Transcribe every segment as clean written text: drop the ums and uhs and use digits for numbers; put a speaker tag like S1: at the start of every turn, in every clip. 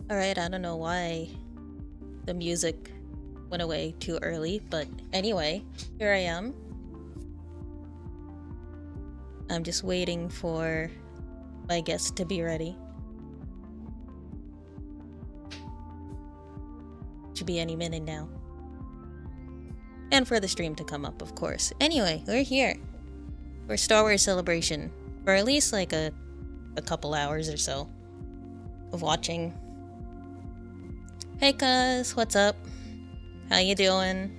S1: Alright, I don't know why the music went away too early, but anyway, here I am. I'm just waiting for my guest to be ready. Should be any minute now. And for the stream to come up, of course. Anyway, we're here for Star Wars Celebration. For at least like a couple hours or so of watching. Hey cuz, what's up? How you doing?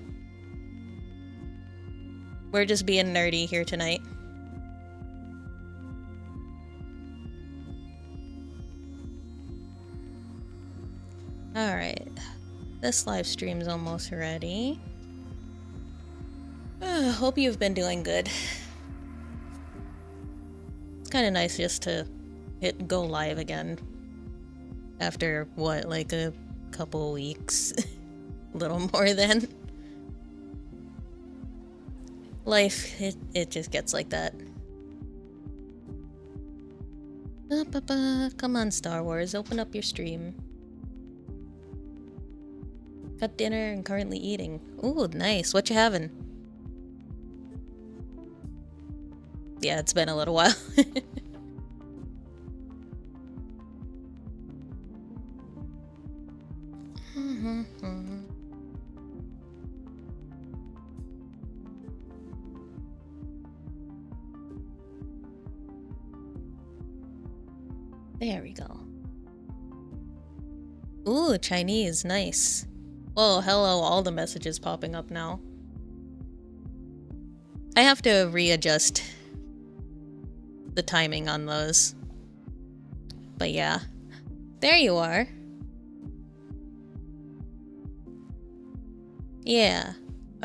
S1: We're just being nerdy here tonight. Alright. This live stream's almost ready. Hope you've been doing good. It's kind of nice just to hit go live again. After, what, like a couple weeks? A little more than. Life, it just gets like that. Come on, Star Wars, open up your stream. Got dinner and currently eating. Ooh, nice. What you having? Yeah, it's been a little while. There we go. Ooh, Chinese. Nice. Whoa, hello, all the messages popping up now. I have to readjust the timing on those. But yeah. There you are. Yeah.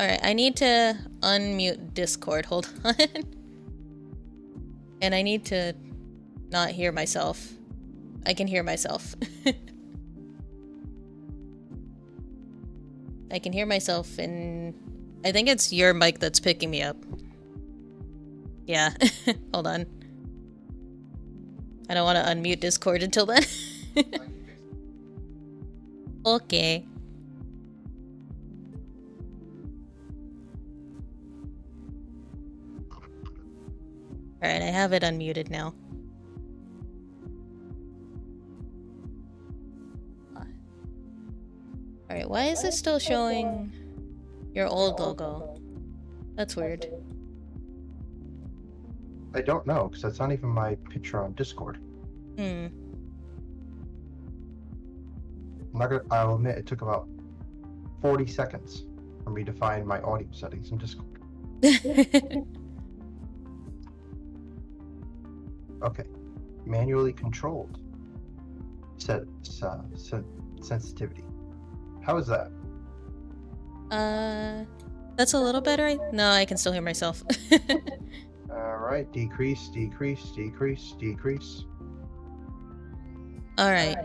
S1: Alright, I need to unmute Discord. Hold on. And I need to not hear myself. I can hear myself. I can hear myself, and I think it's your mic that's picking me up. Yeah. Hold on. I don't want to unmute Discord until then. Okay. Alright, I have it unmuted now. Alright, why is this still showing your old logo? That's weird.
S2: I don't know, because that's not even my picture on Discord. I'll admit it took about 40 seconds for me to find my audio settings in Discord. Okay. Manually controlled. Sensitivity. How is that?
S1: That's a little better. No, I can still hear myself.
S2: Alright, decrease, decrease, decrease, decrease.
S1: Alright.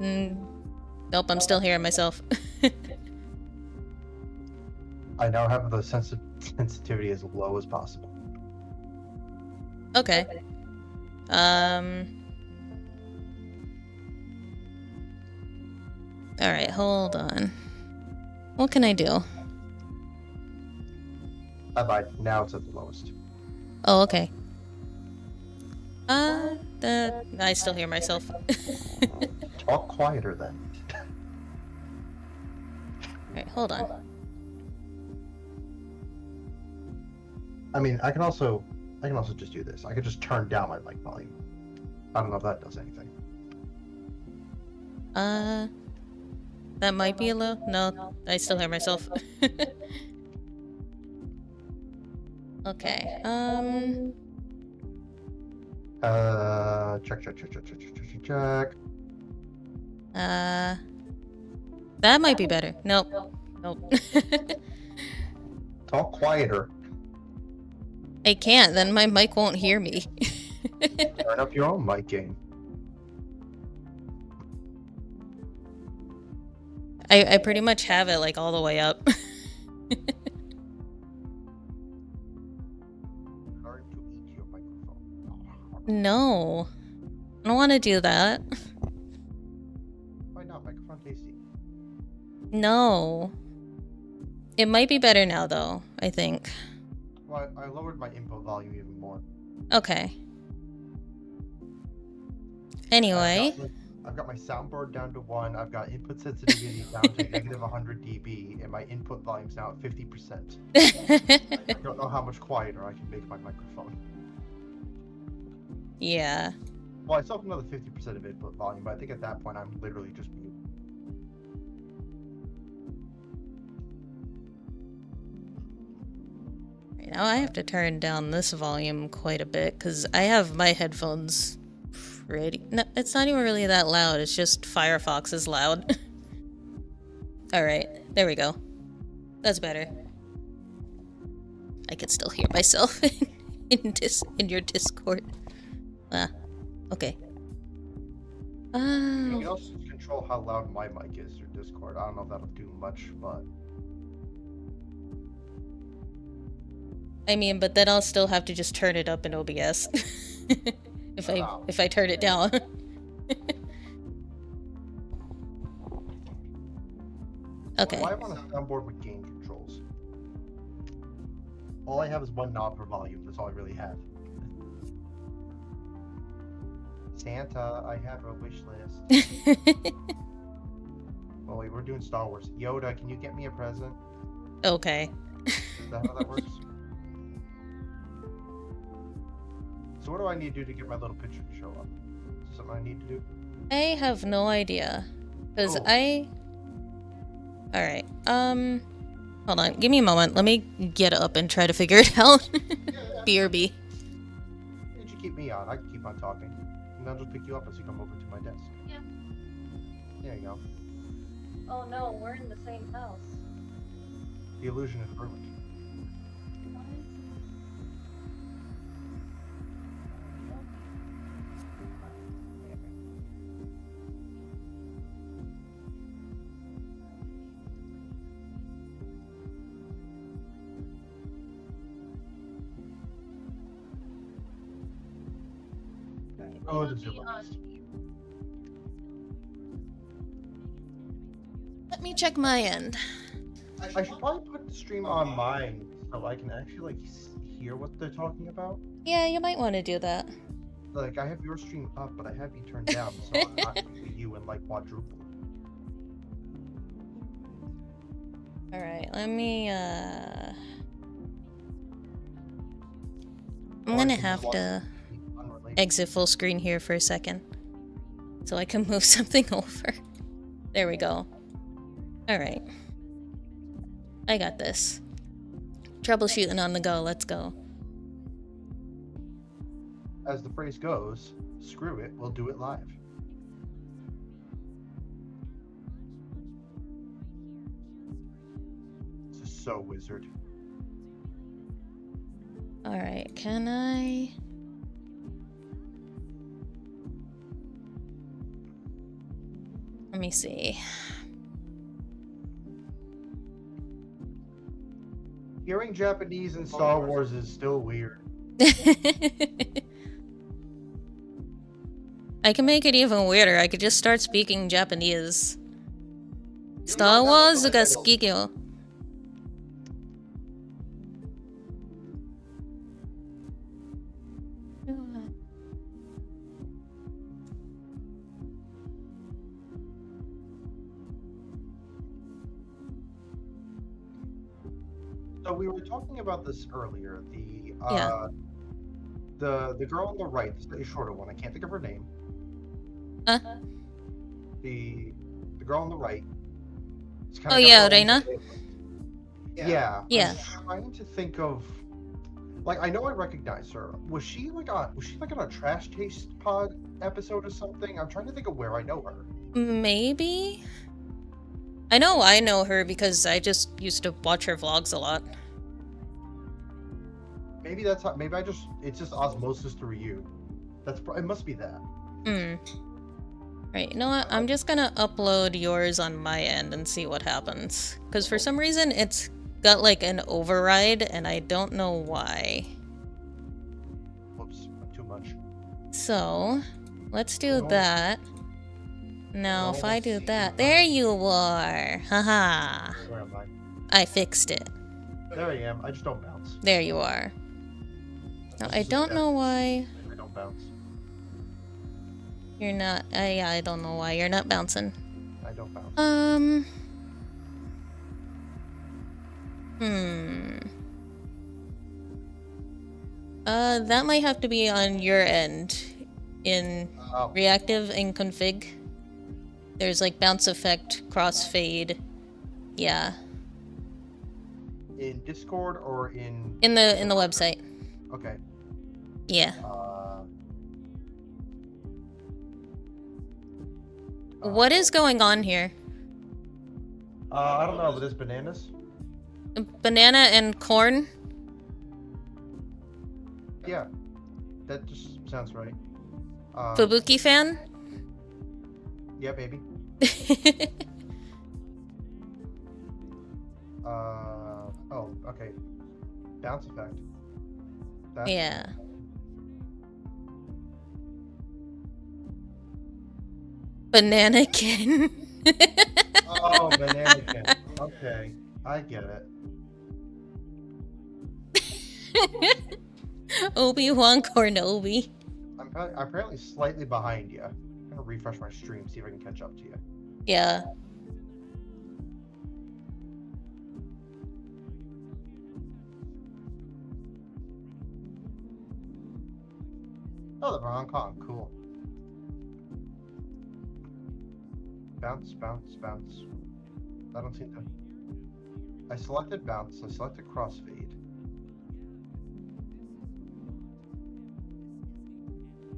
S1: Nope, I'm still hearing myself.
S2: I now have the sensitivity as low as possible.
S1: Okay. Alright, hold on. What can I do?
S2: Now it's at the lowest.
S1: Oh, okay. I still hear myself.
S2: Talk quieter then.
S1: Alright, hold on.
S2: I mean, I can also just do this. I could just turn down my mic volume. I don't know if that does anything.
S1: That might be a little. No, I still hear myself. Okay.
S2: Check.
S1: That might be better. Nope. Nope.
S2: Talk quieter.
S1: I can't, then my mic won't hear me.
S2: Turn up your own mic gain.
S1: I pretty much have it like all the way up.
S2: Learn to eat your microphone.
S1: No. I don't want to do that.
S2: Why not?
S1: No. It might be better now, though, I think.
S2: Well, I lowered my input volume even more.
S1: Okay. Anyway.
S2: I've got my soundboard down to 1. I've got input sensitivity down to negative 100 dB, and my input volume's now at 50%. I don't know how much quieter I can make my microphone.
S1: Yeah.
S2: Well, I still have another 50% of input volume, but I think at that point I'm literally just mute.
S1: Right, now I have to turn down this volume quite a bit because I have my headphones pretty... No, it's not even really that loud. It's just Firefox is loud. Alright, there we go. That's better. I can still hear myself in your Discord. Ah, okay.
S2: You can also control how loud my mic is through Discord. I don't know if that'll do much, but...
S1: I mean, but then I'll still have to just turn it up in OBS. if I turn it down. Okay.
S2: Why am I on a soundboard with gain controls? All I have is one knob for volume. That's all I really have. Santa, I have a wish list. Oh wait, we're doing Star Wars. Yoda, can you get me a present?
S1: Okay.
S2: Is that how that works? So what do I need to do to get my little picture to show up? Is there something I need to do?
S1: I have no idea. Because Alright, hold on, give me a moment. Let me get up and try to figure it out. BRB.
S2: Did you keep me on? I can keep on talking. And I'll just pick you up as you come over to my desk.
S1: Yeah.
S2: There you go.
S1: Oh no, we're in the same house.
S2: The illusion is ruined. Oh, the zero.
S1: Let me check my end.
S2: I should probably put the stream on mine so I can actually hear what they're talking about.
S1: Yeah, you might want to do that.
S2: Like, I have your stream up, but I have you turned down, so I'm not hearing you in like quadruple.
S1: Alright, let me I'm gonna have to exit full screen here for a second so I can move something over. There we go. Alright. I got this. Troubleshooting on the go, let's go.
S2: As the phrase goes, screw it, we'll do it live. This is so wizard.
S1: Alright, can I... Let me see.
S2: Hearing Japanese in Star Wars is still weird.
S1: I can make it even weirder. I could just start speaking Japanese. Star Wars ga suki yo.
S2: So we were talking about this earlier. The girl on the right, the slightly shorter one. I can't think of her name. The girl on the right.
S1: Oh yeah, Reina.
S2: Yeah.
S1: Yeah.
S2: I'm trying to think of. Like, I know I recognize her. Was she like on a Trash Taste Pod episode or something? I'm trying to think of where I know her.
S1: Maybe. I know her because I just used to watch her vlogs a lot.
S2: Maybe that's how. Maybe it's just osmosis through you. It must be that.
S1: Right, you know what? I'm just gonna upload yours on my end and see what happens. Because for some reason it's got like an override and I don't know why.
S2: Whoops, too much.
S1: So, let's do that. Now, if I do that... There you are! Haha!
S2: Where am I?
S1: I fixed it.
S2: There I am. I just don't bounce.
S1: There you are. Now, I don't know why...
S2: I don't bounce.
S1: You're not... yeah, I don't know why you're not bouncing.
S2: I don't bounce.
S1: That might have to be on your end. In reactive and config. There's like bounce effect, crossfade. Yeah.
S2: In Discord or in...
S1: In the website.
S2: Okay.
S1: Yeah. What is going on here?
S2: I don't know, but there's bananas.
S1: Banana and corn?
S2: Yeah. That just sounds right.
S1: Fubuki fan?
S2: Yeah, baby. Oh, okay. Bounce effect. That's...
S1: Yeah. Bananakin.
S2: Oh, bananakin. Okay, I get it.
S1: Obi-Wan Kenobi.
S2: I'm apparently slightly behind you. I'm gonna refresh my stream, see if I can catch up to you.
S1: Yeah.
S2: Oh, they're Hong Kong. Cool. Bounce, bounce, bounce. I don't seem to... I selected bounce, I selected crossfade.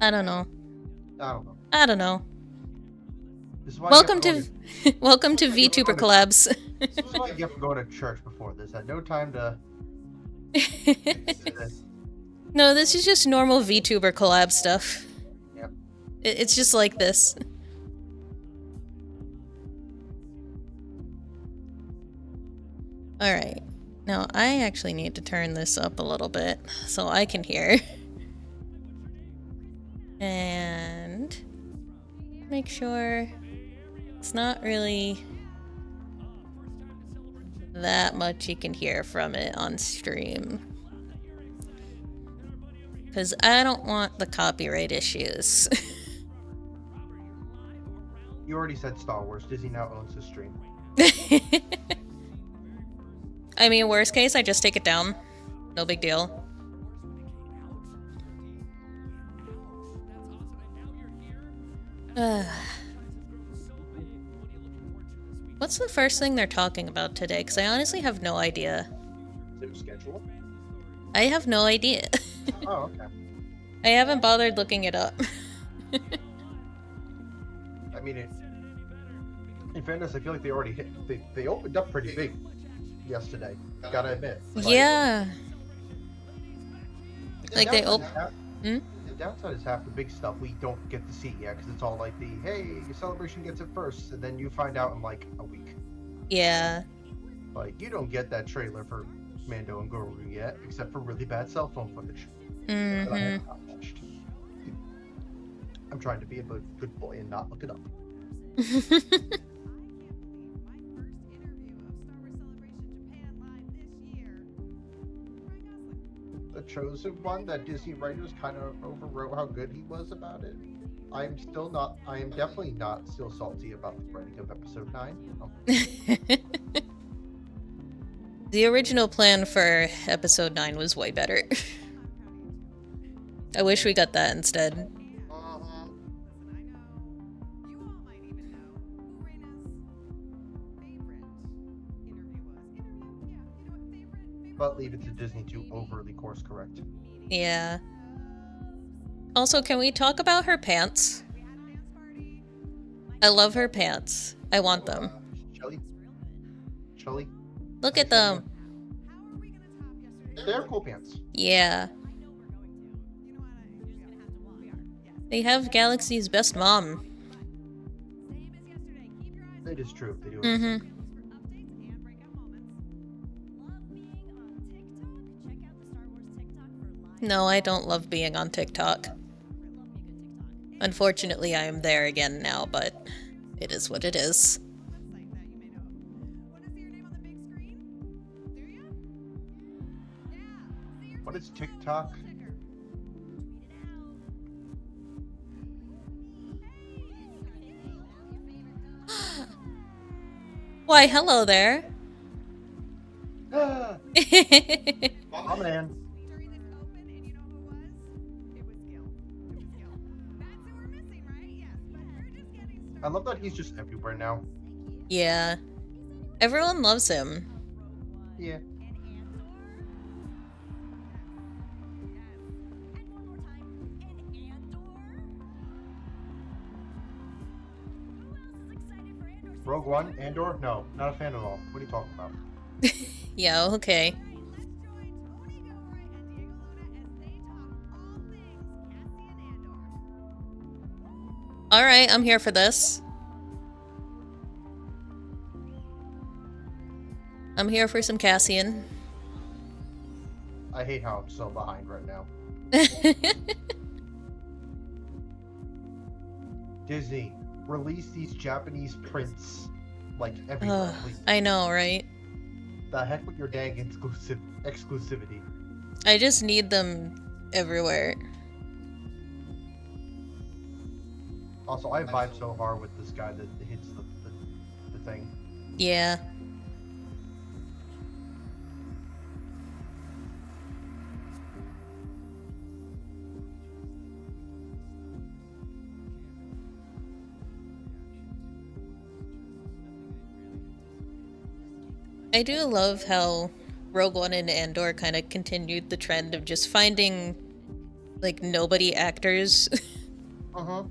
S1: I don't know.
S2: I don't know.
S1: I don't know.
S2: This is why
S1: Welcome to welcome to VTuber collabs.
S2: This is what I get for going to church before this. I had no time to...
S1: No, this is just normal VTuber collab stuff.
S2: Yep.
S1: It's just like this. Alright. Now, I actually need to turn this up a little bit so I can hear. And... make sure it's not really that much you can hear from it on stream. Because I don't want the copyright issues.
S2: You already said Star Wars. Disney now owns the stream.
S1: I mean, worst case, I just take it down. No big deal. What's the first thing they're talking about today? Because I honestly have no idea.
S2: Is it schedule?
S1: I have no idea.
S2: Oh, okay.
S1: I haven't bothered looking it up.
S2: I mean, in fairness, I feel like they already hit. They opened up pretty big yesterday. Gotta admit.
S1: Yeah. Like they open.
S2: The downside is half the big stuff we don't get to see yet, because it's all like the hey, your celebration gets it first, and then you find out in like a week.
S1: Yeah.
S2: Like you don't get that trailer for Mando and Grogu yet, except for really bad cell phone footage. That I have not watched. I'm trying to be a good boy and not look it up. The chosen one that Disney writers kind of overwrote how good he was about it. I am definitely not still salty about the writing of episode 9. Oh.
S1: The original plan for episode 9 was way better. I wish we got that instead.
S2: But leave it to Disney to overly course correct.
S1: Yeah. Also, can we talk about her pants? I love her pants. I want them.
S2: Shelly?
S1: Look at them.
S2: They're cool pants.
S1: Yeah. They have Galaxy's best mom.
S2: It is true. They do.
S1: Mm-hmm. No, I don't love being on TikTok. Unfortunately, I am there again now, but... It is what it is.
S2: What is TikTok?
S1: Why, hello there.
S2: Oh man. I love that he's just everywhere now.
S1: Yeah. Everyone loves him.
S2: Yeah. Rogue One? Andor? No, not a fan at all. What are you talking about?
S1: Yeah, okay. Alright, I'm here for this. I'm here for some Cassian.
S2: I hate how I'm so behind right now. Disney, release these Japanese prints like everywhere, please.
S1: I know, right?
S2: The heck with your dang exclusivity.
S1: I just need them everywhere.
S2: Also, I vibe so hard with this guy that hits the thing.
S1: Yeah. I do love how Rogue One and Andor kind of continued the trend of just finding, like, nobody actors.
S2: Uh-huh.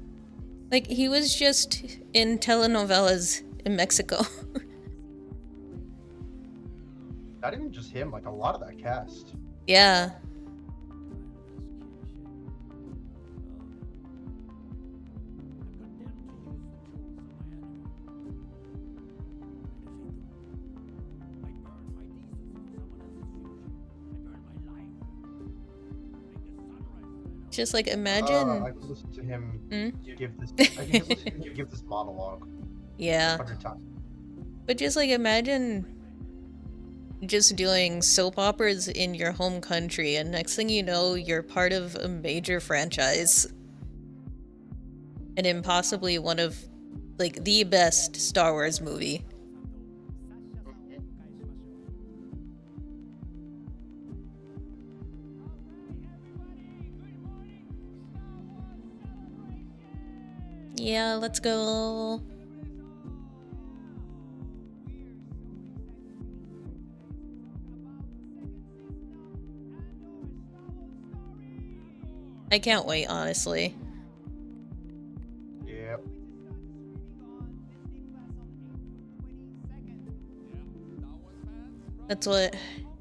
S1: Like, he was just in telenovelas in Mexico.
S2: Not even just him, like a lot of that cast.
S1: Yeah. Just like imagine.
S2: I could listen to him give this. I can listen to him give this monologue.
S1: Yeah.
S2: 100 times.
S1: But just like imagine just doing soap operas in your home country, and next thing you know, you're part of a major franchise. And in possibly one of, like, the best Star Wars movie. Yeah, let's go. I can't wait, honestly.
S2: Yep.
S1: That's what...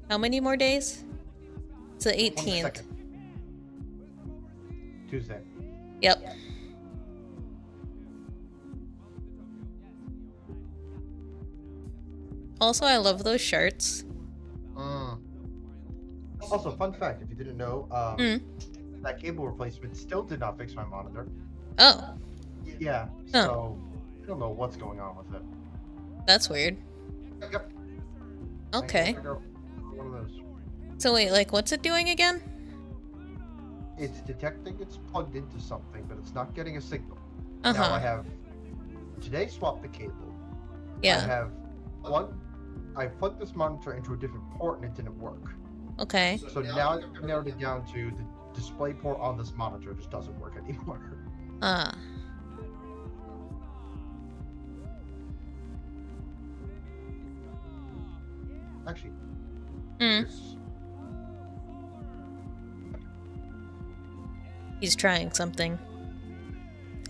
S1: How many more days? It's the 18th.
S2: Tuesday.
S1: Yep. Also, I love those shirts.
S2: Also, fun fact, if you didn't know, that cable replacement still did not fix my monitor.
S1: Oh.
S2: Yeah, so I don't know what's going on with it.
S1: That's weird.
S2: Yep.
S1: Okay.
S2: One of those.
S1: So wait, like, what's it doing again?
S2: It's detecting it's plugged into something, but it's not getting a signal.
S1: Uh-huh.
S2: Now I have today swapped the cable.
S1: Yeah.
S2: I plugged this monitor into a different port and it didn't work.
S1: Okay.
S2: So now I've narrowed it down to the display port on this monitor just doesn't work anymore.
S1: Ah.
S2: Actually.
S1: He's trying something.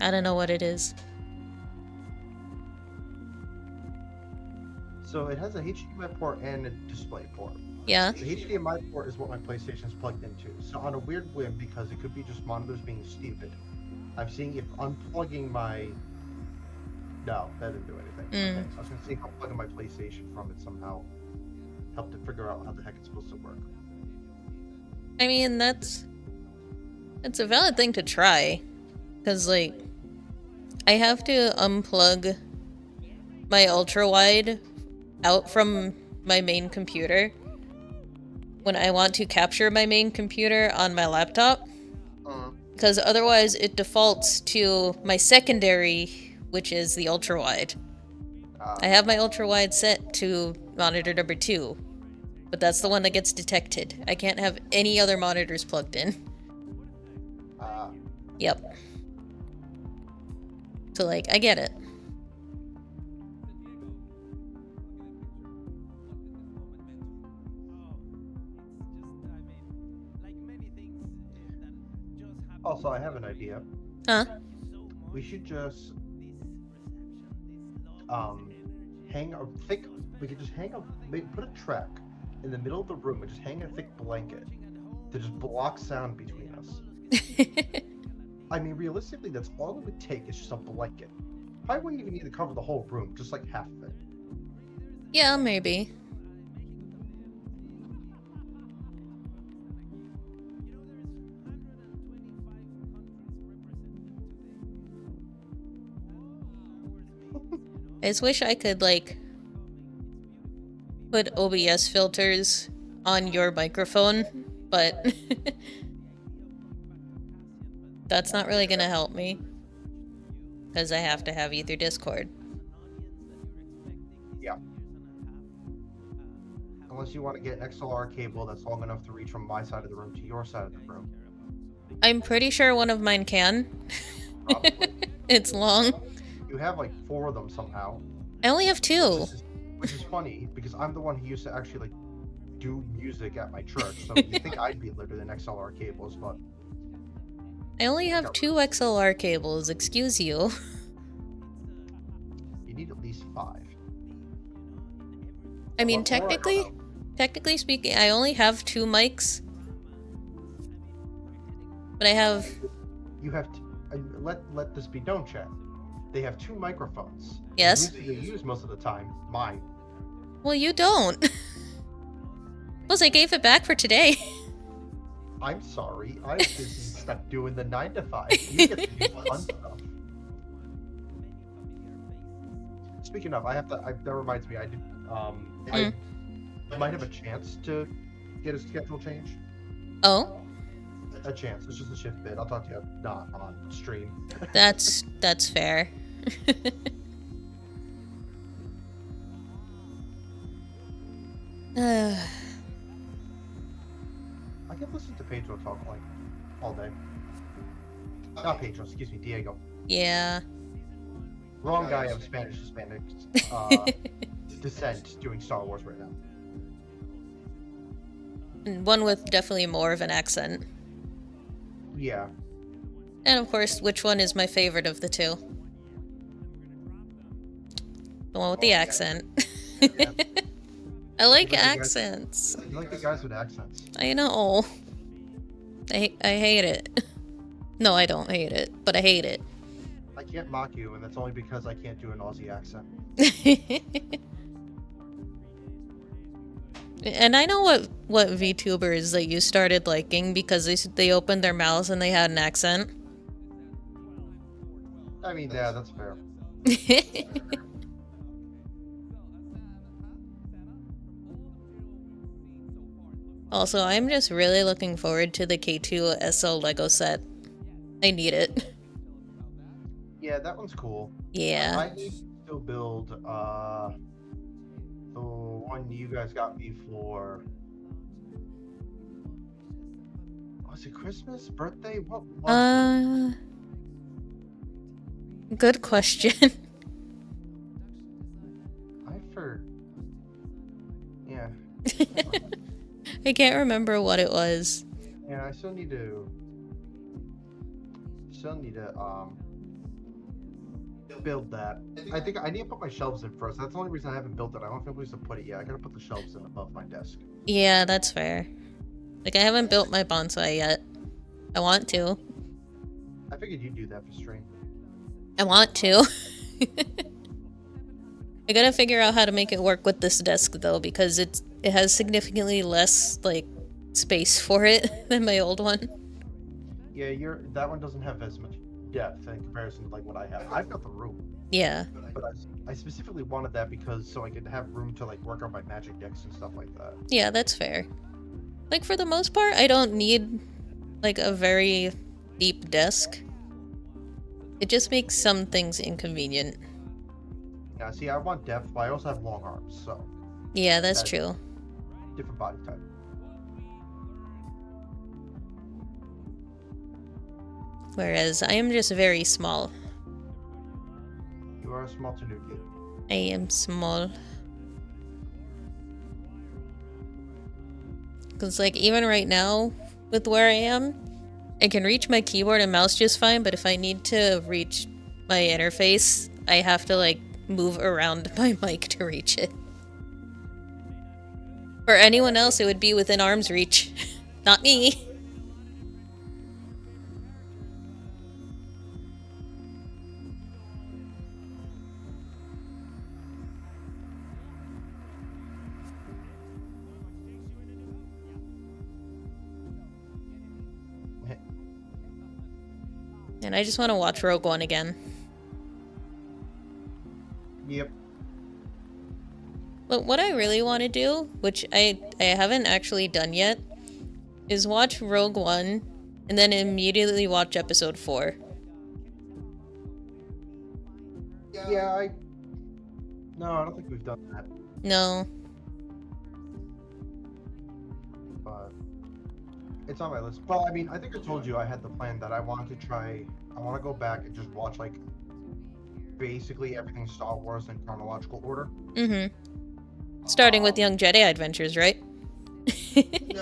S1: I don't know what it is.
S2: So it has a HDMI port and a display port.
S1: Yeah.
S2: The HDMI port is what my PlayStation's plugged into. So on a weird whim, because it could be just monitors being stupid, I'm seeing if unplugging my... No, that didn't do anything. Okay, so I was going to see if unplugging my PlayStation from it somehow helped to figure out how the heck it's supposed to work.
S1: I mean, that's a valid thing to try. Because, like, I have to unplug my ultra-wide out from my main computer when I want to capture my main computer on my laptop. Because otherwise it defaults to my secondary, which is the ultra-wide. I have my ultra-wide set to monitor number 2, but that's the one that gets detected. I can't have any other monitors plugged in. Yep. So, like, I get it.
S2: Also, I have an idea.
S1: Huh?
S2: We should just we could just put a track in the middle of the room and just hang a thick blanket to just block sound between us. I mean, realistically, that's all it would take is just a blanket. Probably wouldn't even need to cover the whole room, just like half of it.
S1: Yeah, maybe. I just wish I could, like, put OBS filters on your microphone, but that's not really gonna help me, because I have to have you through Discord.
S2: Yeah. Unless you want to get an XLR cable that's long enough to reach from my side of the room to your side of the room.
S1: I'm pretty sure one of mine can. It's long.
S2: You have like 4 of them somehow.
S1: I only have 2.
S2: Which is funny, because I'm the one who used to actually like do music at my church, so you think I'd be better than XLR cables, but
S1: I only have 2 XLR cables, excuse you.
S2: You need at least 5.
S1: I mean, technically speaking, I only have 2 mics. But I have...
S2: You have to... Let this be known, chat. They have 2 microphones.
S1: Yes.
S2: They use most of the time. Mine.
S1: Well, you don't. Plus, I gave it back for today.
S2: I'm sorry. I was busy stuck doing the 9 to 5. You get to do fun stuff. Speaking of, that reminds me, I did, I might have a chance to get a schedule change.
S1: Oh?
S2: A chance. It's just a shift bit. I'll talk to you not on stream.
S1: That's fair.
S2: I can listen to Pedro talk like all day. Not Pedro, excuse me, Diego.
S1: Yeah.
S2: Wrong guy of Spanish Hispanic descent doing Star Wars right now.
S1: And one with definitely more of an accent.
S2: Yeah.
S1: And of course, which one is my favorite of the 2? The one with the accent.
S2: Yeah.
S1: I like accents.
S2: You like the guys with accents.
S1: I know. I hate it. No, I don't hate it, but I hate it.
S2: I can't mock you, and that's only because I can't do an Aussie accent.
S1: And I know what VTubers that you started liking because they opened their mouths and they had an accent.
S2: I mean, yeah, that's fair.
S1: Also, I'm just really looking forward to the K2 SL Lego set. I need it.
S2: Yeah, that one's cool.
S1: Yeah.
S2: I need to still build the one you guys got me for. Was it Christmas? Birthday? What was it?
S1: Good question.
S2: Yeah.
S1: I can't remember what it was.
S2: Yeah, I still need to build that. I think I need to put my shelves in first. That's the only reason I haven't built it. I don't have a place to put it yet. I gotta put the shelves in above my desk.
S1: Yeah, that's fair. Like, I haven't built my bonsai yet. I want to.
S2: I figured you'd do that for stream.
S1: I want to. I gotta figure out how to make it work with this desk, though, because it has significantly less, like, space for it than my old one.
S2: Yeah, that one doesn't have as much depth in comparison to like what I have. I've got the room.
S1: Yeah.
S2: But I specifically wanted that because so I could have room to like work on my magic decks and stuff like that.
S1: Yeah, that's fair. Like, for the most part, I don't need, like, a very deep desk. It just makes some things inconvenient.
S2: Yeah, see, I want depth, but I also have long arms, so...
S1: Yeah, that's true.
S2: Different body type.
S1: Whereas, I am just very small.
S2: You are a small tanuki.
S1: I am small. Because, like, even right now, with where I am, I can reach my keyboard and mouse just fine, but if I need to reach my interface, I have to, like, move around my mic to reach it. For anyone else, it would be within arm's reach. Not me. And I just want to watch Rogue One again.
S2: Yep.
S1: But what I really want to do, which I haven't actually done yet, is watch Rogue One and then immediately watch episode 4.
S2: Yeah, No, I don't think we've done that.
S1: No.
S2: But it's on my list. Well, I mean, I think I told you I had the plan that I want to go back and just watch, like, basically everything Star Wars in chronological order.
S1: Mm-hmm. Starting with Young Jedi Adventures, right?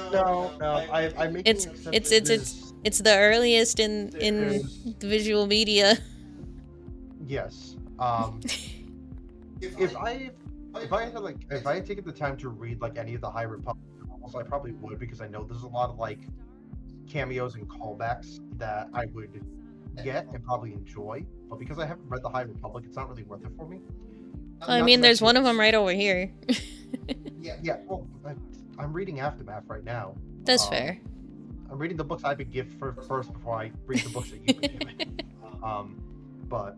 S2: No. I make
S1: it's the earliest in the visual media.
S2: Yes. If I had taken the time to read like any of the High Republic novels, I probably would, because I know there's a lot of like cameos and callbacks that I would get and probably enjoy. But because I haven't read the High Republic, it's not really worth it for me.
S1: I mean, there's one of them right over here.
S2: Yeah. Well, I'm reading Aftermath right now.
S1: That's fair.
S2: I'm reading the books I've been given first before I read the books that you've been given. But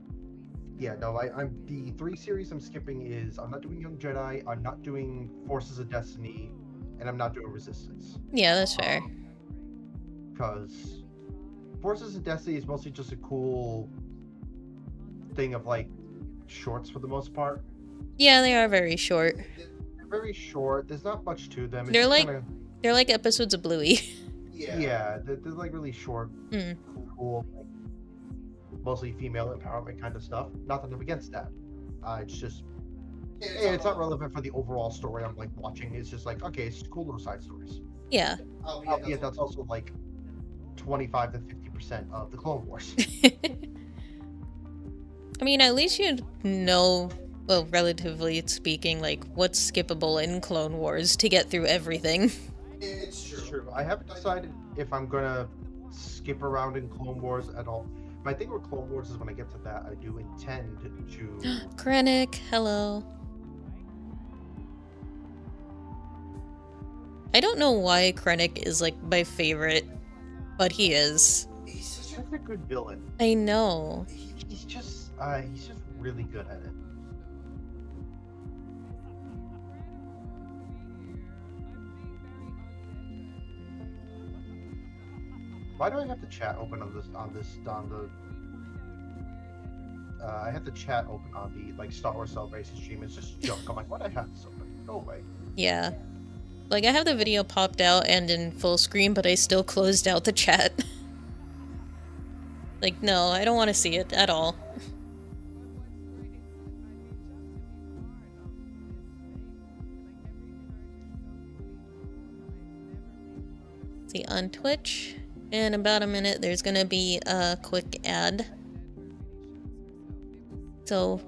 S2: yeah, no, I'm the 3 series I'm skipping is I'm not doing Young Jedi, I'm not doing Forces of Destiny, and I'm not doing Resistance.
S1: Yeah, that's fair.
S2: Because Forces of Destiny is mostly just a cool thing of like shorts for the most part.
S1: Yeah, they are very short.
S2: They're very short. There's not much to them.
S1: They're like episodes of Bluey.
S2: Yeah, they're like really short, cool, like, mostly female empowerment kind of stuff. Nothing against that. It's just, it's not relevant for the overall story I'm like watching. It's just like, okay, it's cool little side stories.
S1: Yeah.
S2: Yeah, that's also like 25 to 50% of the Clone Wars.
S1: I mean, at least you know, well, relatively speaking, like, what's skippable in Clone Wars to get through everything.
S2: It's true. I haven't decided if I'm gonna skip around in Clone Wars at all. My thing with Clone Wars is when I get to that, I do intend to...
S1: Krennic, hello. I don't know why Krennic is, like, my favorite, but he is.
S2: He's such a good villain.
S1: I know.
S2: He's just really good at it. Why do I have the chat open on the I have the chat open on the like Star Wars Celebration stream. It's just junk. I'm like, why do I have this open? No way.
S1: Yeah. Like, I have the video popped out and in full screen, but I still closed out the chat. Like, no, I don't want to see it at all. See, on Twitch, in about a minute, there's gonna be a quick ad. So,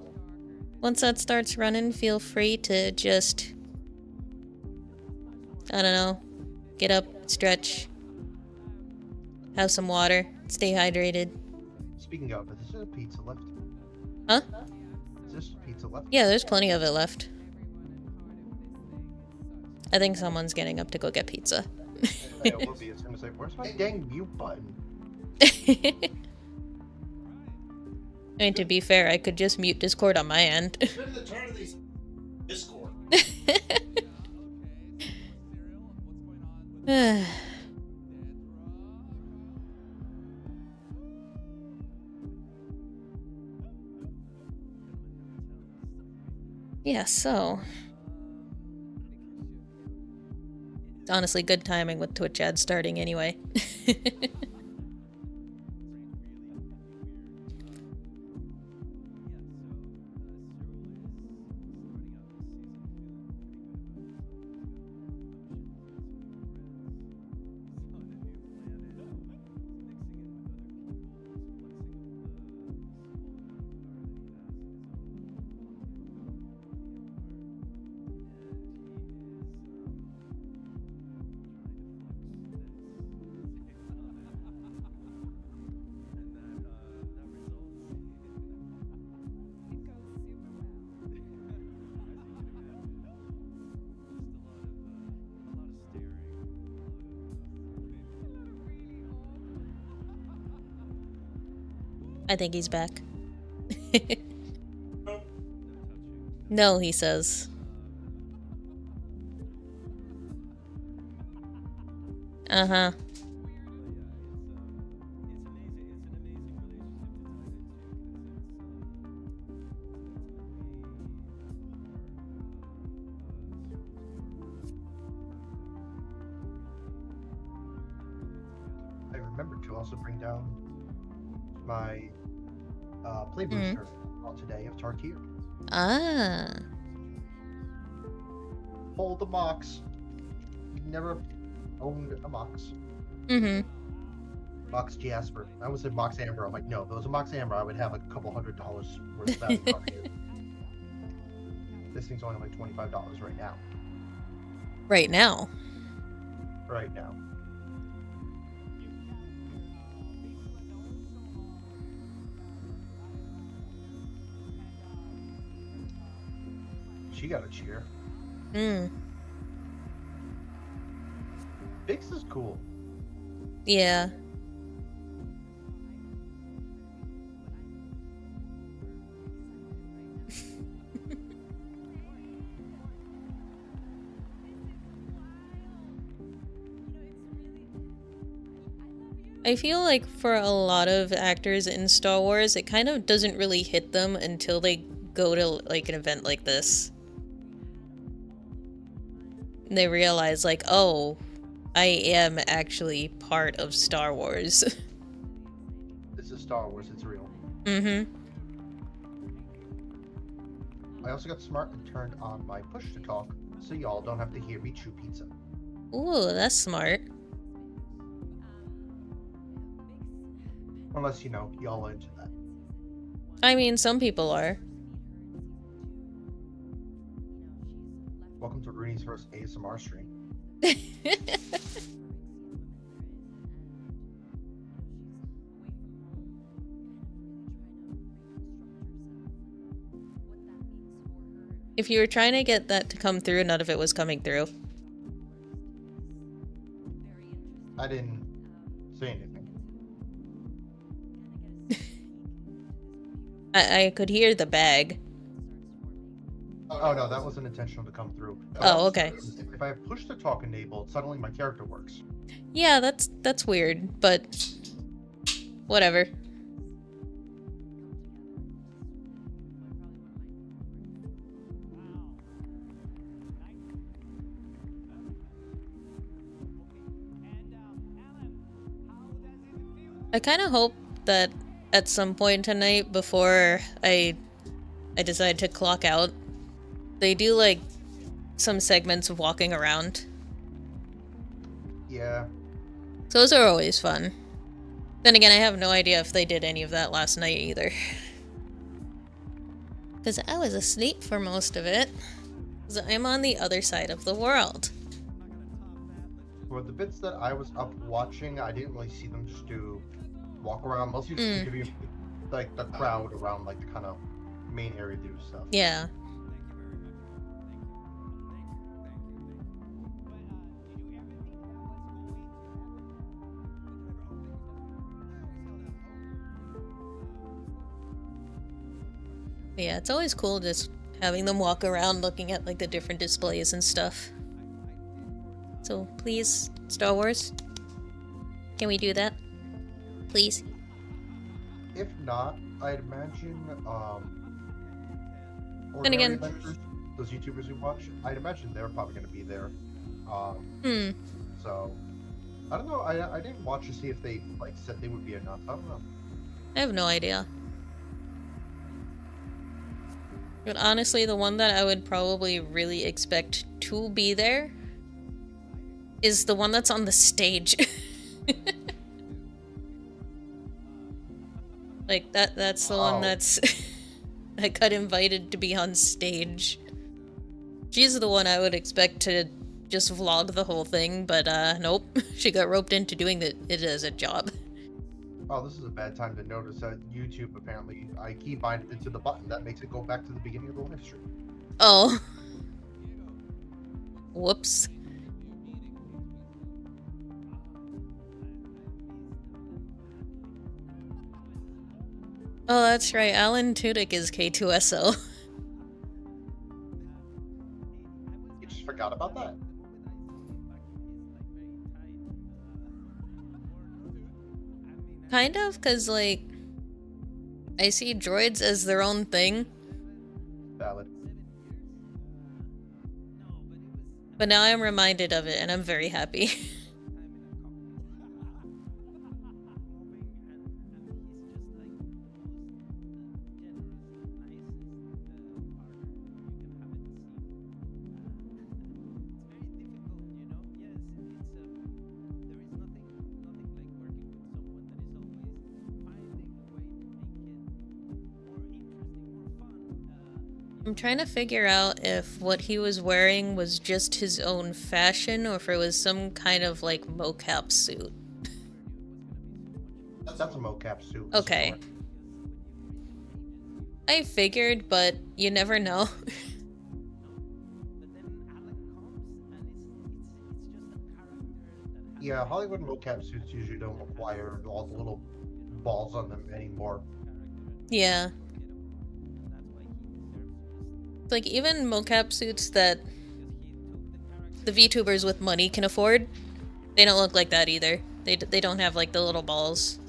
S1: once that starts running, feel free to just, I don't know, get up, stretch, have some water, stay hydrated.
S2: Speaking of, is there a pizza left?
S1: Huh?
S2: Is there pizza left?
S1: Yeah, there's plenty of it left. I think someone's getting up to go get pizza.
S2: I will be as soon as where's my dang mute button?
S1: I mean, to be fair, I could just mute Discord on my end.
S3: It's been the turn of these Discord.
S1: Yeah, so... It's honestly good timing with Twitch ads starting anyway. I think he's back. No, he says. Uh-huh.
S2: I remembered to also bring down my play booster today of Tartier.
S1: Ah.
S2: Hold the Mox. Never owned a Mox.
S1: Mm-hmm.
S2: Mox Jasper. I almost said Mox Amber. I'm like, no, if it was a Mox Amber, I would have like a couple $100 worth of value coming in. This thing's only like $25 right now.
S1: Right now?
S2: Right now. She got a cheer. Bix is cool.
S1: Yeah. I feel like for a lot of actors in Star Wars, it kind of doesn't really hit them until they go to like an event like this. And they realize like, oh, I am actually part of Star Wars.
S2: This is Star Wars, it's real.
S1: Mm-hmm.
S2: I also got smart and turned on my push to talk, so y'all don't have to hear me chew pizza.
S1: Ooh, that's smart.
S2: Unless, you know, y'all are into that.
S1: I mean, some people are.
S2: Welcome to Runi's first ASMR stream.
S1: If you were trying to get that to come through, none of it was coming through.
S2: I didn't say anything.
S1: I could hear the bag.
S2: Oh no, that wasn't intentional to come through.
S1: Oh, okay.
S2: If I have push to talk enabled, suddenly my character works.
S1: Yeah, that's weird, but whatever. I kind of hope that at some point tonight, before I decide to clock out, they do like some segments of walking around.
S2: Yeah.
S1: Those are always fun. Then again, I have no idea if they did any of that last night either. Because I was asleep for most of it. Because I'm on the other side of the world.
S2: For the bits that I was up watching, I didn't really see them just do walk around. Mostly just give you like the crowd around like the kind of main area do stuff.
S1: Yeah. But yeah, it's always cool just having them walk around looking at like the different displays and stuff. So please, Star Wars, can we do that? Please?
S2: If not, I'd imagine,
S1: And again,
S2: vendors, those YouTubers we watch, I'd imagine they're probably going to be there. So, I don't know, I didn't watch to see if they, like, said they would be enough. I don't know.
S1: I have no idea. But honestly, the one that I would probably really expect to be there is the one that's on the stage. Like, that's the one that's that got invited to be on stage. She's the one I would expect to just vlog the whole thing, but nope. She got roped into doing it as a job.
S2: Oh, this is a bad time to notice that YouTube, apparently, I key bind it to the button. That makes it go back to the beginning of the live stream.
S1: Oh. Whoops. Oh, that's right. Alan Tudyk is K2SO.
S2: You just forgot about that.
S1: Kind of, because, like, I see droids as their own thing.
S2: Valid.
S1: But now I'm reminded of it, and I'm very happy. I'm trying to figure out if what he was wearing was just his own fashion or if it was some kind of like mocap suit.
S2: That's a mocap suit.
S1: Okay. I figured, but you never know.
S2: Yeah, Hollywood mocap suits usually don't require all the little balls on them anymore.
S1: Yeah. Like, even mocap suits that the VTubers with money can afford, they don't look like that either. They don't have, like, the little balls.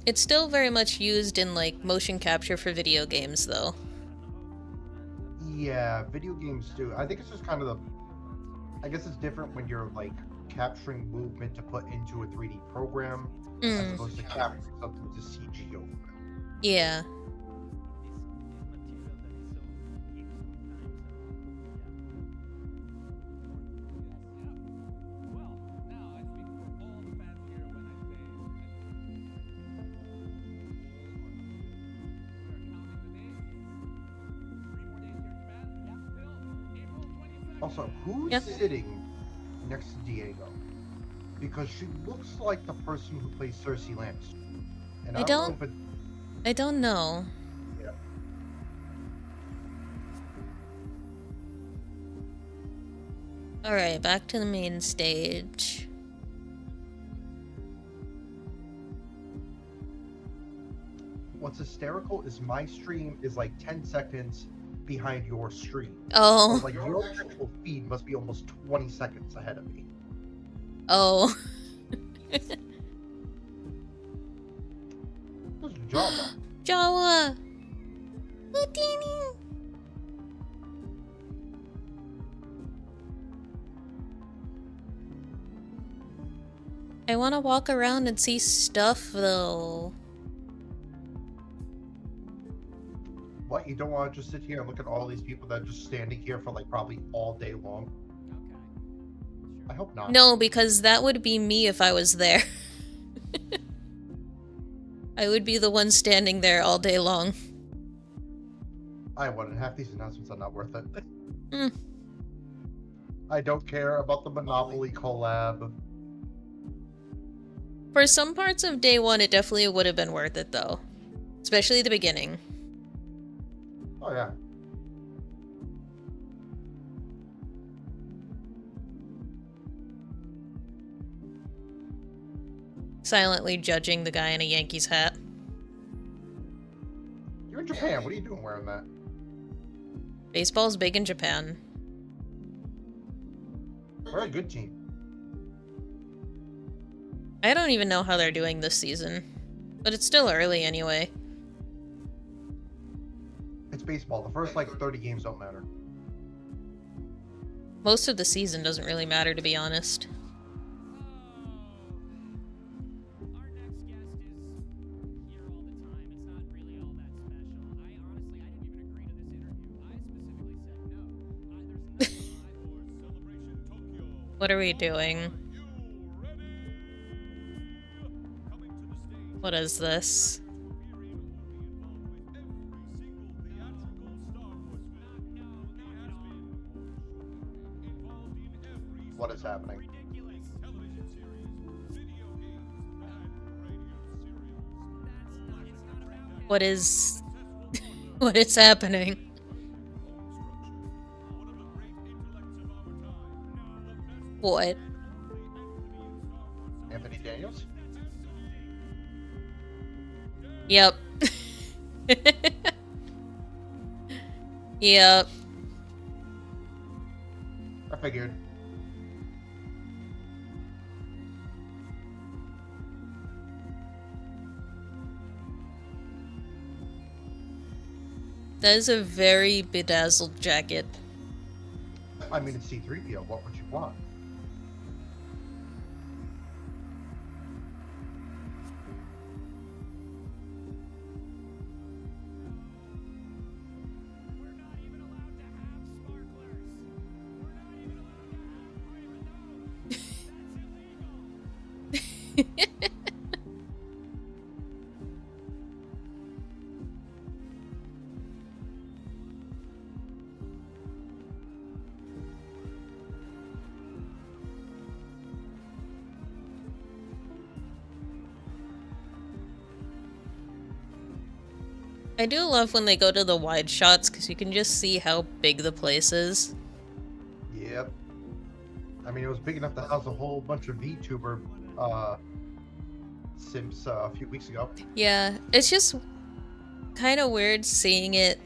S1: It's still very much used in, like, motion capture for video games, though.
S2: Yeah, video games do. I think it's just kind of I guess it's different when you're, like, capturing movement to put into a 3D program as opposed to capturing something to CG over it.
S1: Yeah.
S2: Also, who's sitting next to Diego? Because she looks like the person who plays Cersei Lannister. And I don't know if
S1: I don't know.
S2: Yeah.
S1: Alright, back to the main stage.
S2: What's hysterical is my stream is like 10 seconds behind your stream.
S1: Oh.
S2: So, like, your actual feed must be almost 20 seconds ahead of me.
S1: Oh.
S2: This is Jawa.
S1: Jawa! Houdini! I want to walk around and see stuff, though.
S2: What, you don't want to just sit here and look at all these people that are just standing here for, like, probably all day long? I hope not.
S1: No, because that would be me if I was there. I would be the one standing there all day long.
S2: I wouldn't. Half these announcements are not worth it.
S1: Mm.
S2: I don't care about the Monopoly collab.
S1: For some parts of day one, it definitely would have been worth it, though. Especially the beginning.
S2: Oh, yeah.
S1: Silently judging the guy in a Yankees hat.
S2: You're in Japan. What are you doing wearing that?
S1: Baseball's big in Japan.
S2: We're a good team.
S1: I don't even know how they're doing this season. But it's still early anyway.
S2: It's baseball. The first, 30 games don't matter.
S1: Most of the season doesn't really matter, to be honest. What are we doing? What is this?
S2: What is happening?
S1: What is... what is happening? What?
S2: Anthony Daniels?
S1: Yep. Yep.
S2: I figured.
S1: That is a very bedazzled jacket.
S2: I mean, it's C-3PO. What would you want?
S1: I do love when they go to the wide shots because you can just see how big the place is.
S2: Yep. I mean, it was big enough to house a whole bunch of VTuber simps a few weeks ago.
S1: Yeah, it's just kind of weird seeing it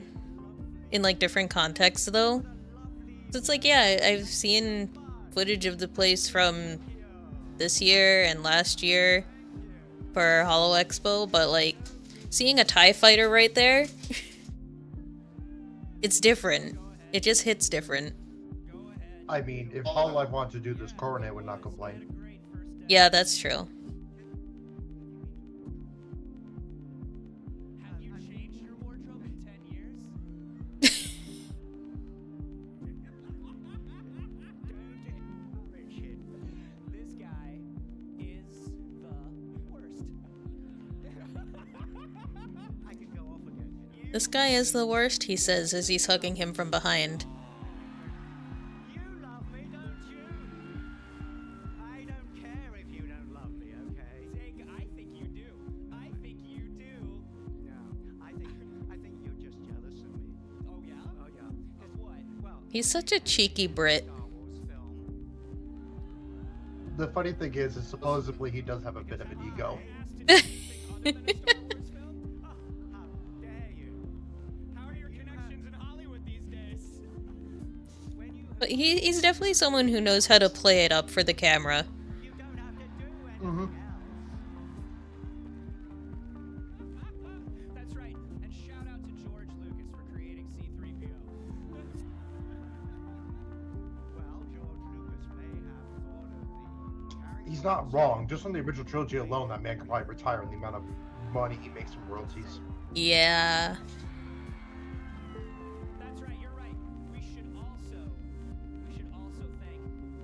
S1: in different contexts though. So it's yeah, I've seen footage of the place from this year and last year for Holo Expo, but seeing a TIE fighter right there, it's different. It just hits different.
S2: I mean, if Hololive wanted to do this, Coronet would not complain.
S1: Yeah, that's true.
S4: Have you changed your wardrobe in 10 years? Richard, this guy is the worst. I could go off again.
S1: This guy is the worst, he says as he's hugging him from behind.
S4: You love me, don't you? I don't care if you don't love me, okay? Zig, I think you do. I think you do. No, I think you're just jealous of me. Oh yeah? Oh yeah. 'Cause what? Well,
S1: He's such a cheeky Brit.
S4: Star Wars film.
S2: The funny thing is supposedly he does have a bit of an ego.
S4: Other than a Star Wars film? Oh, how dare you? How are your connections in Hollywood these days? When you
S1: But he's definitely someone who knows how to play it up for the camera.
S4: you don't have to do anything
S2: Mhm.
S4: else. That's right. And shout out to George Lucas for creating C-3PO. Well, George Lucas may have thought of the character.
S2: He's not wrong. Just on the original trilogy alone, that man could probably retire in the amount of money he makes from royalties.
S1: Yeah.
S4: That's right, you're right. We should also thank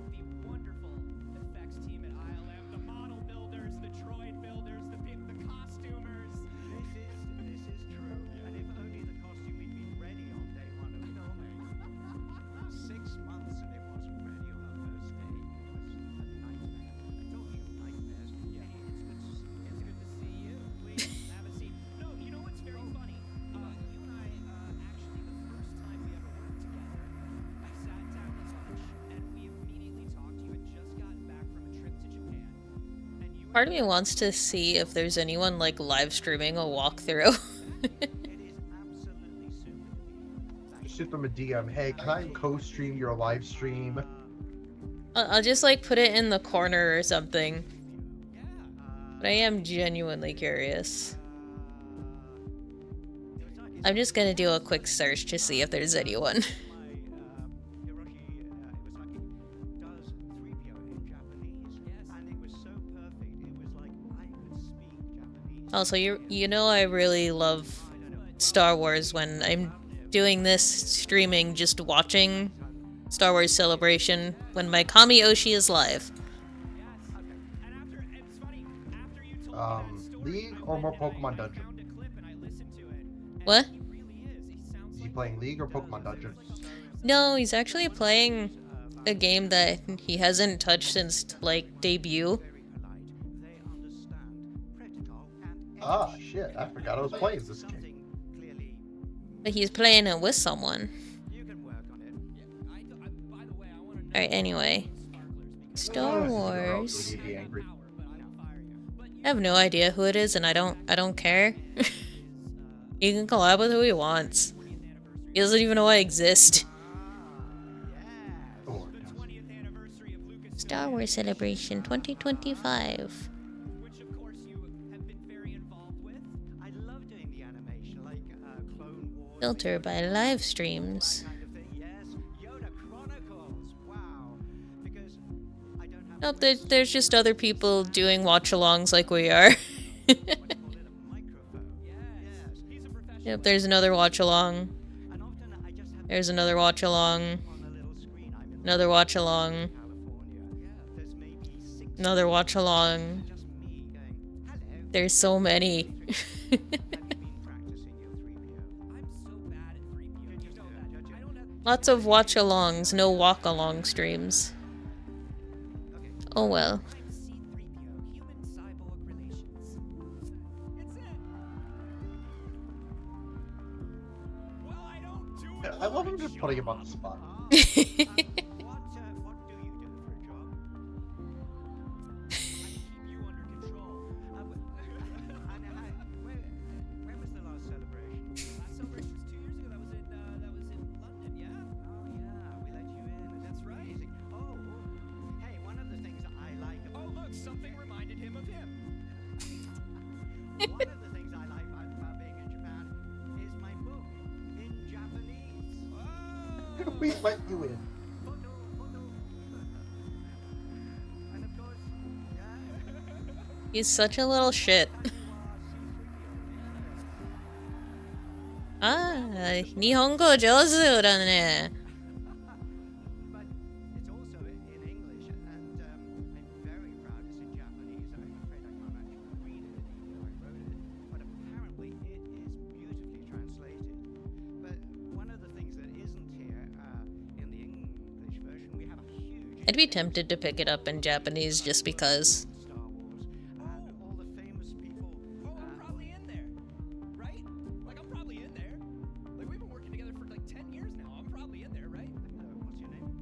S4: the wonderful effects team at ILM, the model builders, the droid builders, the costumers. This is true. And if only the costume had been ready on day one of filming. 6 months and it wasn't ready on the first day. It was a nightmare. Talking of nightmares, yeah, it's good to see you. Please have a seat. No, you know what's very funny?
S1: Part of me wants to see if there's anyone like live streaming a walkthrough.
S2: Shoot them a DM. Hey, can I co-stream your live stream?
S1: I'll just like put it in the corner or something. But I am genuinely curious. I'm just gonna do a quick search to see if there's anyone. Also, you know I really love Star Wars when I'm doing this streaming, just watching Star Wars Celebration when my Kami Oshi is live.
S2: League or more Pokemon Dungeon?
S1: What?
S2: Is he playing League or Pokemon Dungeon?
S1: No, he's actually playing a game that he hasn't touched since, like, debut.
S2: Ah, shit. I forgot I was playing this game.
S1: But he's playing it with someone. Alright, anyway. Star Wars. I have no idea who it is, and I don't care. He can collab with who he wants. He doesn't even know I exist. Star Wars Celebration 2025. Filter by live streams. Nope, there's just other people doing watch-alongs like we are. Yep, there's another watch-along. There's another watch-along. Another watch-along. Another watch-along. There's so many. Lots of watch-alongs, no walk-along streams. Oh well.
S2: I love him just putting him on the spot.
S4: Something reminded him of him. One of the things I like about being in Japan is my book in Japanese.
S2: We let you in.
S4: And of course,
S1: He's such a little shit. Ah, 日本語上手だね。
S4: but it's also in English, and I'm very proud it's in Japanese. I'm afraid I can't actually read it, even though I wrote it. But apparently it is beautifully translated. But one of the things that isn't here in the English version, we have a huge.
S1: I'd be tempted to pick it up in Japanese just because.
S4: Star Wars and all the famous people. Oh, I'm probably in there, right? Like I'm probably in there. Like we've been working together for like 10 years now. I'm probably in there, right? What's your name?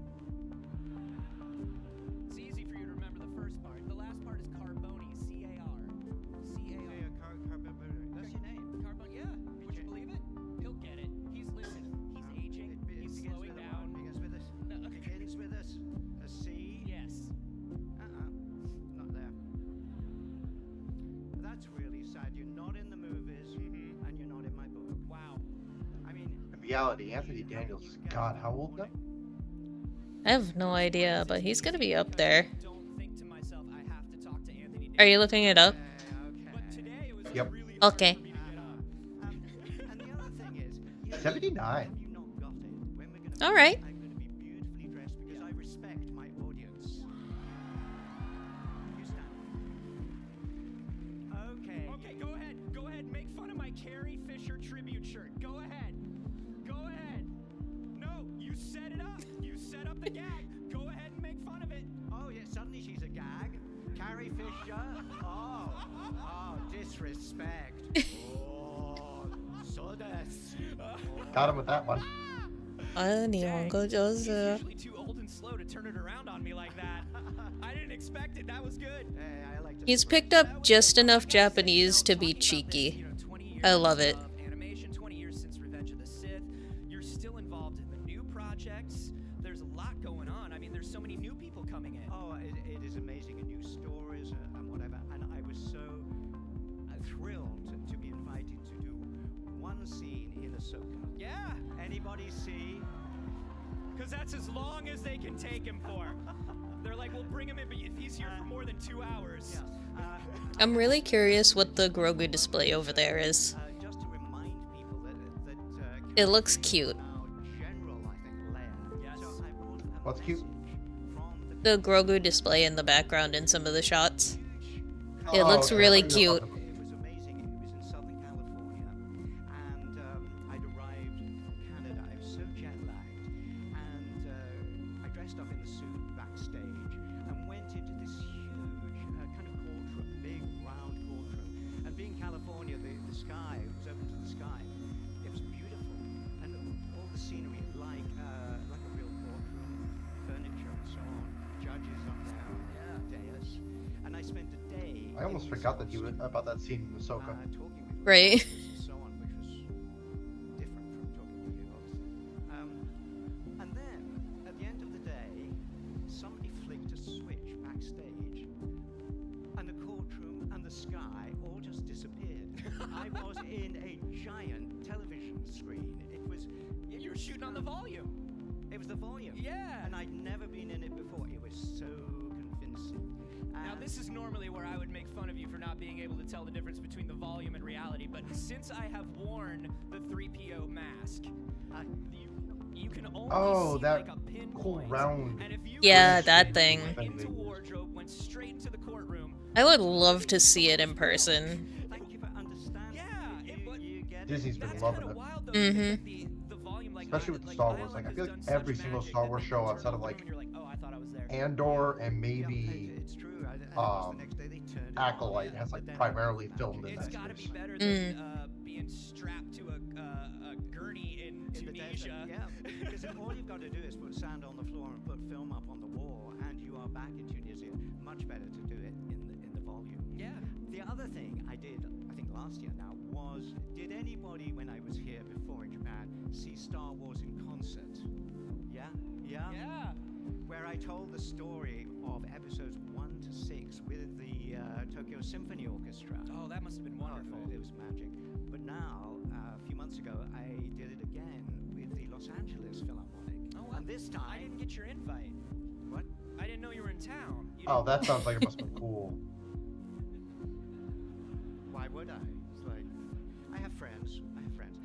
S4: It's easy for you to remember the first part. The last part is Carboni, C-A-R. C-A-R. Carboni. That's your name. Carboni. Yeah. Would you believe it? He'll get it. He's he's aging. He's slowing down. Begins with us. No, okay. Begins with us. A C. Yes. Not there. That's really sad. You're not in the movies, and you're not in my book. Wow. I mean,
S2: In reality, Anthony Daniels, God, how old now?
S1: I have no idea, but he's gonna be up there.
S4: don't think to myself, I have to talk to Anthony.
S1: Are you looking it up?
S4: But today it was
S2: Yep.
S4: really
S1: Okay.
S4: hard for me to get up. And the other thing is,
S2: 79.
S4: you not got it. When we're gonna
S1: All right.
S4: I'm going to be beautifully dressed because I respect my audience. You stand. Okay. Okay, go ahead. Go ahead. Make fun of my Carrie Fisher tribute shirt. Go ahead. Go ahead. No, you set it up. You set up the gag. Go ahead and make fun of it. Oh, yeah, suddenly she's a gag. Carrie Fisher. Oh, disrespect. Oh, so desu.
S2: Got him with that one.
S1: あ、日本語上
S4: He's
S1: 手。
S4: usually too old and slow to turn it around on me like that. I didn't unexpected. That was good. I like to
S1: He's picked up just enough Japanese to be cheeky. I love it.
S4: Animation, 20 years since Revenge of the Sith. You're still involved in the new projects. There's a lot going on. I mean, there's so many new people coming in.
S5: Oh, it is amazing, and new stories and whatever. And I was so thrilled to be invited to do one scene in Ahsoka.
S4: Yeah,
S5: Anybody see?
S4: because that's as long as they can take him for. They're like, we'll bring him in, but if he's here for more than 2 hours.
S5: Yes.
S1: I'm really curious what the Grogu display over there is.
S5: Just to remind people that
S1: It looks cute.
S5: general, I think, layer.
S4: Yes.
S5: So I brought a
S2: What's cute?
S5: message from the
S1: The Grogu display in the background in some of the shots. It
S2: Oh,
S1: looks
S2: okay,
S1: really
S2: I didn't know
S1: cute.
S2: about
S5: It was amazing. It was in Southern California, and I'd arrived from Canada. I was so jet lagged, and I dressed up in the suit backstage and went into this huge kind of courtroom, big round courtroom. And being California, the sky was open to the sky. It was beautiful, and all the scenery like a real courtroom, furniture and so on, judges up there, dais, and I spent a day.
S2: I almost forgot that you about that scene in Ahsoka.
S5: Talking with
S1: Right.
S5: and so on, which was different from talking with you, obviously. And then, at the end of the day, somebody flicked a switch backstage, and the courtroom and the sky all just disappeared. I was in a giant television screen. It was
S4: You were shooting on the volume.
S5: the volume.
S4: Yeah.
S5: And I'd never been in it before. It was so convincing.
S4: Now, this is normally where I would make fun of you for not being able to tell the difference between the volume and reality, but since I have worn the 3PO mask, you can only
S2: Oh,
S4: see
S2: that
S4: like a pinpoint.
S2: cool round.
S4: And if you
S1: Yeah,
S4: went
S1: that
S4: straight
S1: thing.
S4: into wardrobe, went straight into the courtroom.
S1: I would love to see it in person.
S5: Thank you for understanding.
S4: Yeah,
S5: You get it.
S2: Disney's been
S4: That's
S2: loving
S4: kind of
S2: it.
S4: wild though.
S1: Mhm.
S4: Because the volume, like,
S2: Especially with Star Wars. Like, I feel like every single Star Wars show outside of, like,
S4: you're like, oh, I thought I was there.
S2: Andor and
S5: Yeah,
S2: maybe
S5: it's true. And of course the next day they turned it off,
S2: Acolyte has like
S5: but then-
S2: primarily filmed in
S4: It's
S2: that
S4: got to be
S2: space.
S4: better than being strapped to a gurney in
S5: in the desert,
S4: Tunisia.
S5: yeah, because all you've got to do is put sand on the floor and put film up on the wall, and you are back in Tunisia. Much better to do it in the volume.
S4: Yeah.
S5: The other thing I did, I think last year now, was did anybody when I was here before in Japan see Star Wars in concert? Yeah, yeah,
S4: Yeah.
S5: Where I told the story of episodes 1 to 6 with the Tokyo Symphony Orchestra.
S4: Oh, that must have been wonderful.
S5: It was magic. But now, a few months ago, I did it again with the Los Angeles Philharmonic.
S4: Oh, wow.
S5: And this
S4: I
S5: time,
S4: didn't get your invite.
S5: what?
S4: I didn't know you were in town. You
S2: Oh,
S4: didn't-
S2: that sounds like it must have been cool.
S5: Why would I? It's like, I have friends.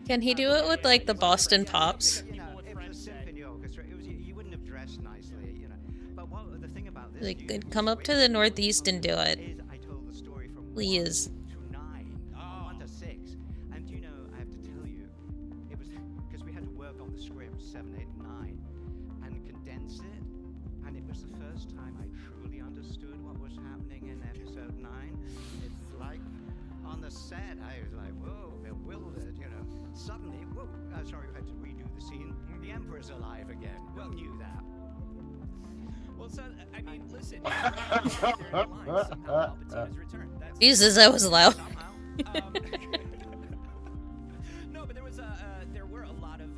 S1: Can he do it with like the Boston Pops?
S5: You know,
S4: People with
S5: it was a
S4: friends say.
S5: symphony orchestra. It was you wouldn't have dressed nicely, you know. But what the thing about this?
S1: Like,
S5: you
S1: come up to the Northeast and do it.
S5: Is I told the story from
S1: Please.
S5: 1 to 9, 1 to 6, and you know, I have to tell you, it was because we had to work on the script 7, 8, and 9, and condense it, and it was the first time I truly understood what was happening in episode 9. It's like on the set, I was like, whoa, bewildered, you know. Suddenly, whoa, sorry, we had to redo the scene. The Emperor's alive again. Well, knew that.
S4: Well, so, I mean, listen. Palpatine's return. That's
S1: Jesus, that was loud.
S5: Somehow.
S4: No, but there were a lot of,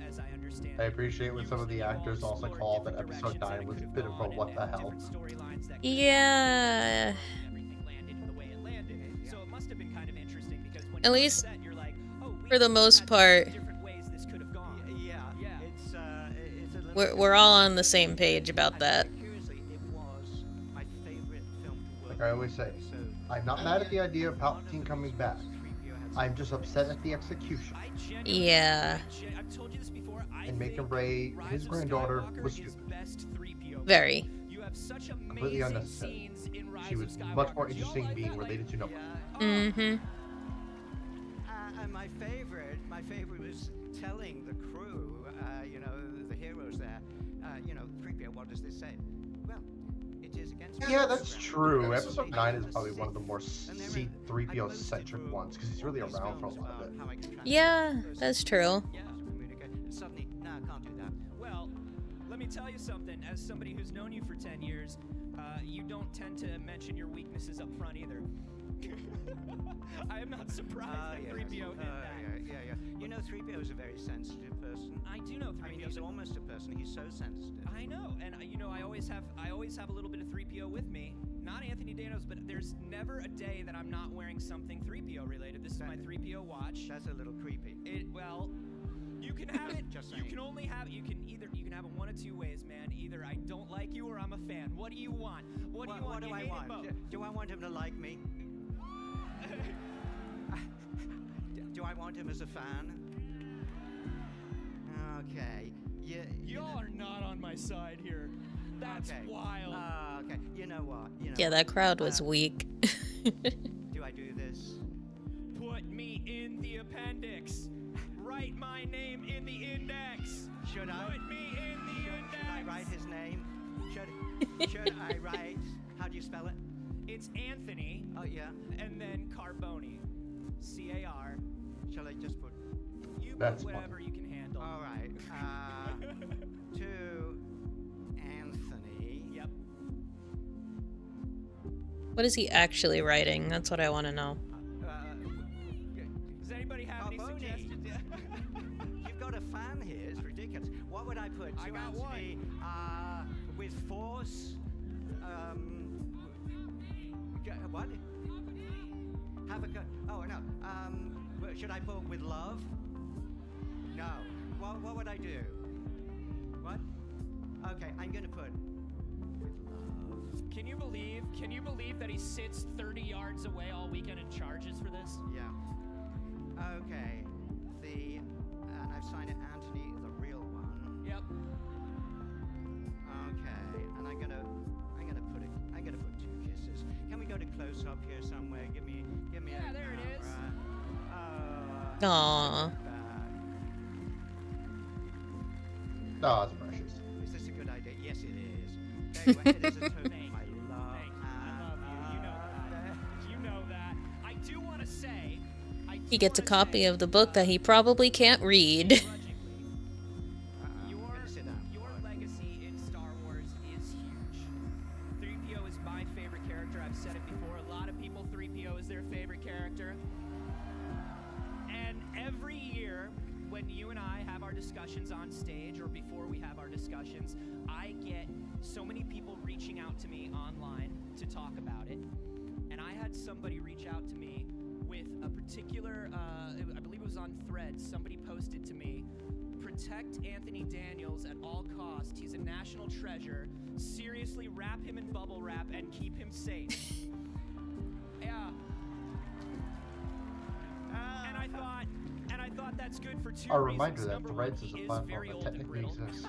S4: as I understand.
S2: I appreciate when some of the
S4: usually
S2: actors
S4: involves
S2: also
S4: more
S2: called that
S4: different
S2: episode
S4: directions
S2: 9 was a
S4: that it
S2: bit
S4: could
S2: of
S4: have
S2: a
S4: gone
S2: what
S4: and
S2: the hell.
S4: different storylines that could
S1: Yeah.
S4: everything landed the way it landed. So it must have been kind of interesting because when
S1: At
S4: you're
S1: least
S4: set, you're like, oh, we
S1: for the
S4: had
S1: most part,
S4: different ways this could have gone.
S5: Yeah,
S4: Yeah.
S5: It's a little
S1: we're all on the same page about that.
S5: Curiously, it was my favorite film to work
S2: Like I always say,
S5: episode.
S2: I'm not mad at the idea of Palpatine coming back. I'm just upset at the execution.
S4: I genuinely-
S1: Yeah.
S4: I've told you this before. I
S2: And making
S4: think
S2: Rey,
S4: Rise
S2: his
S4: of
S2: granddaughter,
S4: Skywalker
S2: was
S4: is
S2: stupid.
S4: best 3PO.
S1: Very.
S4: You have such
S2: Completely
S4: amazing
S2: unnecessary.
S4: scenes in Rise
S2: She
S4: of
S2: was
S4: Skywalker.
S2: much more
S4: Do you
S2: interesting
S4: like
S2: being
S4: that?
S2: related to nobody.
S1: Mm-hmm.
S5: And my favorite was telling the crew, you know, the heroes there, you know, 3PO, what does this say? Well, it is against.
S2: Yeah, that's
S5: God's
S2: true.
S5: ground.
S2: Episode 9 is probably one of the more
S5: And they were-
S2: C-3PO
S5: and most
S2: centric
S5: people
S2: ones because he's really
S5: watch
S2: around for a
S5: films
S2: lot of
S5: about
S2: it.
S5: how I can
S1: Yeah,
S5: translate
S1: that's
S5: those
S1: true.
S5: things to communicate, and suddenly, no, I can't do that.
S4: Well, let me tell you something. As somebody who's known you for 10 years, you don't tend to mention your weaknesses up front either. I am not surprised that 3PO hit that.
S5: Yeah. You know 3PO is a very sensitive person.
S4: I do know 3PO.
S5: I mean, he's almost a person. He's so sensitive.
S4: I know, and you know, I always have a little bit of 3PO with me. Not Anthony Daniels, but there's never a day that I'm not wearing something 3PO related. This is my 3PO watch.
S5: That's a little creepy.
S4: Well, you can have it.
S5: Just
S4: You
S5: saying.
S4: can only have it. You can have it one of two ways, man. Either I don't like you or I'm a fan. What do you want? What do you want?
S5: What do
S4: You
S5: I
S4: hate it
S5: want?
S4: both.
S5: Do I want him to like me? Do I want him as a fan? Okay.
S4: Y'all are not on my side here. That's wild.
S5: Okay. You know what?
S1: Yeah, that crowd was weak.
S5: Do I do this?
S4: Put me in the appendix. Write my name in the index.
S5: Should I?
S4: Put me in the index.
S5: Should I write his name? Should I write? How do you spell it?
S4: It's Anthony.
S5: Oh yeah.
S4: And then Carboni. C-A-R.
S5: Shall I just put?
S4: You
S2: That's
S4: put whatever
S2: fine.
S4: you can handle.
S5: All right. To Anthony.
S4: Yep.
S1: What is he actually writing? That's what I want to know.
S4: Does anybody have any
S5: Carboni.
S4: suggestions?
S5: You've got a fan here. It's ridiculous. What would I put?
S4: I
S5: To
S4: got
S5: Anthony, with force. What? Have a go. Oh no. Should I put with love? No. What would I do? What? Okay, I'm gonna put with love.
S4: Can you believe that he sits 30 yards away all weekend and charges for this?
S5: Yeah. Okay. And I've signed it Anthony, the real one.
S4: Yep.
S5: Okay. And I'm gonna put 2 kisses. Can we go to close up here somewhere? Give me
S4: Yeah,
S5: a
S4: there it is.
S1: Aww.
S2: No, it's precious.
S5: Is this a good idea? Yes, it is. There you go. It is a token of my love.
S4: Thank you. I love you. You know that. You know that. I do want to say.
S1: He gets a copy of the book that he probably can't read.
S4: Your legacy in Star Wars is huge. 3PO is my favorite character. I've said it before. A lot of people, 3PO is their favorite character. And every year, when you and I have our discussions on stage, or before we have our discussions, I get so many people reaching out to me online to talk about it. And I had somebody reach out to me with a particular, I believe it was on Threads, somebody posted to me, protect Anthony Daniels at all costs. He's a national treasure. Seriously, wrap him in bubble wrap and keep him safe. Yeah. And I thought that's good for 2 reasons.
S2: A reminder that
S4: Number
S2: Threads
S4: one,
S2: is a
S4: he
S2: platform
S4: very
S2: that
S4: old and
S2: technically
S4: brittle.
S2: exists.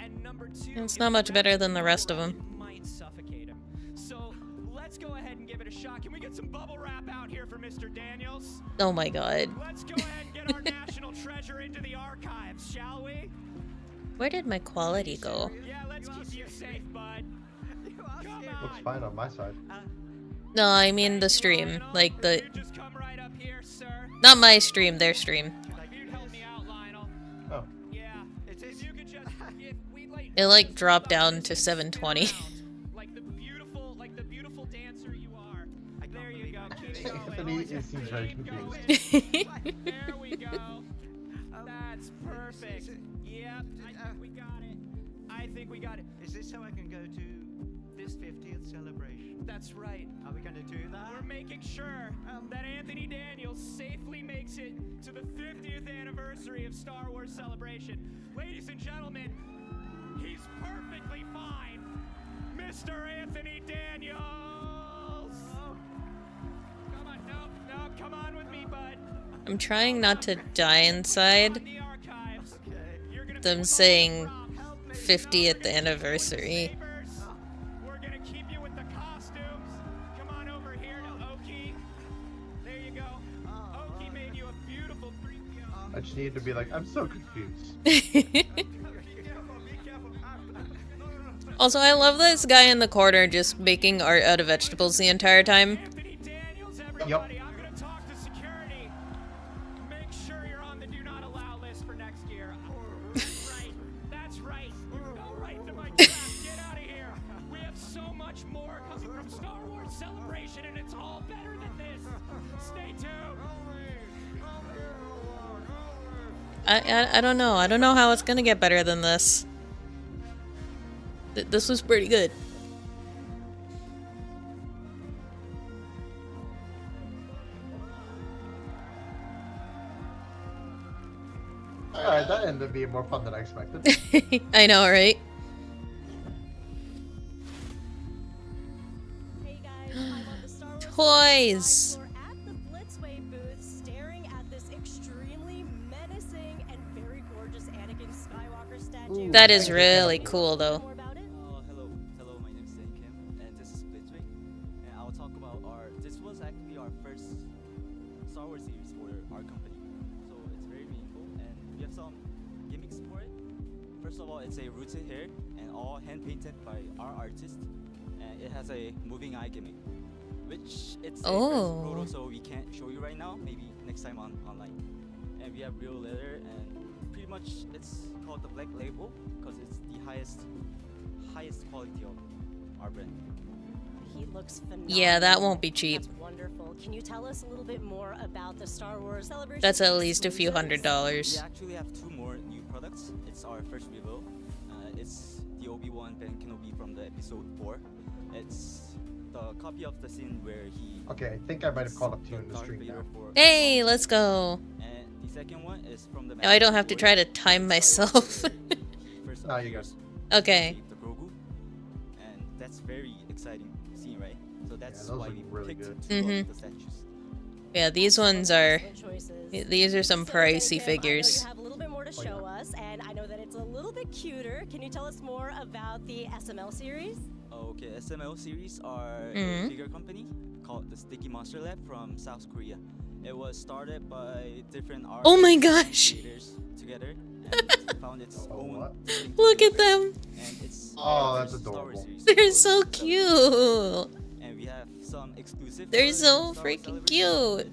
S4: And number 2,
S1: It's
S4: if
S1: not
S4: you
S1: much
S4: wrap
S1: better
S4: him
S1: than the
S4: in
S1: rest of
S4: bubble
S1: them.
S4: wrap, it might suffocate him. So let's go ahead and give it a shot. Can we get some bubble wrap out here for Mr. Daniels?
S1: Oh my god.
S4: Let's go ahead and get our national treasure into the archives, shall we?
S1: Where did my quality go?
S4: Yeah, let's keep you safe, bud. Come
S2: Looks
S4: on.
S2: fine on my side.
S1: No, I mean the stream. Like the...
S4: You just come right up here, sir.
S1: Not my stream, their stream.
S4: If you'd help me out, Lionel.
S2: Oh.
S4: Yeah. If you could just, if we'd like.
S1: It like dropped down to 720.
S4: Like the beautiful dancer you are. There you go. Keep going.
S2: Anthony seems very
S4: Keep going.
S2: confused.
S4: There we go. That's perfect. Yep. I think we got it.
S5: Is this how I can go to this 50th celebration?
S4: That's right.
S5: Are we going to do that?
S4: We're making sure that Anthony Daniels safely makes it to the 50th anniversary of Star Wars Celebration. Ladies and gentlemen, he's perfectly fine. Mr. Anthony Daniels! Oh. Come on, no, come on with me, bud.
S1: I'm trying not to die inside.
S4: On the archives. You're gonna
S1: Them
S4: be
S1: saying
S4: help me.
S1: 50th anniversary.
S4: We're gonna keep you with the costumes. Come on over here to Oki. There you go. Oki made you a beautiful 3PO.
S2: I just needed to be like, I'm so confused.
S4: Be careful.
S1: Also, I love this guy in the corner just making art out of vegetables the entire time.
S4: Anthony Daniels, everybody. I'm gonna talk to security. Make sure you're on the do not allow list for next year. That's right. celebration, and it's all better than this. Stay tuned.
S1: I don't know. I don't know how it's gonna get better than this. This was pretty good.
S2: Alright, that ended up being more fun than I expected.
S1: I know, right?
S6: Hey guys, I'm on the Star Wars
S1: Toys.
S6: We're at the Blitzway booth, staring at this extremely menacing and very gorgeous Anakin Skywalker statue.
S1: That is really cool, though.
S6: More about it?
S7: Hello, my name is Kim, and this is Blitzway, and I'll talk about this was actually our first Star Wars series for our company, so it's very meaningful, and we have some gimmicks for it. First of all, it's a rooted hair, and all hand-painted by our artist, and it has a moving eye gimmick, which it's a first proto, so we can't show you right now, maybe next time online. And we have real leather, and pretty much it's called the Black Label, because it's the highest quality of our brand.
S6: He looks phenomenal.
S1: Yeah, that won't be cheap.
S6: That's wonderful. Can you tell us a little bit more about the Star Wars celebration?
S1: That's at least a few
S6: exclusives?
S7: We
S1: $100s.
S7: actually have 2 more new products. It's our first reveal. It's the Obi-Wan Ben Kenobi from the episode 4. It's the copy of the scene where he...
S2: Okay, I think I might have caught up to you in the stream now.
S1: Hey, let's go.
S7: And the second one is from the...
S1: Now I don't have to try to time myself.
S2: No, you good.
S1: Okay.
S7: The Grogu. And that's very exciting scene, right? So that's
S2: those
S7: why
S2: look
S7: we
S2: really
S7: picked
S2: good.
S7: 2 of the statues.
S1: Yeah, these ones are...
S6: Excellent choices.
S1: These are some
S6: So,
S1: pricey
S6: Kim,
S1: figures.
S6: I know you have a little bit more to
S2: Oh, yeah.
S6: show us, and I know that it's a little bit cuter. Can you tell us more about the SML series?
S7: Okay, SML series are
S1: Mhm.
S7: a figure company called the Sticky Monster Lab from South Korea. It was started by different artists
S1: Oh my
S7: and
S1: gosh.
S7: creators together and found its
S2: Oh,
S7: own
S2: what?
S7: distinct
S1: Look at
S7: flavor,
S1: them.
S7: and it's
S2: Oh,
S7: our
S2: that's
S7: first Star Wars
S2: adorable.
S7: series.
S1: They're
S7: So
S1: so
S7: it's
S1: cute.
S7: And we have some exclusive
S1: They're
S7: colors
S1: so
S7: in Star Wars
S1: freaking
S7: Celebration.
S1: cute.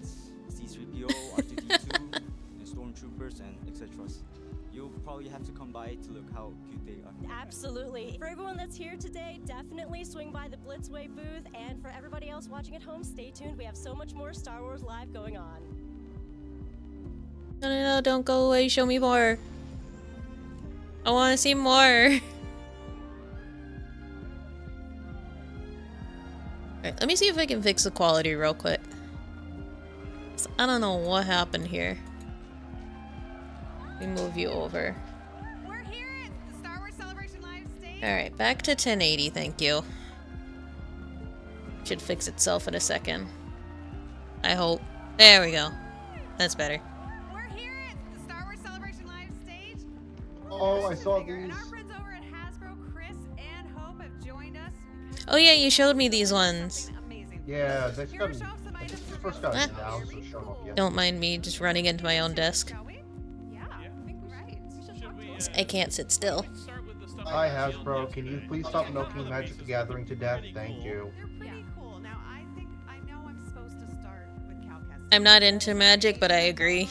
S7: It's C-3PO, R2-D2, and Stormtroopers, and etc. You'll probably have to come by to look how cute they are.
S6: Absolutely. For everyone that's here today, definitely swing by the Blitzway booth. And for everybody else watching at home, stay tuned. We have so much more Star Wars Live going on.
S1: No, don't go away. Show me more. I want to see more. Alright, let me see if I can fix the quality real quick. I don't know what happened here. Let me move you over.
S8: We're here at the Star Wars Celebration Live stage.
S1: Alright, back to 1080, thank you. Should fix itself in a second. I hope. There we go. That's better.
S8: We're here at the Star Wars Celebration Live stage.
S2: Oh, I saw
S8: Figure. And
S2: these.
S8: our friends over at Hasbro, Chris and Hope, have joined us.
S1: Oh yeah, you showed me these ones.
S8: Something amazing.
S2: Yeah, they
S8: Here are
S2: got.
S8: some
S2: I
S8: items
S2: just
S8: from
S2: first
S8: the
S2: got
S1: Ah.
S2: announced or shown up yet.
S1: Don't mind me just running into my own desk.
S8: Shall we? Yeah, I think we're right. We should talk to us.
S1: I can't sit still.
S2: Hi Hasbro, can you please stop milking Magic the Gathering to death? Thank you.
S8: They're pretty cool. Now, I think I know I'm supposed to start with Calcast.
S1: I'm not into magic, but I agree.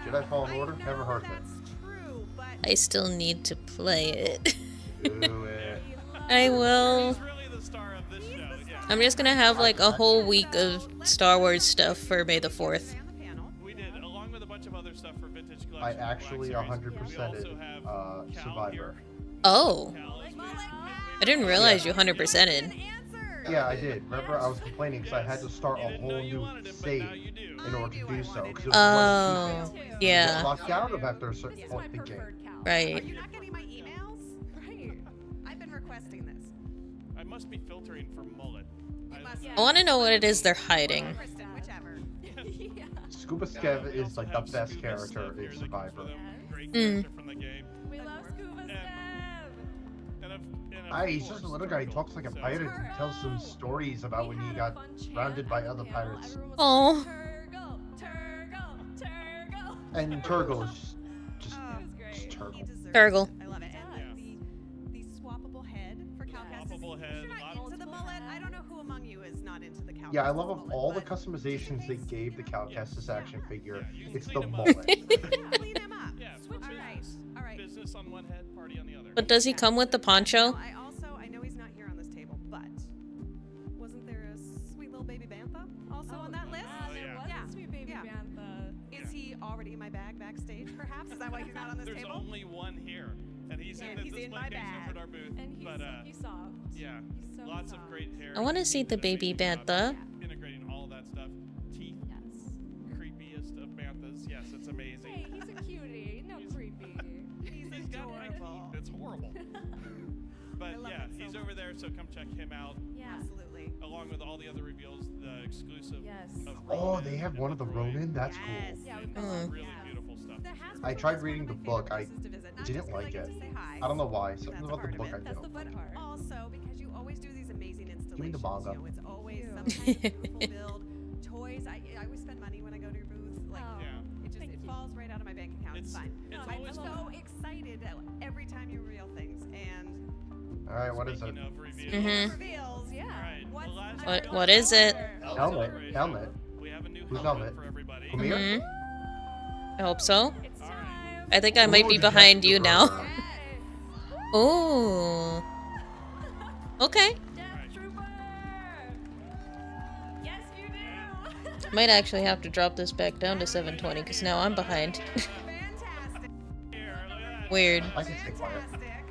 S2: Jedi Fallen Order? Never heard of it.
S8: That's true, but
S1: I still need to play it.
S2: Do it.
S1: I will.
S4: He's really the star of this show. Yeah.
S1: I'm just gonna have like a whole week of Star Wars stuff for May the 4th.
S8: on the panel.
S4: We did, along with a bunch of other stuff for Vintage
S2: I
S4: Collection.
S2: actually
S4: Black Series.
S2: 100%ed
S4: We also have Cal
S2: Survivor.
S4: here.
S1: Oh,
S4: Cal is
S1: I didn't realize you 100%ed.
S8: Answer.
S2: Yeah, I did. Remember, I was complaining because I had to start a whole new save in order to do so. 'Cause it was
S1: Oh,
S2: one email.
S1: yeah.
S2: Get locked out of after a certain
S8: This is
S2: point
S8: my
S2: in the game.
S8: preferred Cal.
S1: Right.
S8: Are you not getting my emails? Right. I've been requesting this.
S4: I must be filtering for mullet.
S1: I want to know what it is they're hiding.
S8: Kristen, whichever.
S6: Yeah.
S2: Scuba Skev is like the best character in Survivor.
S4: Great
S1: Mm.
S4: character from the game.
S8: We love Scuba
S4: And-
S8: Step.
S2: He's just a little guy. He talks like a pirate and tells some stories about when he got surrounded by other pirates.
S1: Oh,
S2: And Turgle is just
S8: Oh, it was great.
S2: just Turgle.
S8: He deserves
S1: Turgle.
S8: it. I love it. And the swappable head for Calcast.
S4: Swappable head,
S8: If you're not into the mullet, I don't know who among you is not into the Calcast.
S2: Yeah, I love of
S8: mullet,
S2: all the
S8: but
S2: customizations they gave the Calcastus action figure.
S4: Yeah, you
S2: It's
S4: clean
S2: the
S4: them up.
S2: mullet.
S8: Yeah, clean him up.
S4: Yeah,
S8: Switch. All right. All right.
S4: Business on one head, party on the other.
S1: but does he come with the poncho?
S8: I know he's not here on this table, But wasn't there a sweet little baby bantha also on that list?
S4: there was
S8: Yeah.
S4: a sweet baby
S8: Yeah.
S4: bantha.
S8: Is he already in my bag backstage? Perhaps is that why he's not on this
S9: There's
S8: table?
S9: only one here, and he's
S8: Yeah,
S9: in the
S8: he's in
S9: display
S8: my
S9: case
S8: bag.
S9: over at our booth.
S4: And he's
S9: but
S4: he's soft.
S9: yeah,
S4: He's so
S9: lots of
S4: soft.
S9: great hair.
S1: I wanna see the baby bantha.
S9: Integrating all of that stuff. Teeth,
S4: Yes.
S9: creepiest of banthas. Yes, it's amazing.
S4: Hey, he's a cutie. No creepy.
S8: He's
S9: He's got my
S8: adorable.
S9: teeth. It's horrible. But
S8: love
S9: yeah,
S8: it so
S9: he's
S8: much.
S9: over there, so come check him out.
S4: Yeah.
S8: Absolutely.
S9: Along with all the other reveals, the exclusive.
S4: Yes.
S9: Of
S2: Oh,
S9: Ronan
S2: they have
S9: and
S2: one of the
S9: Droid.
S2: Ronin? That's
S8: Yes.
S2: cool.
S4: Yeah, we've got
S1: Mm.
S9: Really
S8: Yeah.
S9: beautiful stuff.
S8: The Hasbro
S2: I
S8: booth
S2: tried
S8: is one
S2: reading
S8: of
S2: the
S8: my
S2: book.
S8: favorite
S2: I
S8: places to visit. Not
S2: didn't
S8: just 'cause
S2: like
S8: I get
S2: it.
S8: to say hi,
S2: I don't know why.
S8: that's
S2: Something
S8: a
S2: about the
S8: part of
S2: book
S8: it.
S2: I
S4: That's the
S2: don't.
S4: fun part.
S8: Also, because you always do these amazing installations.
S2: me the manga.
S8: You know, it's always
S4: Ew.
S8: some kind of beautiful build. Toys. I always spend money when I go to your booth. Like,
S4: Oh,
S9: Yeah.
S8: it just
S4: thank
S8: it
S4: you.
S8: falls right out of my bank account. It's
S9: It's-
S8: fine.
S9: it's
S8: I'm
S9: always
S8: so
S9: fun.
S8: excited every time you reveal things. And
S2: All right, what is it?
S9: Speaking of reveals.
S1: Mhm.
S8: reveals,
S4: Yeah.
S9: Alright,
S8: What's
S9: the last
S1: What-
S9: reveal
S1: what is it?
S9: Helmet
S2: Helmet,
S9: celebration.
S2: helmet.
S9: We have a new
S2: Who's
S9: helmet
S2: helmet?
S9: for everybody.
S2: Come here.
S1: Mhm. I hope so.
S4: It's
S9: All
S4: time.
S1: I think I might be
S2: Ooh,
S1: behind you now.
S2: Death
S4: Hey.
S1: Ooh. Okay.
S4: Death Trooper. Yes, you do.
S1: Might actually have to drop this back down to 720 because now I'm behind.
S8: fantastic.
S9: Here, look at that.
S1: Weird.
S2: I can stay quiet.
S8: Fantastic.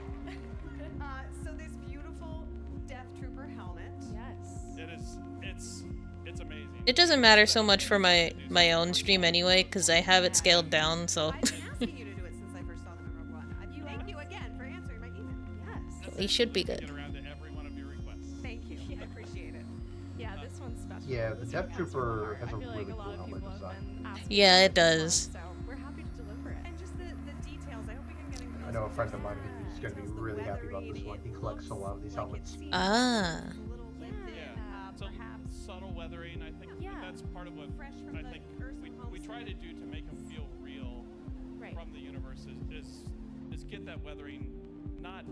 S8: So this beautiful Death Trooper helmet.
S4: Yes.
S9: It is. It's amazing.
S1: It doesn't matter so much for my own stream anyway because I have it scaled down, so
S8: I've been asking you to do it since I first saw them in Rogue One. Thank you again for answering my email.
S4: Yes.
S1: we should be
S9: Get
S1: good.
S9: around to every one of your requests.
S8: Thank you. I appreciate it.
S4: Yeah, this one's special.
S2: Yeah, the
S4: This
S2: Death
S4: one
S2: Trooper has
S4: I
S2: a
S4: feel
S2: really
S4: like a lot
S2: cool
S4: of
S2: helmet
S4: people have
S2: design.
S4: been asking
S1: Yeah,
S4: for
S1: it
S4: this one,
S1: does.
S4: So we're happy to deliver it.
S8: And just the details. I hope we can get in
S2: I know a friend of mine who's going to be really happy about this one. He collects a lot of these helmets.
S1: Ah.
S8: A little lifted,
S9: Yeah. So
S8: perhaps
S9: subtle weathering. I think
S4: Yeah.
S9: that's part of what
S8: fresh from
S9: I
S8: the
S9: think
S8: earth
S9: we
S8: and
S9: try to do to make them feel real
S4: Right.
S9: from the universe is get that weathering not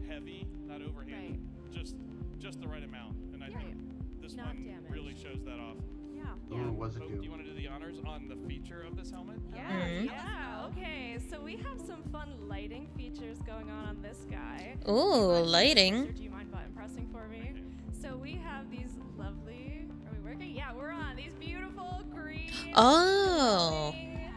S9: heavy, not overhand, just the right amount. And I
S4: Yeah.
S9: think this
S4: Not
S9: one
S4: damaged.
S9: really shows that off.
S8: Yeah.
S2: Ooh, what's it
S9: Hope, do you
S2: do?
S9: want to do the honors on the feature of this helmet?
S1: Mhm.
S4: Yeah, okay. So we have some fun lighting features going on this guy.
S1: Ooh, lighting.
S4: Do you mind button pressing for me? So we have these lovely. Are we working? Yeah, we're on. These beautiful green.
S1: Oh.
S4: glowing,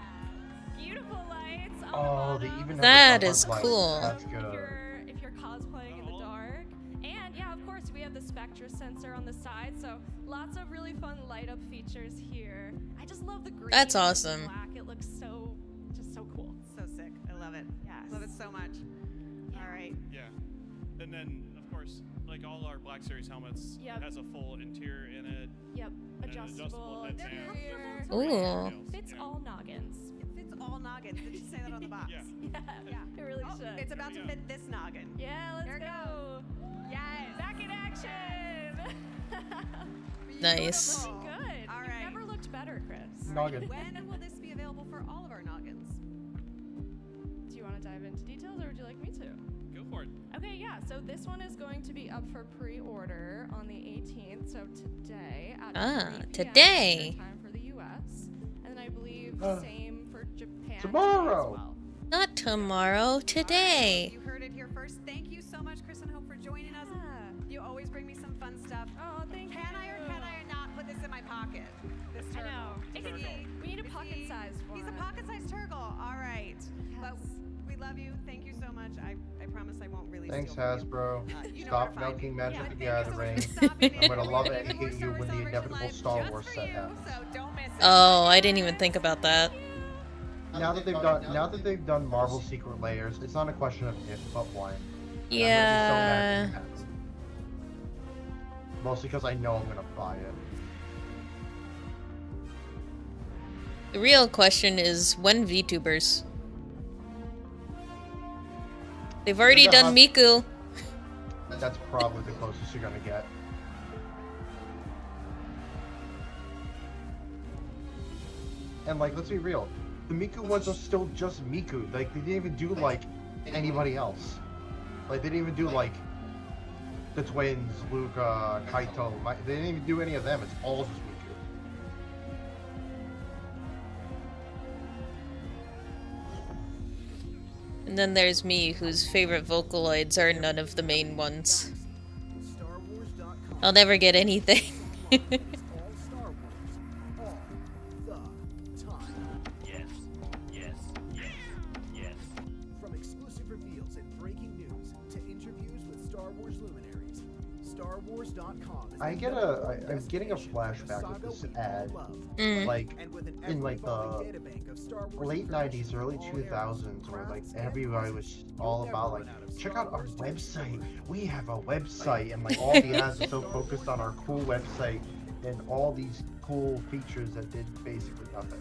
S4: beautiful lights. On
S2: Oh,
S4: the
S2: they
S4: bottom.
S2: even have
S1: That
S2: the
S1: is
S2: front lights.
S1: cool.
S2: That's
S4: If
S2: good.
S4: you're cosplaying in the dark. And yeah, of course, we have the spectra sensor on the side, so lots of really fun light up features here. I just love the green.
S1: That's
S4: and the
S1: awesome.
S4: Black. It looks just so cool.
S8: So sick. I love it.
S4: Yes.
S8: Love it so much. All right.
S9: Yeah. And then, of course, like all our Black Series helmets,
S4: Yep.
S9: it has a full interior in it.
S4: Yep,
S9: and an
S4: adjustable
S9: headband.
S4: interior.
S1: Ooh.
S4: Fits
S9: Yeah.
S4: all noggins.
S8: It fits all noggins. Did you say that on the box?
S9: Yeah.
S4: Yeah, it really
S8: Oh,
S4: should.
S8: it's about to
S9: There we go.
S8: fit this noggin.
S4: Yeah, let's
S8: Here it
S4: go.
S8: Yes.
S4: Back in action.
S1: Nice.
S8: Beautiful.
S4: Good.
S8: All
S4: You've
S8: right.
S4: never looked better, Chris.
S2: Noggin.
S8: When will this be available for all of our noggins?
S4: Do you want to dive into details, or would you like me to?
S9: Go for it.
S4: Okay, yeah. So this one is going to be up for pre-order on the 18th. So today. At 3 p.m.
S1: today.
S4: Eastern Time for the U.S. And then I believe same for Japan.
S2: Tomorrow.
S4: As well.
S1: Not tomorrow, today.
S8: You heard it here first. Thank you so much, Chris and Hope, for joining us. You always bring me some fun stuff.
S4: Oh, thank you.
S8: Can I not put this in my pocket? This
S4: I
S8: turtle.
S4: know. It can
S8: Is
S4: fit.
S8: he-
S4: We need a
S8: is
S4: pocket
S8: he-
S4: size one.
S8: He's a pocket-sized turtle. All right. But
S4: Yes.
S8: we love you. Thank you so much. I promise I won't really
S2: Thanks,
S8: steal from you.
S2: Hasbro.
S8: You know where to
S2: Stop
S8: find
S2: milking
S8: me.
S2: Magic
S8: Yeah,
S2: the
S8: thank you so much
S2: Gathering.
S8: for stopping
S2: I'm gonna
S8: in.
S2: love
S8: We're
S2: and
S8: gonna do
S2: hate you
S8: more
S2: when the
S8: Celebration
S2: inevitable
S8: Live
S2: Star
S8: just
S2: Wars
S8: for
S2: set
S8: you,
S2: happens.
S8: So don't miss it.
S1: Oh, I didn't even think about that.
S2: Now that they've done Marvel Secret Layers, it's not a question of if, but when. And I'm gonna be so
S1: Yeah.
S2: happy it happens. Mostly because I know I'm gonna buy it.
S1: The real question is when VTubers? They've already
S2: Yeah,
S1: done Miku.
S2: That's probably the closest you're gonna get. And like, let's be real, the Miku ones are still just Miku. Like, they didn't even do like anybody else. Like, they didn't even do like the twins, Luca, Kaito. They didn't even do any of them. It's all just Miku.
S1: And then there's me, whose favorite Vocaloids are none of the main ones.
S10: Star Wars
S1: I'll never get anything.
S10: All Star Wars, all the time.
S3: Yes.
S10: From exclusive reveals and breaking news to interviews with Star Wars luminaries, StarWars.com is
S2: I'm getting a flashback with this ad, like in like the late 90s, early 2000s, where like everybody was all about like, check out our website. We have a website, and like all the ads are so focused on our cool website and all these cool features that did basically nothing.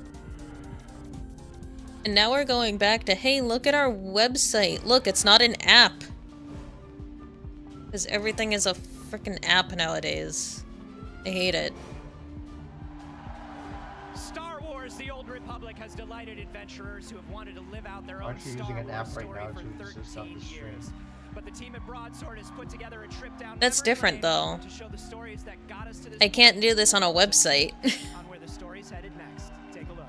S1: And now we're going back to, hey, look at our website. Look, it's not an app. Because everything is a freaking app nowadays. I hate it.
S4: Star Wars: The Old Republic has delighted adventurers who have wanted to live out their own
S2: Aren't you
S4: Star
S2: using an
S4: Wars
S2: app right
S4: story
S2: now
S4: for
S2: to assist on
S4: 13
S2: the stream?
S4: years. But the team at Broadsword has put together a trip down
S1: That's
S4: memory
S1: different,
S4: lane
S1: though.
S4: to show the stories that got us to this
S1: I can't
S4: point
S1: do this on a website.
S4: on where the story's headed next. Take a look.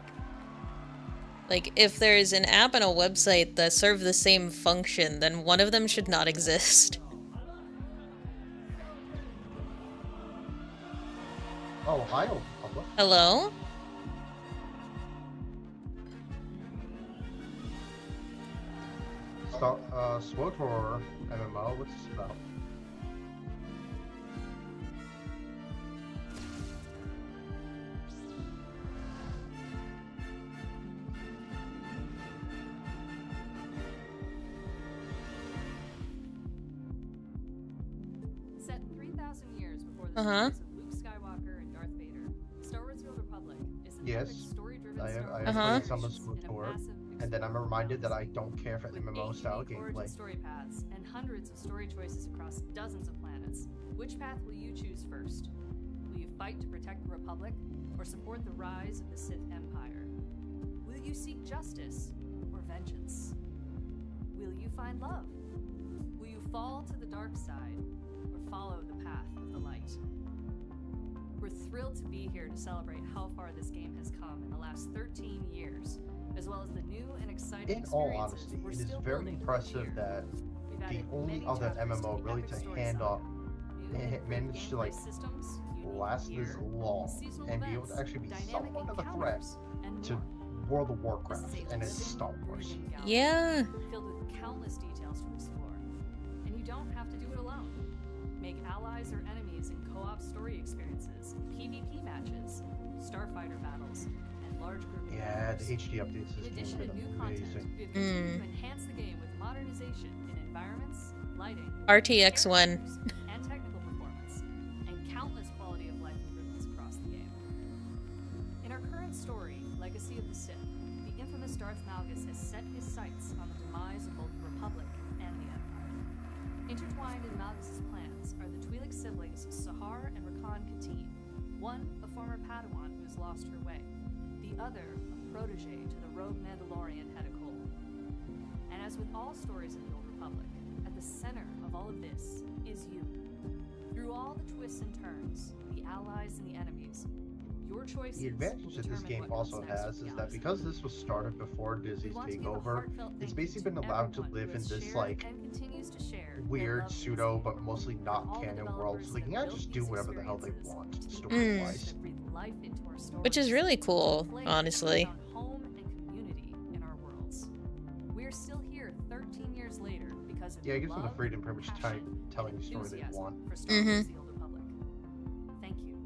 S1: Like, if there's an app and a website that serve the same function, then one of them should not exist.
S2: Oh, hi, Old Republic.
S1: Hello?
S2: SWTOR MMO, what's this about?
S8: Set 3,000 years before the
S1: Uh-huh.
S8: stories of Luke Skywalker and Darth Vader, Star Wars: The Old Republic is an
S2: Yes,
S8: epic story-driven
S2: I
S8: Star
S2: have
S8: Wars
S1: Uh-huh.
S2: played some of
S8: experience in a
S2: SWTOR,
S8: massive
S2: and then I'm reminded that I don't care for
S8: With
S2: MMO
S8: 8
S2: style
S8: unique origin
S2: gameplay.
S8: story paths and hundreds of story choices across dozens of planets, which path will you choose first? Will you fight to protect the Republic or support the rise of the Sith Empire? Will you seek justice or vengeance? Will you find love? Will you fall to the dark side or follow the path of the light? We're thrilled to be here to celebrate how far this game has come in the last 13 years, as well as the new and exciting
S2: In all
S8: experiences
S2: honesty,
S8: we're
S2: it is
S8: still
S2: very
S8: building
S2: impressive
S8: each year.
S2: that
S8: We've
S2: the
S8: added
S2: only
S8: many
S2: other
S8: chapters
S2: MMO
S8: the
S2: really
S8: epic
S2: to
S8: story
S2: hand
S8: saga.
S2: up
S8: New and improved
S2: managed to
S8: gameplay
S2: like
S8: systems, unique
S2: last this
S8: gear,
S2: long
S8: seasonal
S2: and be able
S8: events,
S2: to actually be
S8: dynamic
S2: somewhat of a threat
S8: encounters, and
S2: to
S8: more.
S2: World of
S8: This
S2: Warcraft
S8: is a
S2: and its
S8: living,
S2: Star Wars.
S8: breathing galaxy
S1: Yeah.
S8: filled with countless details to explore. And you don't have to do it alone. Make allies or enemies in co-op story experiences, PvP matches, starfighter battles, and large group
S2: Yeah, the
S8: encounters.
S2: HD updates
S8: In
S2: this game
S8: addition
S2: have
S8: to new
S2: been
S8: content,
S2: amazing.
S8: we've continued to enhance the game with modernization in environments, lighting,
S1: RTX1.
S8: characters, and technical performance, and countless quality of life improvements across the game. In our current story, Legacy of the Sith, the infamous Darth Malgus has set his sights on the demise of both the Republic and the Empire. Intertwined in Malgus's plans are the Twi'lek siblings Sahar and Rakan Katine, one a former Padawan who has lost her way, the other a protege to the rogue Mandalorian Hedda Cole. And as with all stories of the Old Republic, at the center of all of this is you. Through all the twists and turns, the allies and the enemies, your choices
S2: The advantage
S8: will
S2: that this
S8: determine
S2: game
S8: what comes
S2: also
S8: next
S2: has
S8: for the
S2: is that
S8: galaxy.
S2: because this was started before Disney's
S8: We want to give a
S2: takeover,
S8: heartfelt
S2: it's
S8: thank you
S2: basically been
S8: to
S2: allowed to
S8: everyone
S2: live
S8: who
S2: in
S8: has
S2: this
S8: shared
S2: like
S8: and continues to share their
S2: weird
S8: love for this
S2: pseudo
S8: game.
S2: but mostly
S8: For
S2: not
S8: all the
S2: canon world, so they can
S8: developers
S2: just
S8: that
S2: do
S8: built
S2: whatever
S8: these
S2: the hell they
S8: experiences
S2: want,
S8: to
S2: story
S8: stories
S2: wise.
S8: that breathe life into our stories.
S1: Which is really cool,
S8: To a place
S1: honestly.
S8: that found home and community in our worlds. We're still here 13 years later because of
S2: Yeah, it
S8: your
S2: gives them the
S8: love,
S2: freedom pretty much
S8: passion,
S2: telling
S8: and
S2: the story they
S8: enthusiasm
S2: want.
S8: for Star Wars: The Old Republic. Thank you,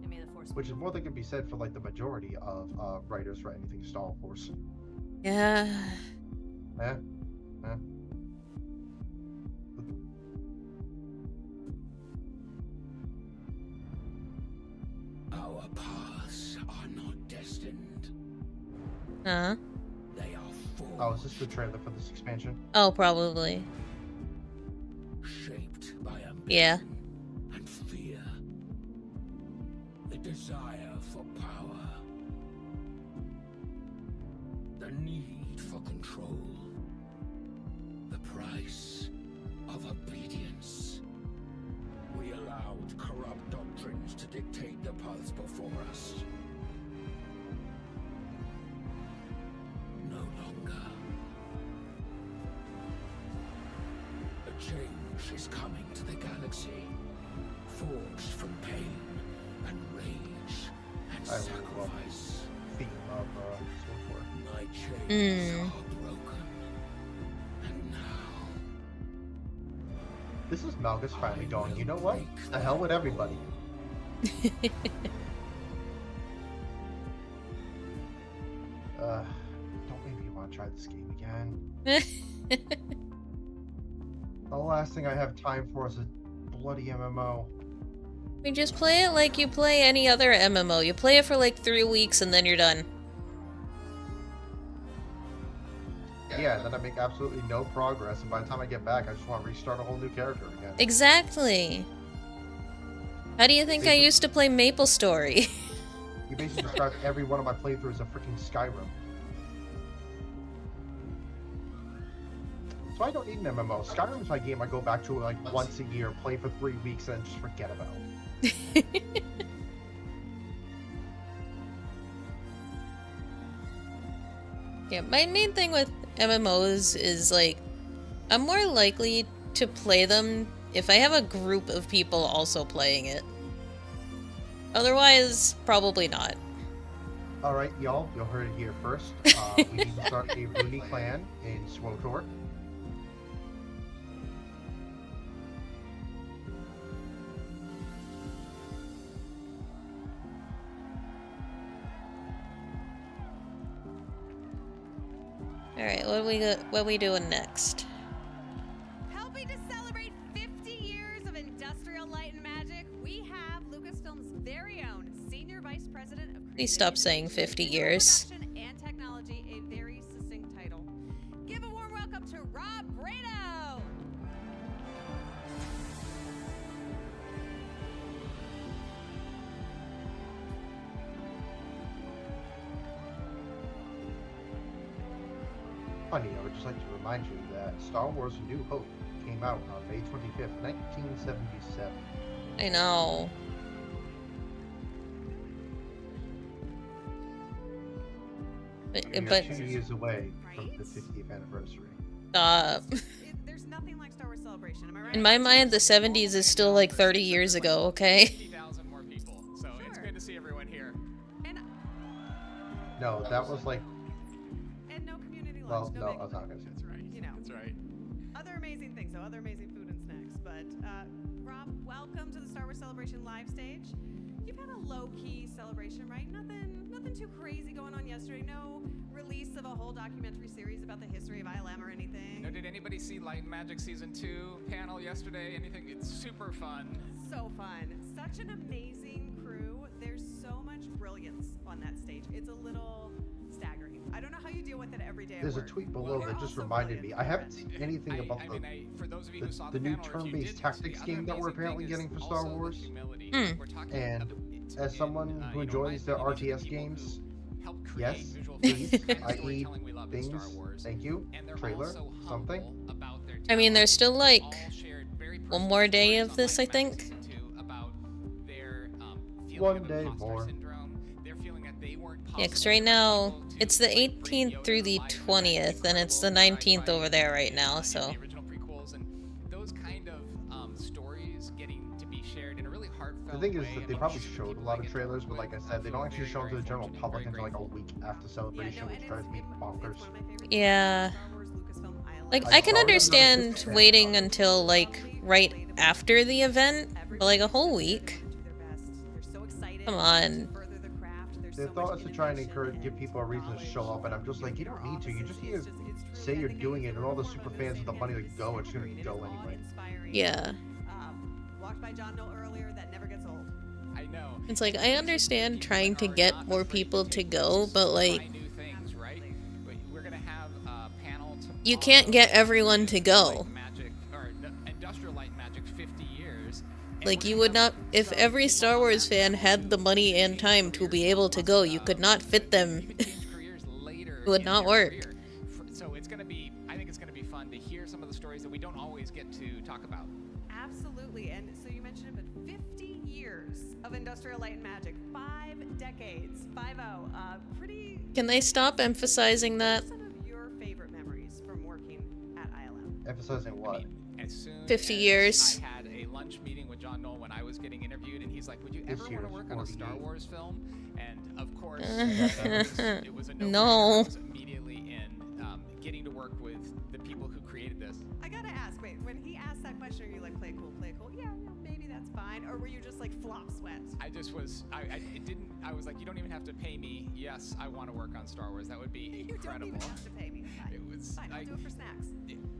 S8: and may the Force be
S2: Which is
S8: with
S2: more
S8: you.
S2: than could be said for like the majority of writers for anything Star Wars.
S1: Yeah.
S2: Eh?
S11: Our paths are not destined.
S1: Huh?
S11: They are formed,
S2: Oh, is this the trailer for this expansion?
S1: Oh, probably.
S11: shaped by ambition
S1: Yeah.
S11: and fear. The desire for power. The need for control. The price of obedience. We allowed corrupt doctrines to dictate the paths before us. No longer. A change is coming to the galaxy. For forged from pain and rage and
S2: I love
S11: sacrifice.
S2: the theme of SWTOR.
S11: My chains are broken, and now
S2: This is Malgus finally going, you know what? The hell with everybody. Don't make me want to try this game again. The last thing I have time for is a bloody MMO.
S1: We just play it like you play any other MMO. You play it for like 3 weeks and then you're done.
S2: Yeah, then I make absolutely no progress, and by the time I get back, I just want to restart a whole new character again.
S1: Exactly. How do you think I used to play MapleStory?
S2: You basically described every one of my playthroughs as a freaking Skyrim. So I don't need an MMO. Skyrim's my game I go back to like once a year, play for 3 weeks, and then just forget about.
S1: Yeah, my main thing with MMOs is like, I'm more likely to play them if I have a group of people also playing it. Otherwise, probably not.
S2: Alright, y'all, you heard it here first. We need to start a Runi clan in SWTOR.
S1: Alright, what we doing next?
S12: Helping to celebrate 50 years of industrial light and magic, we have Lucasfilm's very own Senior Vice President of
S1: Please stop saying 50 years.
S12: Production and Technology, a very succinct title. Give a warm welcome to Rob Brado!
S2: Funny, I would just like to remind you that Star Wars A New Hope came out on May 25th, 1977.
S1: I know.
S2: You're
S1: But
S2: 2 years away from the 50th anniversary.
S12: There's nothing like Star Wars Celebration, am I right?
S1: In my mind, the 70s is still like 30 years ago, okay?
S4: 50,000 more people, so it's good to see everyone here.
S12: And
S2: No, that was like.
S12: no community
S2: Well,
S12: lunch,
S2: no,
S12: big
S2: I was not gonna say.
S4: That's right.
S12: You know.
S4: That's right.
S12: Other amazing things, though, other amazing food and snacks. But, Rob, welcome to the Star Wars Celebration live stage. You've had a low-key celebration, right? Nothing too crazy going on yesterday. No release of a whole documentary series about the history of ILM or anything.
S4: You know, did anybody see Light and Magic Season 2 panel yesterday? Anything? It's super fun.
S12: So fun. Such an amazing crew. There's so much brilliance on that stage. It's a little staggering. I don't know how you deal with it every day.
S2: There's a tweet below that just reminded me. I haven't seen anything about the new turn-based tactics game that we're apparently getting for Star Wars. And as someone who enjoys the RTS games, yes, please, I need things. Thank you. Trailer, something.
S1: I mean, there's still like one more day of this, I think.
S2: One day more.
S1: Yeah, because right now it's the 18th through the 20th, and it's the 19th over there right now, so.
S2: The thing is that they probably showed a lot of trailers, but like I said, they don't actually show them to the general public until like a week after Celebration, which drives me bonkers.
S1: Yeah. Like, I can understand waiting until, like, right after the event, but like a whole week? Come on.
S2: They thought us to try and give people a reason to show up, and I'm just like, you don't need to. You just need to say you're doing it, and all the super fans with the money to go, it's gonna go anyway.
S1: Yeah.
S12: Walked by John Knoll earlier, that never gets old.
S4: I know.
S1: It's like, I understand trying to get more people to go, but like, you can't get everyone to go. Like, you would not, if every Star Wars fan had the money and time to be able to go, you could not fit them. It would not work.
S4: So it's gonna be, I think it's gonna be fun to hear some of the stories that we don't always get to talk about.
S12: Absolutely, and so you mentioned it, but 50 years of industrial light and magic, 5 decades, 5-0, pretty...
S1: Can they stop emphasizing that?
S12: Some of your favorite memories from working at ILM?
S2: Emphasizing what?
S4: As soon
S1: 50 years.
S4: I had a lunch meeting with John Knoll when I was getting interviewed, and he's like, "Would you ever want to work on a Star Wars film?" And of course, it was a no.
S1: No.
S4: I was immediately in, getting to work with the people who created this.
S12: I gotta ask, wait, when he asked that question, are you like, play it cool? Yeah, maybe that's fine. Or were you just like flop sweat?
S4: I just was, I was like, you don't even have to pay me. Yes, I want to work on Star Wars. That would be incredible.
S12: You don't even have to pay me. Fine.
S4: It was,
S12: fine, I'll do it for snacks.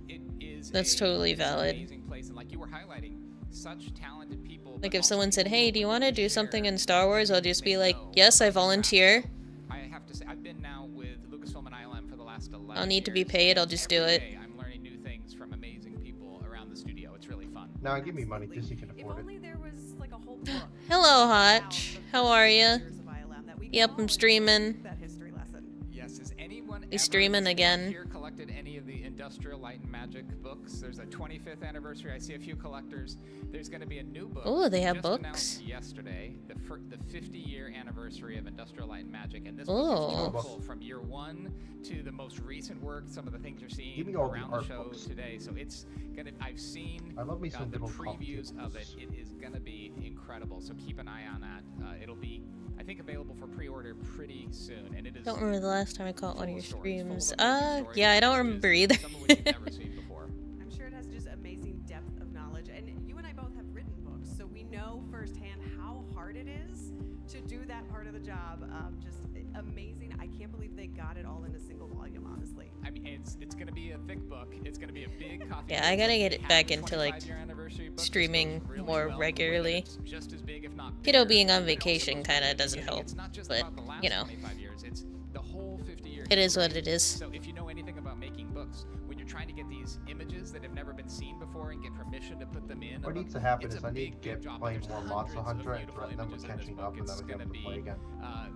S4: It is
S1: That's totally valid.
S4: Amazing place, and like you were highlighting, such talented people.
S1: Like if someone said, "Hey, do you want to do something in Star Wars?" I'll just be like, "Yes, I volunteer."
S4: I have to say, I've been now with Lucasfilm and ILM for the last 11
S1: I'll need to be
S4: years.
S1: paid. I'll just do it.
S4: Every day I'm learning new things from amazing people around the studio. It's really fun.
S2: Now give me money. Disney can afford it.
S12: If only there was like a whole book.
S1: Hello, Hotch. How are you?
S12: Years of ILM that we
S1: Yep,
S12: can
S1: I'm
S12: all
S1: streaming.
S12: that history lesson.
S4: Yes, has anyone
S1: We streaming again.
S4: here collected any of the Industrial Light and Magic books? There's a 25th anniversary. I see a few collectors. There's going to be a new book.
S1: Oh, they have
S4: just
S1: books?
S4: announced yesterday, the 50-year anniversary of Industrial Light and Magic, and this
S1: Oh.
S4: book is historical from year one to the most recent work. Some of the things you're
S2: Give
S4: seeing
S2: me all the
S4: around the
S2: art
S4: show
S2: books.
S4: today. So it's gonna. I've seen
S2: I love me some
S4: the
S2: good old coffee
S4: previews of it.
S2: tables.
S4: It is gonna be incredible. So keep an eye on that. It'll be, I think, available for pre-order pretty soon, and it is.
S1: Don't remember the last time I caught one of your
S4: full of stories, full of
S1: streams.
S4: amazing stories,
S1: Yeah, I don't
S4: which is
S1: remember either.
S4: Some of which you've never seen before.
S12: I'm sure it has just amazing depth of knowledge. And you and I both have written books, so we know firsthand how hard it is to do that part of the job. Just amazing. I can't believe they got it all in a single volume, honestly.
S4: I mean, it's gonna be a thick book. It's gonna be a big coffee.
S1: Yeah, I gotta get it
S4: Half
S1: back
S4: the
S1: into, like,
S4: 25-year anniversary book just
S1: streaming
S4: goes really
S1: more
S4: well.
S1: regularly.
S4: It's just as big, if not
S1: Kiddo
S4: bigger.
S1: being on
S4: And it also
S1: vacation
S4: goes
S1: kinda
S4: back to the
S1: doesn't
S4: beginning.
S1: help,
S4: It's not just
S1: but,
S4: about the last
S1: you know.
S4: 25 years. It's the whole 50-year.
S1: It is what
S4: history.
S1: it is.
S4: So if you know anything about making books, when you're trying to get these images that have never been seen before and get permission to put them in,
S2: What needs to happen is I need to get playing more Monster Hunter and threaten them with catching up, and then we can play again.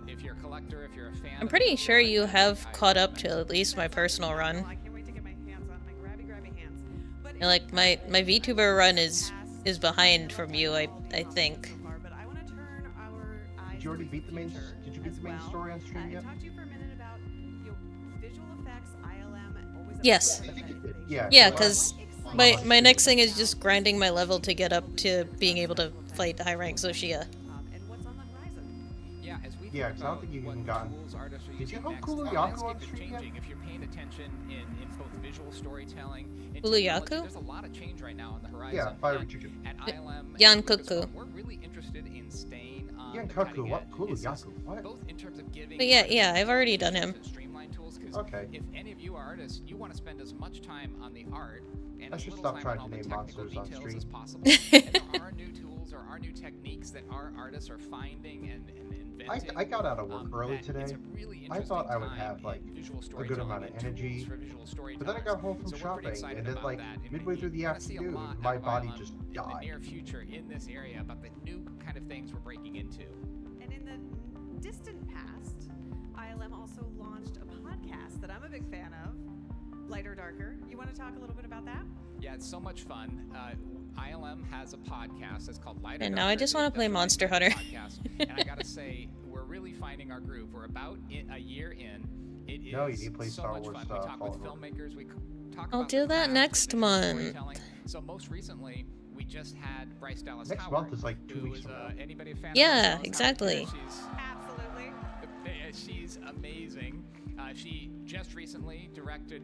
S4: If you're a collector, if you're a fan,
S1: I'm pretty sure you have caught up to at least my personal run.
S12: I can't wait to get my hands on my grabby hands. But
S1: And, like, my VTuber run is behind from you, I think.
S12: But I want to turn our eyes
S2: Did you already
S12: to
S2: beat the main?
S12: future
S2: Did you beat
S12: as
S2: the main
S12: well.
S2: story on stream yet?
S12: And talk to you for a minute about visual effects, ILM. Always
S1: Yes.
S2: I think you did. Yeah.
S1: Yeah,
S2: so,
S1: because my next thing is just grinding my level to get up to being able to fight high rank Zoshia.
S12: And what's on the horizon?
S4: Yeah, as we
S2: Yeah,
S4: talk
S2: 'cause I don't
S4: about
S2: think you
S4: what
S2: even gotten-
S4: tools artists are
S2: Did
S4: using
S2: you have
S4: next,
S2: Kulu
S4: the
S2: Yaku
S4: landscape
S2: on
S4: is
S2: stream yet?
S4: changing. If you're paying attention in both visual storytelling and
S1: Kulu
S4: technology,
S1: Yaku?
S4: there's a lot of change right now on the horizon.
S2: Yeah, Fiery
S4: And
S2: Chicken.
S4: At ILM, and
S1: Yankoku.
S4: Lucasfilm, we're really interested in staying on the
S2: Yankoku,
S4: cutting
S2: what?
S4: edge.
S2: Kulu
S4: It's just
S2: Yaku, what?
S4: Both in terms of giving.
S1: But yeah,
S4: artists
S1: I've already done him.
S4: and streamline tools, 'cause
S2: Okay.
S4: if any of you are artists, you want to spend as much time on the art and
S2: I
S4: as
S2: should
S4: little
S2: stop
S4: time
S2: trying
S4: on all
S2: to
S4: the
S2: name
S4: technical
S2: monsters on
S4: details
S2: stream.
S4: as possible. And there are new tools or are new techniques that our artists are finding and inventing.
S2: I got out of work early
S4: that
S2: today.
S4: it's a really
S2: I thought
S4: interesting
S2: I would
S4: time
S2: have
S4: in
S2: like
S4: visual
S2: a good
S4: storytelling
S2: amount of
S4: and tools
S2: energy,
S4: for visual
S2: but then I got home from
S4: storytellers. So we're pretty
S2: shopping,
S4: excited
S2: and then
S4: about
S2: like
S4: that. And
S2: midway through the
S4: you're gonna see a
S2: afternoon,
S4: lot
S2: my
S4: out of
S2: body
S4: ILM
S2: just
S4: in the
S2: died.
S4: near future in this area about the new kind of things we're breaking into.
S12: And in the distant past, ILM also launched a podcast that I'm a big fan of, Lighter Darker. You want to talk a little bit about that?
S4: Yeah, it's so much fun. ILM has a podcast. It's called Lighter
S1: And now I
S4: Darker,
S1: just
S4: the
S1: want to play
S4: Industrial
S1: Monster
S4: Light and
S1: Hunter.
S4: Magic podcast. And I gotta say, we're really finding our groove. We're about a year in. It is
S2: No, you need to play
S4: so
S2: Star
S4: much
S2: Wars
S4: fun.
S2: stuff,
S4: We talk with
S2: Fallen Order.
S4: filmmakers. We talk
S1: I'll
S4: about
S1: do
S4: the
S1: that
S4: craft of
S1: next
S4: visual
S1: month.
S4: storytelling. So most recently, we just had Bryce Dallas
S2: Next
S4: Howard,
S2: month is like 2
S4: who
S2: weeks
S4: is,
S2: from now.
S4: anybody a fan
S1: Yeah,
S4: of Bryce Dallas Howard?
S1: exactly.
S4: She's
S12: Absolutely.
S4: She's amazing. She just recently directed,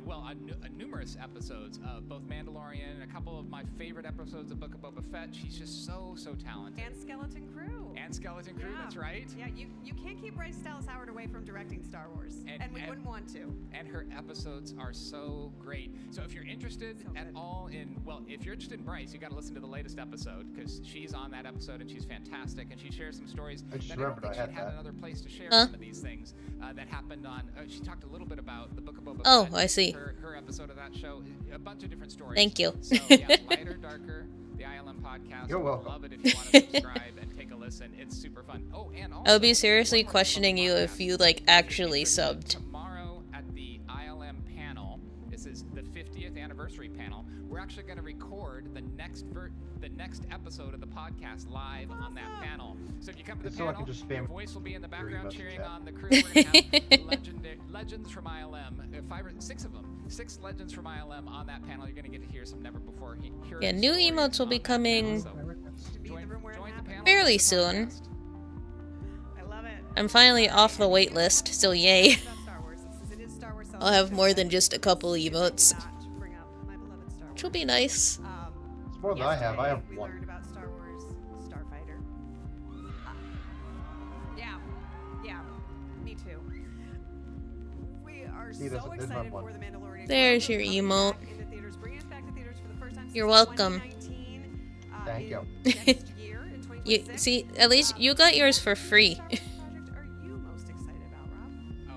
S4: numerous episodes of both Mandalorian and a couple of my favorite episodes of Book of Boba Fett. She's just so talented.
S12: And Skeleton Crew.
S4: And Skeleton Crew,
S12: Yeah.
S4: that's right.
S12: Yeah, you can't keep Bryce Dallas Howard away from directing Star Wars. And we wouldn't want to.
S4: And her episodes are so great. So if you're interested at all if you're interested in Bryce, you got to listen to the latest episode because she's on that episode and she's fantastic and she shares some stories
S2: I just
S4: that I don't
S2: remembered
S4: think
S2: I had
S4: she'd had
S2: that.
S4: another place to share
S1: Huh?
S4: some of these things that happened on. She talked a little bit about the Book of Boba
S1: Oh,
S4: Fett.
S1: I see.
S4: Her episode of that show, a bunch of different stories.
S1: Thank you.
S4: So yeah, Lighter Darker, the ILM podcast.
S2: You're welcome.
S4: Love it if you want to subscribe and take a listen. It's super fun. Oh, and also,
S1: I would be seriously
S4: one more thing
S1: questioning
S4: on the
S1: you if
S4: podcast.
S1: you like actually
S4: If you're
S1: subbed.
S4: Tomorrow at the ILM panel, this is the 50th anniversary panel. We're actually going to record the next episode of the podcast live on that panel. So if you come to the
S2: So I
S4: panel,
S2: can just
S4: your
S2: spam
S4: voice will be in the
S2: your
S4: background
S2: emails
S4: cheering
S2: chat.
S4: on the crew. We're going to have legends from ILM, 6 of them, 6 legends from ILM on that panel. You're going to get to hear some never before heard
S1: Yeah, new
S4: stories
S1: emotes will
S4: on
S1: be
S4: that panel.
S1: coming
S4: So
S2: minutes.
S1: Fairly soon.
S12: I love it.
S1: I'm finally off the wait list, so yay.
S12: Star Wars, since it is Star Wars
S1: I'll have more than just a couple emotes.
S12: Not bring up my beloved Star Wars.
S1: Which will be nice.
S2: It's more than I have. I have
S12: We
S2: one.
S12: learned about Star Wars Starfighter. Yeah, me too. We are
S2: See,
S12: so
S2: there's
S12: excited
S2: one.
S12: for The Mandalorian.
S1: There's your emote.
S12: Back into theaters, bringing us back to theaters for the first time
S1: You're
S12: since
S1: welcome.
S12: 2019.
S2: Thank you.
S12: Next year in 2026.
S1: You see, at least you got yours for free.
S12: What project are you most excited about, Rob?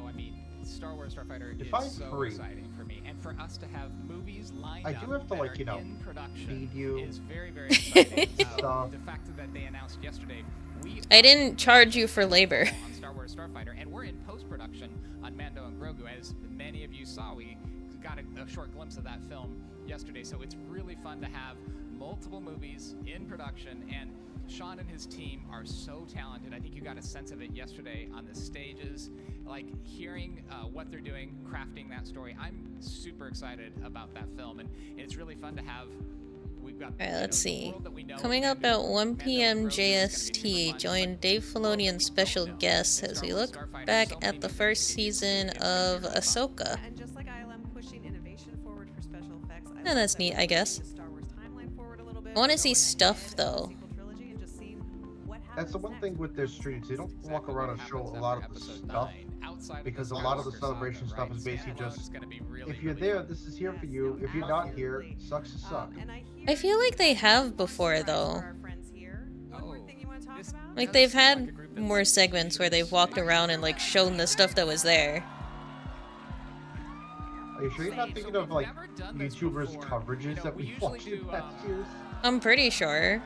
S4: Oh, I mean, Star Wars Starfighter
S2: Define
S4: is so
S2: free.
S4: exciting for me, and for us to have movies lined
S2: I
S4: up
S2: do have to,
S4: that
S2: like,
S4: are
S2: you know,
S4: in production
S2: feed you
S4: is very, very exciting.
S2: stuff.
S4: The fact that they announced yesterday, we
S1: I didn't charge you for labor.
S4: on Star Wars Starfighter, and we're in post-production on Mando and Grogu. As many of you saw, we got a short glimpse of that film yesterday, so it's really fun to have multiple movies in production, and Sean and his team are so talented. I think you got a sense of it yesterday on the stages, like hearing what they're doing, crafting that story. I'm super excited about that film, and it's really fun to have. We've got,
S1: Alright, let's
S4: the
S1: see.
S4: world that we know,
S1: Coming up
S4: Mando-
S1: at 1
S4: Mando
S1: p.m.
S4: and Grogu is gonna be
S1: JST,
S4: super fun,
S1: join
S4: but
S1: Dave Filoni and special guests as we look back at the first season of Ahsoka.
S12: And just like ILM pushing innovation forward for special effects, I
S1: Yeah,
S12: love
S1: that's
S12: that
S1: neat,
S12: we're
S1: I guess.
S12: pushing the Star Wars timeline forward a little bit.
S1: I want to
S12: We're
S1: see
S12: going
S1: stuff,
S12: ahead
S1: though.
S12: into the sequel trilogy and just seeing what
S2: That's the one
S12: happens
S2: thing
S12: next.
S2: with their streams. They don't walk around and show a lot of the stuff because a lot of the celebration stuff is basically just, if you're there, this is here for you. If you're not here, sucks to suck.
S12: And I hear
S1: I feel like they have before, though.
S12: for our friends here. One more thing you want to talk about?
S1: Like, they've had more segments where they've walked around and, like, shown the stuff that was there.
S2: Are you sure you're not thinking of like YouTubers' coverages that we watched in past years?
S1: I'm pretty sure.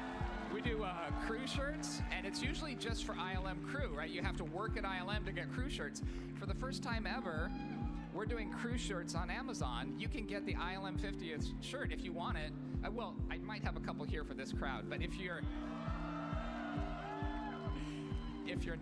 S4: We do crew shirts, and it's usually just for ILM crew, right? You have to work at ILM to get crew shirts. For the first time ever, we're doing crew shirts on Amazon. You can get the ILM 50th shirt if you want it. Well, I might have a couple here for this crowd, but if you're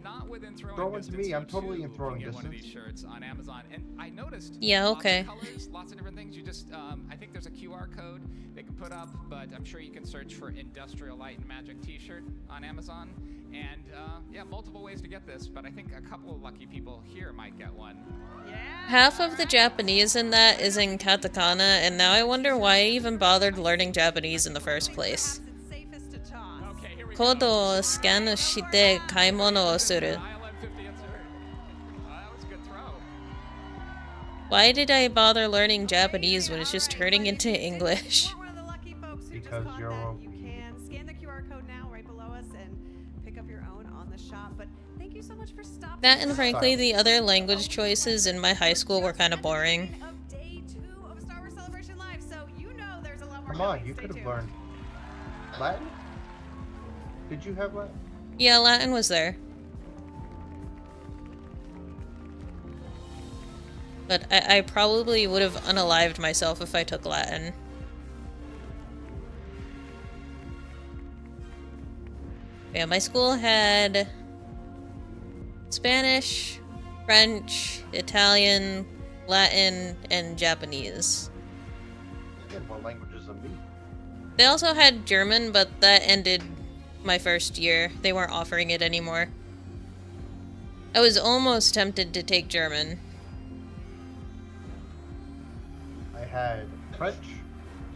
S4: not within throwing
S2: Throw it to
S4: distance,
S2: me. I'm
S4: you
S2: totally
S4: too
S2: in throwing
S4: can get one of
S2: distance.
S4: these shirts on Amazon. And I noticed
S1: Yeah, okay.
S4: lots of colors, lots of different things. You just, I think there's a QR code they can put up, but I'm sure you can search for Industrial Light and Magic T-shirt on Amazon. And yeah, multiple ways to get this, but I think a couple of lucky people here might get one.
S1: Half of the Japanese in that is in katakana, and now I wonder why I even bothered learning Japanese in the first place. Kodo o scan shite kaimono o suru. Why did I bother learning Japanese when it's just turning into English?
S2: Because you're a
S12: You can scan the QR code now right below us and pick up your own on the shop. But thank you so much for stopping.
S1: That and frankly, the other language choices in my high school were kind of boring.
S12: Of day 2 of Star Wars Celebration Live, so you know there's a lot more
S2: Come on,
S12: coming.
S2: you
S12: Stay
S2: could have
S12: tuned.
S2: learned Latin. Did you have Latin?
S1: Yeah, Latin was there. But I probably would have unalived myself if I took Latin. Yeah, my school had Spanish, French, Italian, Latin, and Japanese.
S2: You had more languages than me.
S1: They also had German, but that ended my first year. They weren't offering it anymore. I was almost tempted to take German.
S2: I had French,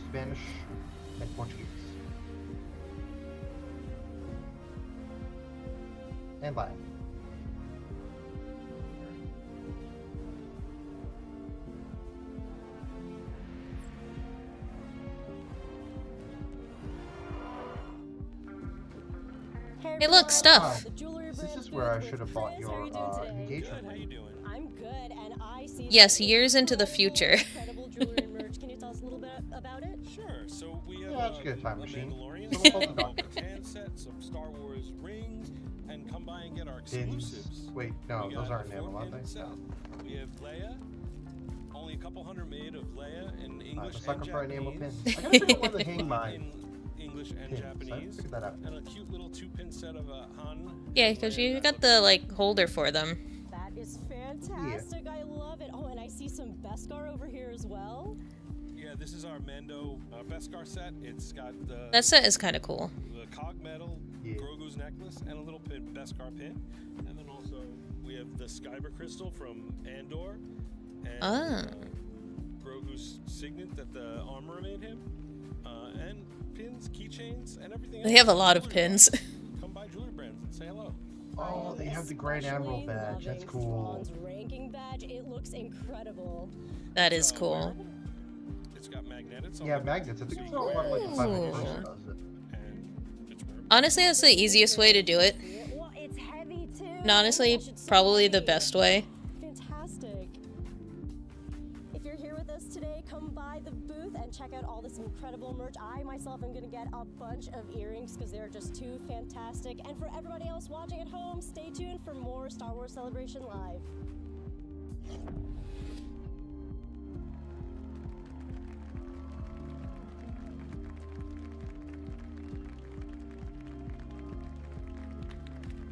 S2: Spanish, and Portuguese. And Latin.
S1: Hey, look, stuff.
S2: This is where I should have bought your engagement ring.
S6: I'm good, and I see.
S1: Yes, years into the future.
S6: Incredible jewelry and merch. Can you tell us a little bit about it?
S13: Sure. So we have
S2: Yeah, let's get a time machine.
S13: Mandalorian,
S2: So we'll hold the doctor.
S13: handsets of Star Wars rings, and come by and get our
S2: Pins.
S13: exclusives.
S2: Wait, no,
S13: We
S2: those
S13: got
S2: aren't
S13: a
S2: nailed, aren't
S13: four-pin
S2: they?
S13: set. We have Leia. Only a couple hundred made of Leia in English
S2: the
S13: and
S2: sucker for enamel
S13: Japanese.
S2: pins. I gotta figure out where they hang mine.
S13: In English and
S2: Pins. I
S13: Japanese.
S2: figured that out.
S13: And a cute little 2-pin set of Han.
S1: Yeah, because you got the, like, holder for them.
S6: That is fantastic. I love it. Oh, and I see some Beskar over here as well.
S13: Yeah, Yeah, this is our Mando Beskar set. It's got the
S1: That set is kind of cool.
S13: the cog metal, Grogu's necklace, and a little pin, Beskar pin. And then also we have the Skyber crystal from Andor. And, Grogu's signet that the armor made him. And pins, keychains, and everything
S1: They have a lot of pins.
S13: Come by Jewelry Brands and say hello.
S2: Oh, they have the Grand Admiral badge. That's cool.
S6: Ranking badge. It looks incredible.
S1: That is cool.
S13: It's got magnets.
S2: Yeah, magnets. I think it's not one like the 500 version does it.
S1: Honestly, that's the easiest way to do it. And honestly, probably the best way.
S6: Fantastic. If you're here with us today, come by the booth and check out all this incredible merch. I myself am going to get a bunch of earrings because they're just too fantastic. And for everybody else watching at home, stay tuned for more Star Wars Celebration Live.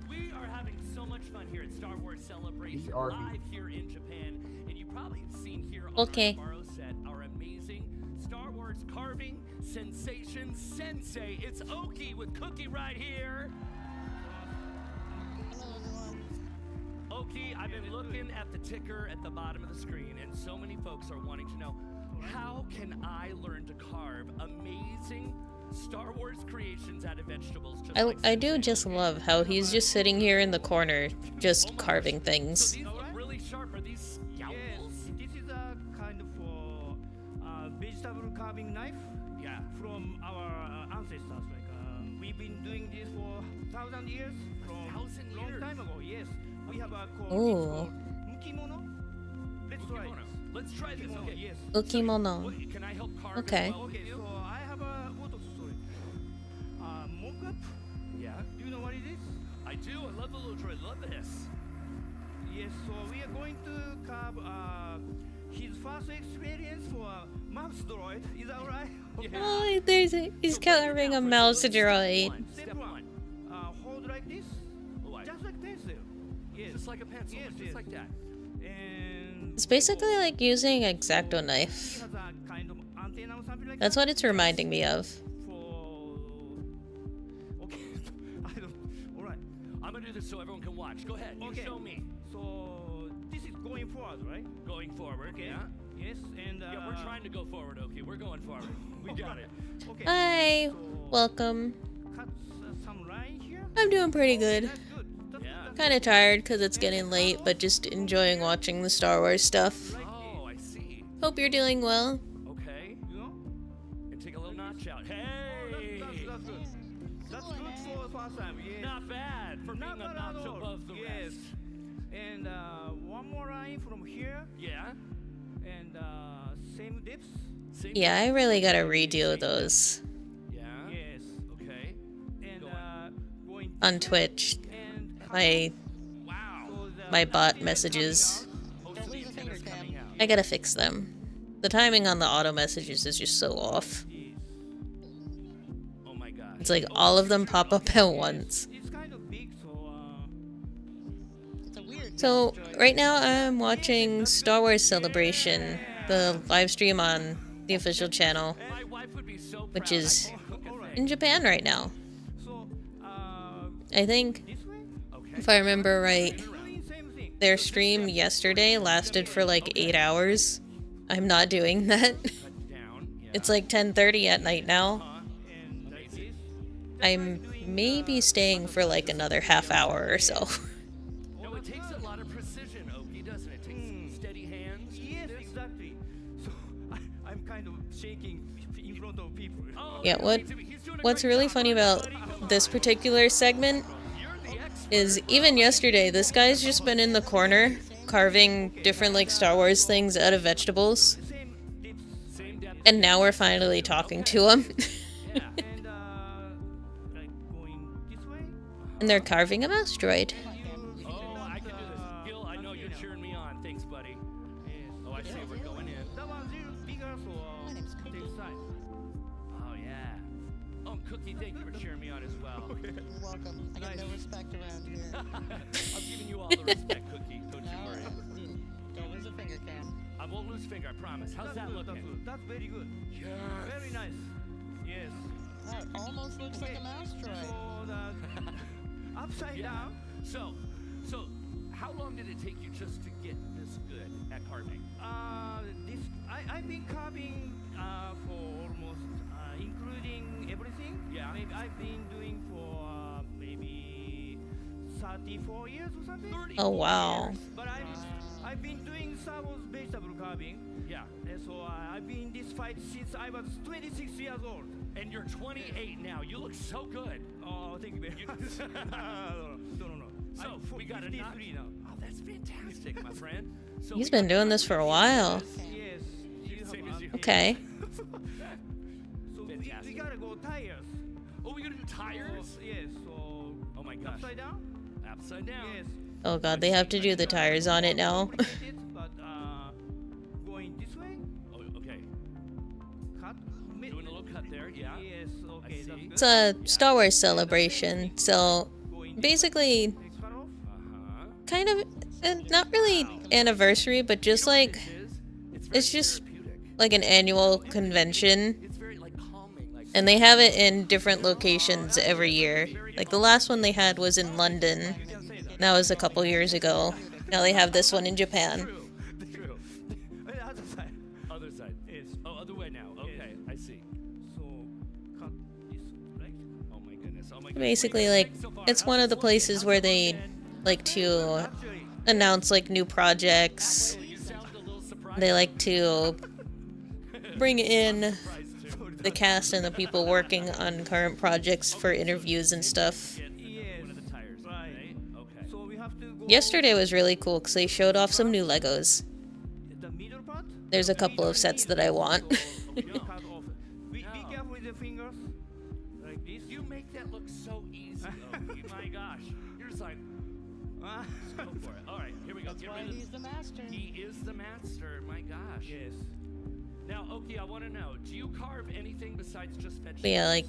S14: We are having so much fun here at Star Wars Celebration
S2: We are.
S14: live here in Japan, and you probably have seen here on
S1: Okay.
S14: our Tomorrow set our amazing Star Wars carving sensation sensei. It's Oki with Cookie right here. Oki, I've been looking at the ticker at the bottom of the screen, and so many folks are wanting to know, how can I learn to carve amazing Star Wars creations out of vegetables? Just like
S1: I do just love how he's just sitting here in the corner, just carving things.
S14: these look really sharp. Are these scalpels?
S5: This is a kind of vegetable carving knife.
S14: Yeah.
S5: From our ancestors. Like we've been doing this for 1,000 years. From
S14: 1,000
S5: long
S14: years?
S5: time ago. Yes. We have a called
S1: Ooh.
S5: mukimono. Let's try it.
S14: Let's try this. Okay.
S5: Yes.
S1: Ukimono.
S14: What, can I help carve
S1: Okay.
S14: as well?
S5: Okay. So I have a mock-up.
S14: Yeah.
S5: Do you know what it is?
S14: I do. I love the little droid. Love this.
S5: Yes. So we are going to carve his first experience for a mouse droid. Is that right?
S1: Oh, he's carving a mouse droid.
S5: Step one. Hold like this. Just like pencil. Yes.
S14: Just like a pencil.
S5: Yes,
S14: Just
S5: yes.
S14: like that.
S5: And
S1: It's basically like using an X-Acto
S5: he
S1: knife.
S5: has a kind of antenna or something like
S1: That's
S5: that.
S1: what it's reminding me of.
S5: For okay. I don't. All right.
S14: I'm gonna do this so everyone can watch. Go ahead. You
S5: Okay.
S14: show me.
S5: So this is going forward, right?
S14: Going forward.
S5: Okay.
S14: Yeah.
S5: Yes. And
S14: Yeah, we're trying to go forward. Okay, we're going forward. We got it.
S5: Okay.
S1: Hi,
S5: So
S1: welcome.
S5: cut some line here.
S1: I'm doing pretty good.
S5: That's good. That's
S1: Kind of tired because it's getting late, but just enjoying watching the Star Wars stuff.
S14: Oh, I see.
S1: Hope you're doing well.
S14: Okay.
S5: You know?
S14: And take a little notch out. Hey.
S5: That's good. That's good for the first time. Yes.
S14: Not bad for
S5: Not
S14: being a
S5: bad at
S14: notch
S5: all.
S14: above the
S5: Yes.
S14: rest.
S5: And one more line from here.
S14: Yeah.
S5: And same dips.
S14: Same
S1: Yeah, I really gotta redo those
S14: Yeah.
S5: Yes.
S14: Okay.
S5: And going
S1: on Twitch. My bot messages. I gotta fix them. The timing on the auto messages is just so off.
S14: Oh my god.
S1: It's like all of them pop up at once.
S5: It's kind of big, so
S1: So right now I'm watching Star Wars Celebration, the live stream on the official channel,
S14: My wife would be so proud.
S1: which is
S14: I can't look at that.
S1: in Japan right now.
S5: so
S1: I think,
S5: this way.
S14: Okay.
S1: if I remember right,
S5: Doing same thing.
S1: their stream yesterday lasted for like 8 hours. I'm not doing that.
S14: Cut down. Yeah.
S1: It's like 10:30 at night now.
S5: And like this.
S1: I'm maybe staying for like another half hour or so.
S14: No, it takes a lot of precision, Oki, doesn't it? It takes steady hands. to do
S5: Yes,
S14: this.
S5: exactly. So I'm kind of shaking in front of people.
S14: Oh,
S1: Yeah,
S14: he's doing a
S1: what's
S14: great
S1: really
S14: job,
S1: funny
S14: buddy.
S1: about this particular segment
S14: You're the expert.
S1: is even yesterday this guy's just been in the corner carving different like Star Wars things out of vegetables,
S5: Same dips.
S14: Same depth.
S1: and now we're finally talking to him.
S14: Yeah.
S5: And like going this way.
S1: And they're carving a mouse droid.
S14: Oh, I can do this. Gil, I know you're cheering me on. Thanks, buddy.
S5: Yes.
S14: Oh, I see. We're going in.
S5: That one's little bigger, so take size.
S14: Oh, yeah. Oh, Cookie, thank you for cheering me on as well.
S15: You're welcome. I got no respect around here.
S14: I'm giving you all the respect, Cookie. Don't you worry.
S15: Don't lose a finger, Cam.
S14: I won't lose finger, I promise. How's that looking?
S5: That's very good.
S14: Yes.
S5: Very nice. Yes.
S15: That almost looks like a mouse droid.
S5: So the upside down.
S14: So how long did it take you just to get this good at carving?
S5: I've been carving for almost, including everything.
S14: Yeah.
S5: Maybe I've been doing for maybe 34 years or something.
S1: Oh wow.
S5: But I've been doing Star Wars vegetable carving.
S14: Yeah.
S5: And so I've been in this fight since I was 26 years old.
S14: And you're 28 now. You look so good.
S5: Oh, thank you very much. No.
S14: So we got a
S5: 53 now.
S14: Oh, that's fantastic, my friend. So
S1: He's been doing this for a while.
S5: Yes.
S14: Same as you.
S1: Okay.
S5: So we gotta go tires.
S14: Oh, we gotta do tires?
S5: Yes. So.
S14: Oh my gosh.
S5: Upside down.
S14: Upside down.
S5: Yes.
S1: Oh god, they have to do the tires on it now.
S5: But going this way.
S14: Oh, okay.
S5: Cut.
S14: Doing a little cut there. Yeah.
S5: Yes. Okay. That's good.
S1: It's a Star Wars celebration, so basically kind of not really anniversary, but just like it's just like an annual convention, and they have it in different locations every year. Like the last one they had was in London. That was a couple years ago. Now they have this one in Japan.
S14: True. Other side.
S5: Yes.
S14: Oh, other way now. Okay, I see.
S5: So cut this right.
S14: Oh my goodness. Oh my goodness.
S1: Basically, like it's one of the places where they like to announce like new projects. They like to bring in the cast and the people working on current projects for interviews and stuff. Yesterday was really cool because they showed off some new Legos. There's a couple of sets that I want.
S5: Be careful with the fingers. Like this.
S14: You make that look so easy. Oh my gosh. You're just like, just go for it. All right, here we go.
S15: That's why he's the master.
S14: He is the master. My gosh.
S5: Yes.
S14: Now, Oki, I want to know, do you carve anything besides just vegetables?
S1: But yeah, like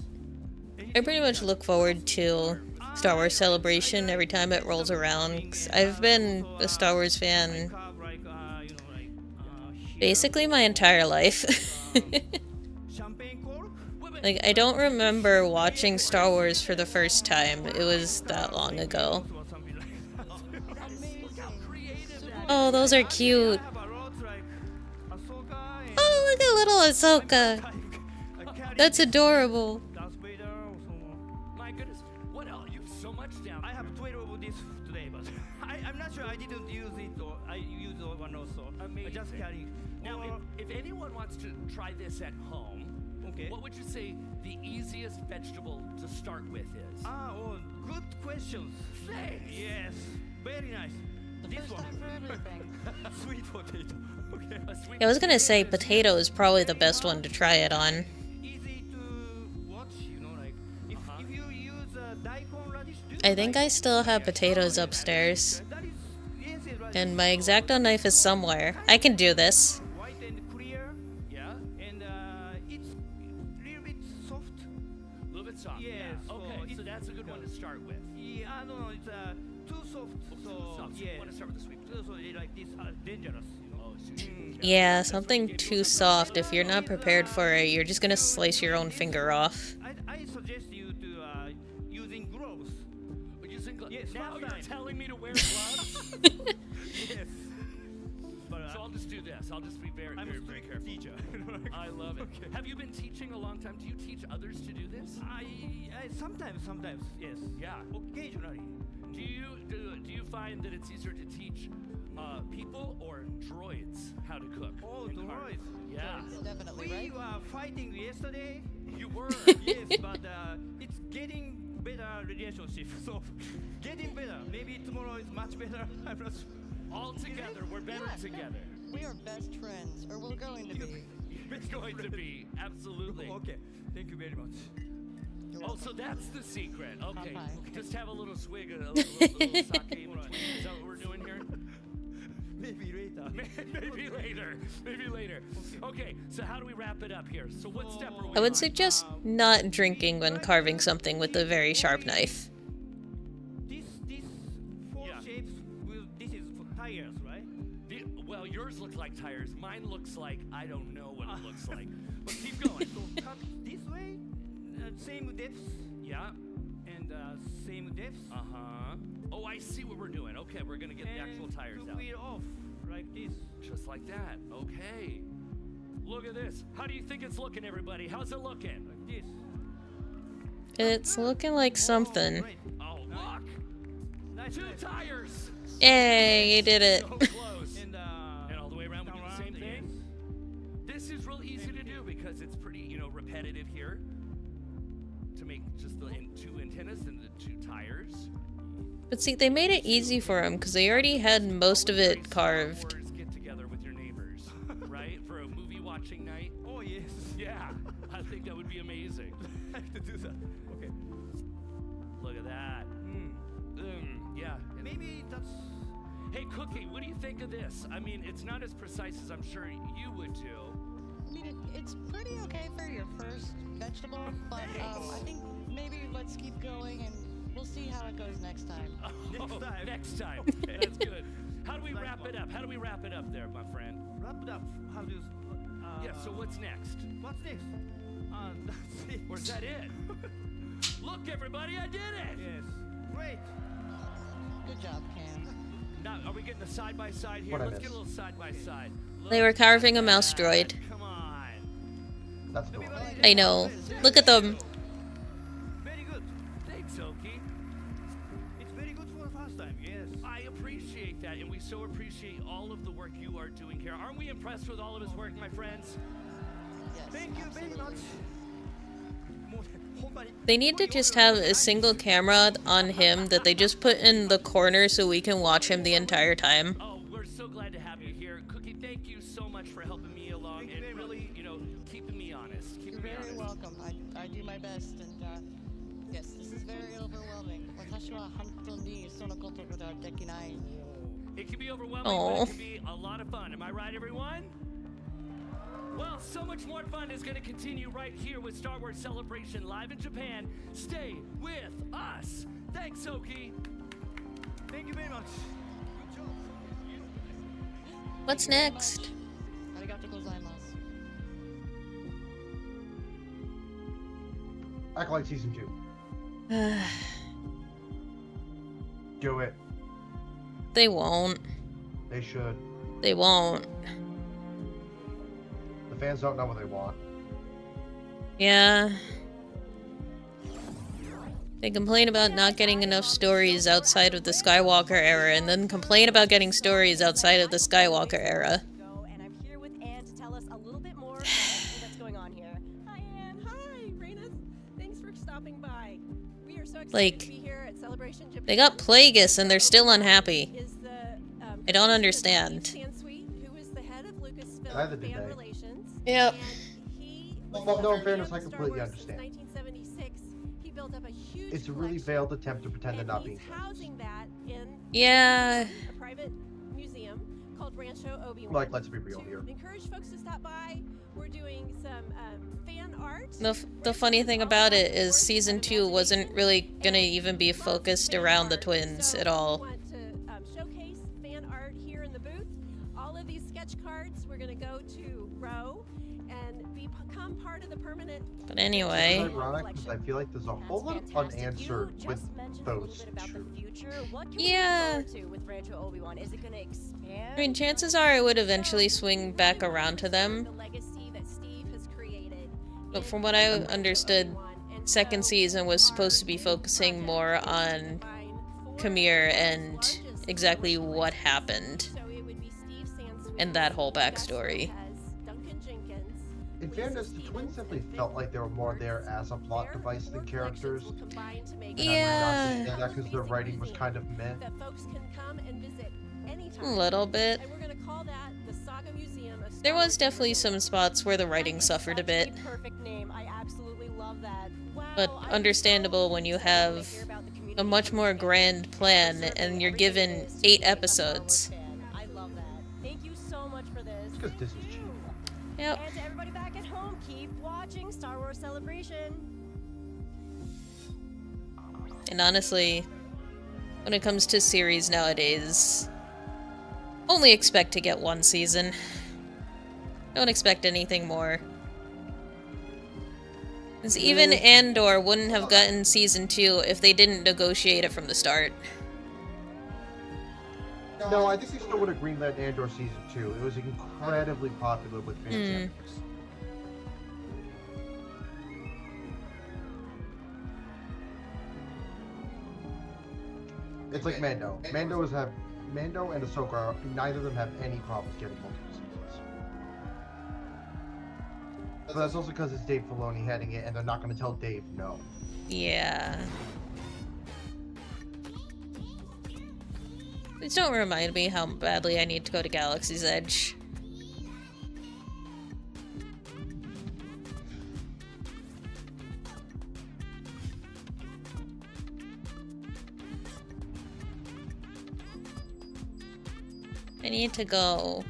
S1: I pretty much look forward to Star Wars Celebration every time it rolls around. 'Cause I've been a Star Wars fan basically my entire life. Like I don't remember watching Star Wars for the first time. It was that long ago. Oh, those are cute. Oh, look at little Ahsoka. That's adorable.
S14: My goodness, what else? You have so much down.
S5: I have 12 of this today, but I'm not sure I didn't use it or I used one also. I just carry.
S14: Now, if anyone wants to try this at home,
S5: okay,
S14: what would you say the easiest vegetable to start with is?
S5: Oh, good questions.
S14: Thanks.
S5: Yes, very nice.
S15: The first time for everything.
S5: Sweet potato. Okay.
S1: I was gonna say potato is probably the best one to try it on.
S5: Easy to watch, like if you use daikon radish.
S1: I think I still have potatoes upstairs. And my X-Acto knife is somewhere. I can do this.
S5: White and clear.
S14: Yeah.
S5: And it's a little bit soft.
S14: A little bit soft.
S5: Yes.
S14: Yeah. Okay, so that's a good one to start with.
S5: Yeah, no, it's too soft. So
S14: you want to start with the sweet potato.
S5: So like this dangerous.
S14: Oh, sushi.
S1: Yeah, something too soft. If you're not prepared for it, you're just gonna slice your own finger off.
S5: I suggest you to using gloves.
S14: Using gloves.
S5: Yes,
S14: now you're
S5: time.
S14: telling me to wear gloves.
S5: Yes. But,
S14: so I'll just do this. I'll just be very,
S5: I'm
S14: very,
S5: a
S14: very
S5: strict
S14: careful.
S5: teacher.
S14: I love it.
S5: Okay.
S14: Have you been teaching a long time? Do you teach others to do this?
S5: I sometimes yes.
S14: Yeah.
S5: Occasionally.
S14: Do you find that it's easier to teach people or droids how to cook?
S5: Oh,
S14: and carve?
S5: droids.
S14: Yeah.
S15: Definitely,
S5: We
S15: right?
S5: were fighting yesterday.
S14: You were.
S5: Yes, but it's getting better relationship. So getting better. Maybe tomorrow is much better. I'm not sure.
S14: All together, we're better together.
S15: We are best friends, or we're going to be.
S14: It's going to be, absolutely.
S5: Okay, thank you very much.
S14: Oh, so that's the secret. Okay,
S15: Okay.
S14: just have a little swig of a little sake in between. Is that what we're doing here?
S5: Maybe later.
S14: Maybe later. Maybe later. Okay, so how do we wrap it up here? So what step are we
S1: I would
S14: on?
S1: suggest not drinking when carving something with a very sharp knife.
S5: This four shapes will. This is for
S16: tires, right?
S14: Well, yours looks like tires. Mine looks like I don't know what it looks like. But keep going.
S16: So cut this way, same depths.
S14: Yeah.
S16: And same depths.
S14: Uh-huh. Oh, I see what we're doing. Okay, we're gonna get the actual tires
S16: two
S14: out.
S16: wheel off, like this.
S14: Just like that. Okay. Look at this. How do you think it's looking, everybody? How's it looking?
S16: Like this.
S1: It's looking like something.
S14: Oh, look!
S16: Nice.
S14: Two tires!
S1: Yay, you did it.
S14: So close. And all the way around, we do the same thing. This is real easy to do because it's pretty, repetitive here. To make just the two antennas and the two tires.
S1: But see, they made it easy for him because they already had most of it carved.
S14: Get together with your neighbors, right? For a movie watching night.
S16: Oh yes.
S14: Yeah, I think that would be amazing.
S16: I have to do that. Okay.
S14: Look at that. Yeah.
S16: Maybe that's.
S14: Hey, Cookie, what do you think of this? I mean, it's not as precise as I'm sure you would do.
S15: I mean, it's pretty okay for your first vegetable, but I think maybe let's keep going and we'll see how it goes next time.
S14: Next time. Okay, that's good. How do we wrap it up? How do we wrap it up there, my friend?
S16: Wrap it up. How do you?
S14: Yeah. So what's next?
S16: What's next? That's it.
S14: Or is that it? Look, everybody, I did it.
S16: Yes. Great.
S15: Good job, Cam.
S14: Now, are we getting a side by side here?
S2: What I
S14: Let's
S2: missed?
S14: get a little side by side.
S1: They were carving a mouse droid.
S14: Come on.
S2: That's the one.
S1: I know. Look at them.
S16: Very good.
S14: Thanks, Oki.
S16: It's very good for a first time. Yes.
S14: I appreciate that, and we so appreciate all of the work you are doing here. Aren't we impressed with all of his work, my friends?
S15: Yes,
S16: Thank you very much.
S1: They need to just have a single camera on him that they just put in the corner so we can watch him the entire time.
S14: Oh, we're so glad to have you here. Cookie, thank you so much for helping me along and really, keeping me honest.
S15: You're very welcome. I do my best, and yes, this is very overwhelming.
S14: It can be overwhelming, but it can be a lot of fun. Am I right, everyone? Well, so much more fun is going to continue right here with Star Wars Celebration live in Japan. Stay with us. Thanks, Oki.
S16: Thank you very much.
S1: What's next?
S15: Arigatou gozaimasu.
S2: Acolyte Season 2. Do it.
S1: They won't.
S2: They should.
S1: They won't.
S2: The fans don't know what they want.
S1: Yeah. They complain about not getting enough stories outside of the Skywalker era, and then complain about getting stories outside of the Skywalker era.
S6: And I'm here with Anne to tell us a little bit more about everything that's going on here. Hi, Anne. Hi, Raina. Thanks for stopping by. We are so excited to be here at Celebration Japan.
S1: They got Plagueis and they're still unhappy. I don't understand.
S6: Who is the head of Lucasfilm
S2: Neither did
S6: fan
S2: they.
S6: relations.
S1: Yep.
S2: Well, no, in fairness, I completely understand.
S6: 1976, he built up a huge
S2: It's a really veiled attempt to pretend to not be.
S6: housing that in
S1: Yeah.
S6: a private museum called Rancho Obi-Wan.
S2: Like, let's be real here.
S6: Encourage folks to stop by. We're doing some fan art.
S1: The funny thing about it is season 2 wasn't really gonna even be focused around the twins at all.
S6: Want to showcase fan art here in the booth. All of these sketch cards, we're gonna go to Row and become part of the permanent.
S1: But anyway.
S2: It's ironic because I feel like there's a whole lot of unanswered with those two.
S1: Yeah.
S6: With Rancho Obi-Wan, is it gonna expand?
S1: I mean, chances are it would eventually swing back around to them.
S6: The legacy that Steve has created.
S1: But from what I understood, second season was supposed to be focusing more on Khmer and exactly what happened. And that whole backstory.
S2: In fairness, the twins simply felt like they were more there as a plot device than characters.
S1: Yeah.
S2: And that because their writing was kind of meh.
S6: That folks can come and visit anytime.
S1: A little bit.
S6: And we're gonna call that the Saga Museum of
S1: There was definitely some spots where the writing suffered a bit.
S6: Perfect name. I absolutely love that. Wow,
S1: But understandable when you have a much more grand plan and you're given 8 episodes.
S6: I love that. Thank you so much for this.
S2: Because this is cheap.
S1: Yep.
S6: And to everybody back at home, keep watching Star Wars Celebration.
S1: And honestly, when it comes to series nowadays, only expect to get one season. Don't expect anything more. Because even Andor wouldn't have gotten season 2 if they didn't negotiate it from the start.
S2: No, I think they still would have greenlit Andor season 2. It was incredibly popular with fans. It's like Mando. Mando and Ahsoka, neither of them have any problems getting multiple seasons. But that's also because it's Dave Filoni heading it, and they're not going to tell Dave no.
S1: Yeah. Please don't remind me how badly I need to go to Galaxy's Edge. I need to go.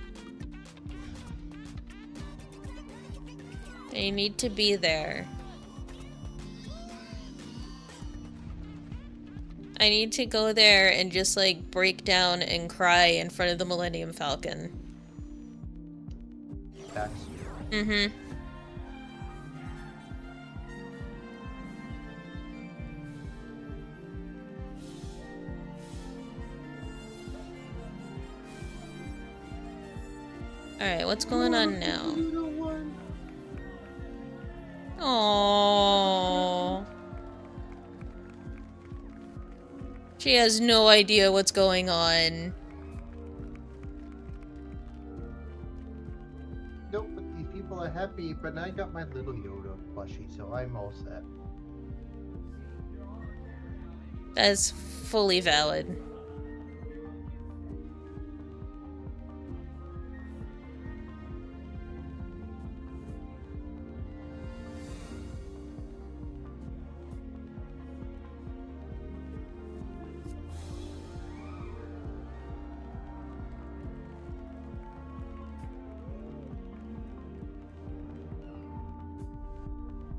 S1: I need to be there. I need to go there and just like break down and cry in front of the Millennium Falcon.
S2: Facts.
S1: Mm-hmm. Alright, what's going on now? Aww. She has no idea what's going on.
S2: Nope, but these people are happy, but I got my little Yoda plushie, so I'm all set.
S1: That is fully valid.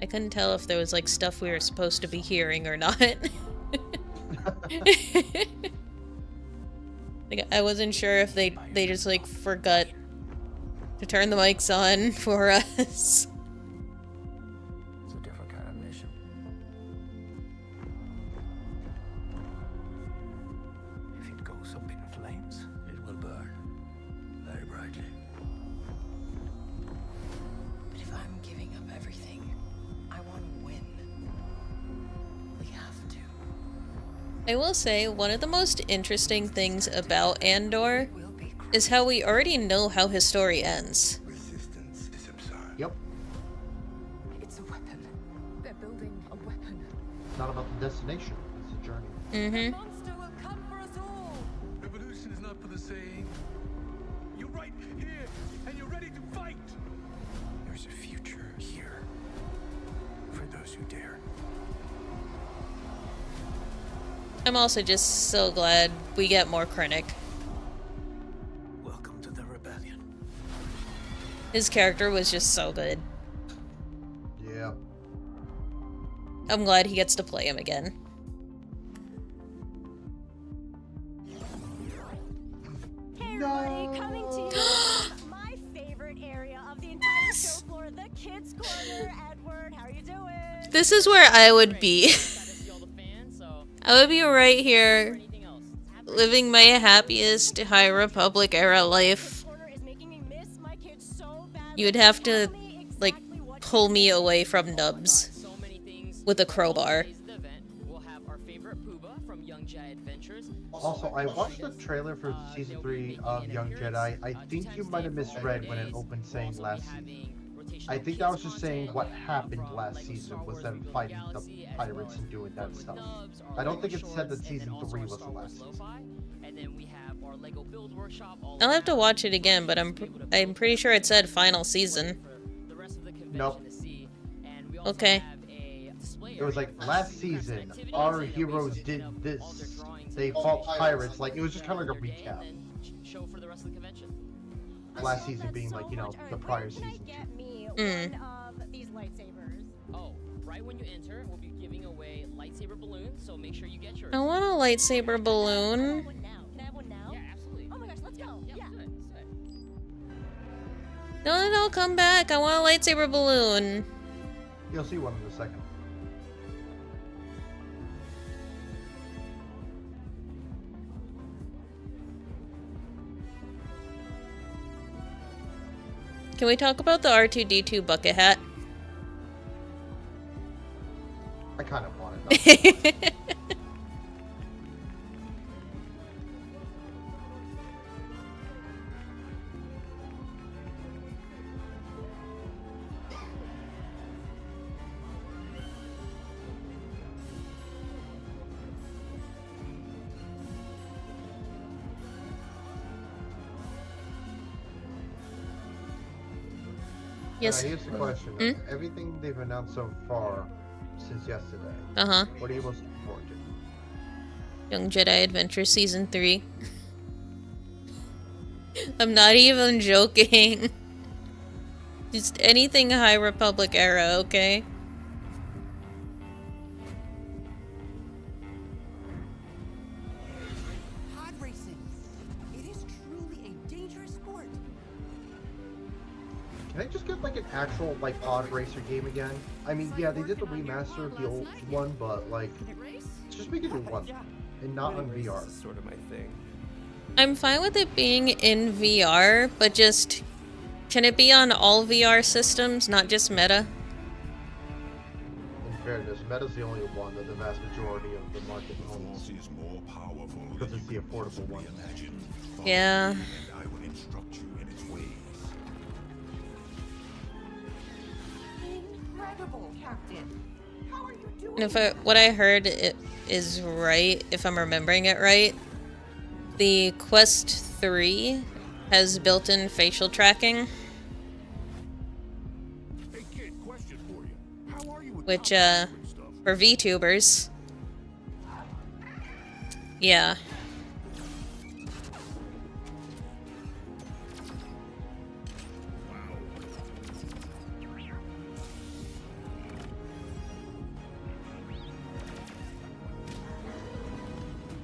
S1: I couldn't tell if there was like stuff we were supposed to be hearing or not. Like, I wasn't sure if they just like forgot to turn the mics on for us.
S11: It's a different kind of mission. If it goes up in flames, it will burn very brightly.
S17: But if I'm giving up everything, I want to win. We have to.
S1: I will say, one of the most interesting things about Andor is how we already know how his story ends.
S2: Yep.
S17: It's a weapon. They're building a weapon.
S2: It's not about the destination, it's a journey.
S1: Mm-hmm.
S17: Monster will come for us all.
S11: Revolution is not for the same. You're right here, and you're ready to fight. There's a future here for those who dare.
S1: I'm also just so glad we get more Krennic.
S11: Welcome to the rebellion.
S1: His character was just so good.
S2: Yeah.
S1: I'm glad he gets to play him again.
S6: Hey everybody, coming to you from my favorite area of the entire show floor, the kids' corner. Edward, how are you doing?
S1: This is where I would be. I would be right here, living my happiest High Republic era life. You would have to, like, pull me away from Nubs with a crowbar.
S2: Also, I watched the trailer for season 3 of Young Jedi. I think you might have misread when it opened saying last season. I think that was just saying what happened last season was them fighting the pirates and doing that stuff. I don't think it said that season 3 was the last season.
S1: I'll have to watch it again, but I'm pretty sure it said final season.
S2: Nope.
S1: Okay.
S2: It was like, last season, our heroes did this. They fought pirates. Like, it was just kind of like a recap. Last season being like, you know, the prior season.
S6: One of these lightsabers.
S18: Oh, right when you enter, we'll be giving away lightsaber balloons, so make sure you get yours.
S1: I want a lightsaber balloon.
S6: Can I have one now? Yeah, absolutely. Oh my gosh, let's go. Yeah.
S1: No, come back. I want a lightsaber balloon.
S2: You'll see one in a second.
S1: Can we talk about the R2-D2 bucket hat?
S2: I kind of want it.
S1: Yes.
S2: Here's the question. Everything they've announced so far since yesterday. What are you most looking forward to?
S1: Young Jedi Adventure Season 3. I'm not even joking. Just anything High Republic era, okay?
S10: Pod racing. It is truly a dangerous sport.
S2: Can I just get like an actual like pod racer game again? I mean, yeah, they did the remaster of the old one, but like, just make it a one and not on VR.
S13: Sort of my thing.
S1: I'm fine with it being in VR, but just can it be on all VR systems, not just Meta?
S2: In fairness, Meta's the only one that the vast majority of the market owns. Because it's the affordable one.
S1: Yeah.
S17: Incredible, Captain. How are you doing?
S1: And if what I heard is right, if I'm remembering it right, the Quest 3 has built-in facial tracking. Which, for VTubers. Yeah.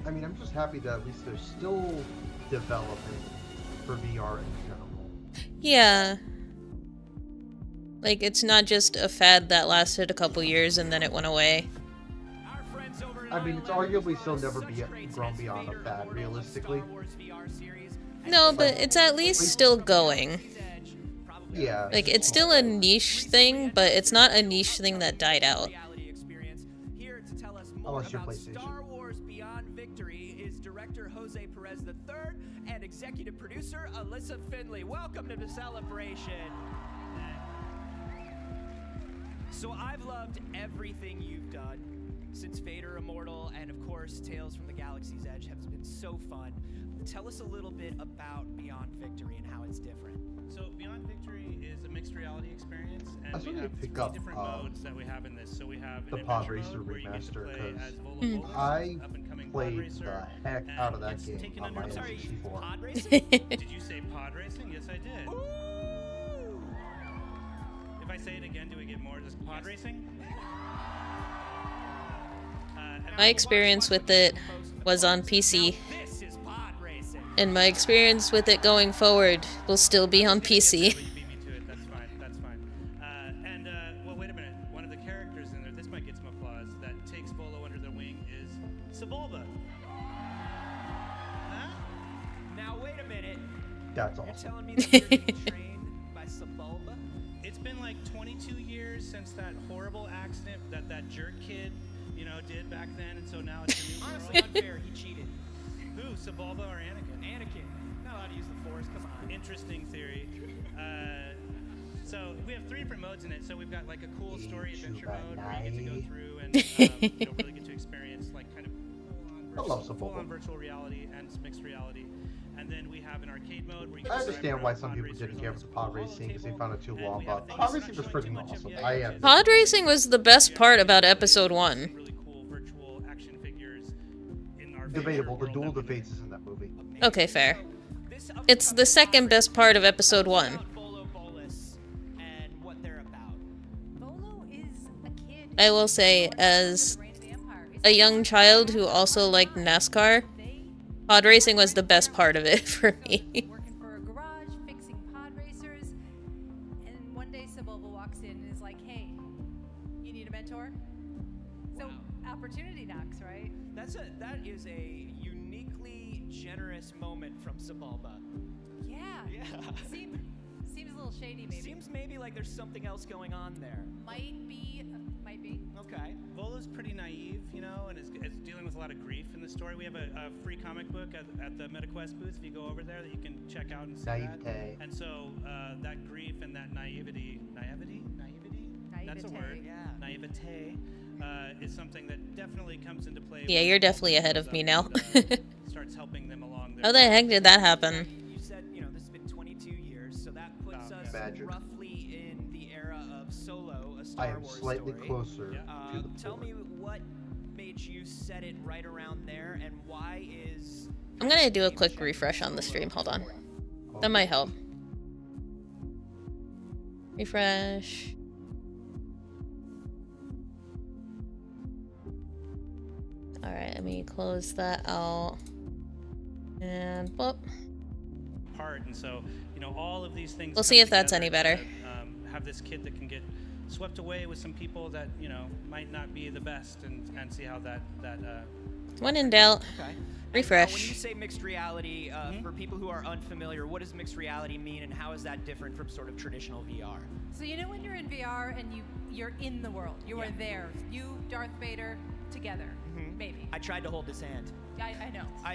S2: I mean, I'm just happy that at least they're still developing for VR in general.
S1: Yeah. Like, it's not just a fad that lasted a couple years and then it went away.
S2: I mean, it's arguably still never grown beyond a fad, realistically.
S1: No, but it's at least still going.
S2: Yeah.
S1: Like, it's still a niche thing, but it's not a niche thing that died out.
S2: Unless you're PlayStation.
S4: Star Wars Beyond Victory is director Jose Perez III and executive producer Alyssa Finley. Welcome to the celebration. So I've loved everything you've done since Vader Immortal, and of course Tales from the Galaxy's Edge has been so fun. Tell us a little bit about Beyond Victory and how it's different.
S19: So Beyond Victory is a mixed reality experience, and we
S2: really
S19: have
S2: pick
S19: three
S2: up,
S19: different modes that we have in this. So we have
S2: the
S19: an
S2: Pod
S19: adventure
S2: Racer
S19: mode where you get to
S2: remaster,
S19: play as Volo
S2: because
S19: Volus,
S2: I
S19: up-and-coming pod
S2: played
S19: racer,
S2: the heck out of that
S19: it's
S2: game
S19: taken
S2: on
S19: under
S2: my
S19: sorry,
S2: N64.
S19: pod racing? Did you say pod racing? Yes, I did. If I say it again, do we get more just pod racing?
S1: My experience with it was on PC. And my experience with it going forward will still be on PC.
S19: That's fine. Well, wait a minute. One of the characters in there, this might get some applause, that takes Volo under their wing is Sebulba. Huh?
S4: Now wait a minute.
S2: That's awesome.
S4: You're telling me that you're getting trained by Sebulba?
S19: It's been like 22 years since that horrible accident that jerk kid, did back then, and so now it's a new
S4: Honestly unfair, he cheated.
S19: Who, Sebulba or Anakin?
S4: Anakin. Not allowed to use the Force, come on.
S19: Interesting theory. So we have three different modes in it. So we've got like a cool story adventure mode where you get to go through and really get to experience like kind of full-on virtual reality and mixed reality. And then we have an arcade mode where you can
S2: I understand why some people didn't care for the pod racing because they found it too long, but
S19: things
S2: pod racing was freaking awesome.
S1: Pod racing was the best part about episode 1.
S2: Debatable. The Duel of the Fates is in that movie.
S1: Okay, fair. It's the second best part of episode 1. I will say, as a young child who also liked NASCAR, pod racing was the best part of it for me.
S8: Working for a garage, fixing pod racers.
S20: embarrassed moment from Sebulba.
S12: Yeah.
S20: Yeah.
S12: Seems a little shady, maybe.
S20: Seems maybe like there's something else going on there.
S12: Might be.
S20: Okay.
S19: Volo's pretty naive, you know, and is dealing with a lot of grief in the story. We have a free comic book at the MetaQuest booth if you go over there that you can check out and see that. And so that grief and that naivety? That's a word.
S20: Yeah.
S19: Naivete is something that definitely comes into play.
S1: Yeah, you're definitely ahead of me now.
S19: Starts helping them along.
S1: How the heck did that happen?
S20: You said, you know, this has been 22 years, so that puts us roughly in the era of Solo, a Star Wars story.
S2: I am slightly closer to the
S20: Tell me what made you set it right around there, and why is...
S1: I'm gonna do a quick refresh on the stream. Hold on. That might help. Refresh. Alright, let me close that out. And whoop.
S19: And so, you know, all of these things.
S1: We'll see if that's any better.
S19: Have this kid that can get swept away with some people that, you know, might not be the best, and see how that
S1: when in doubt, refresh.
S20: When you say mixed reality, for people who are unfamiliar, what does mixed reality mean, and how is that different from sort of traditional VR?
S12: So you know when you're in VR and you're in the world, you are there. You, Darth Vader, together, maybe.
S20: I tried to hold his hand.
S12: I know.
S20: I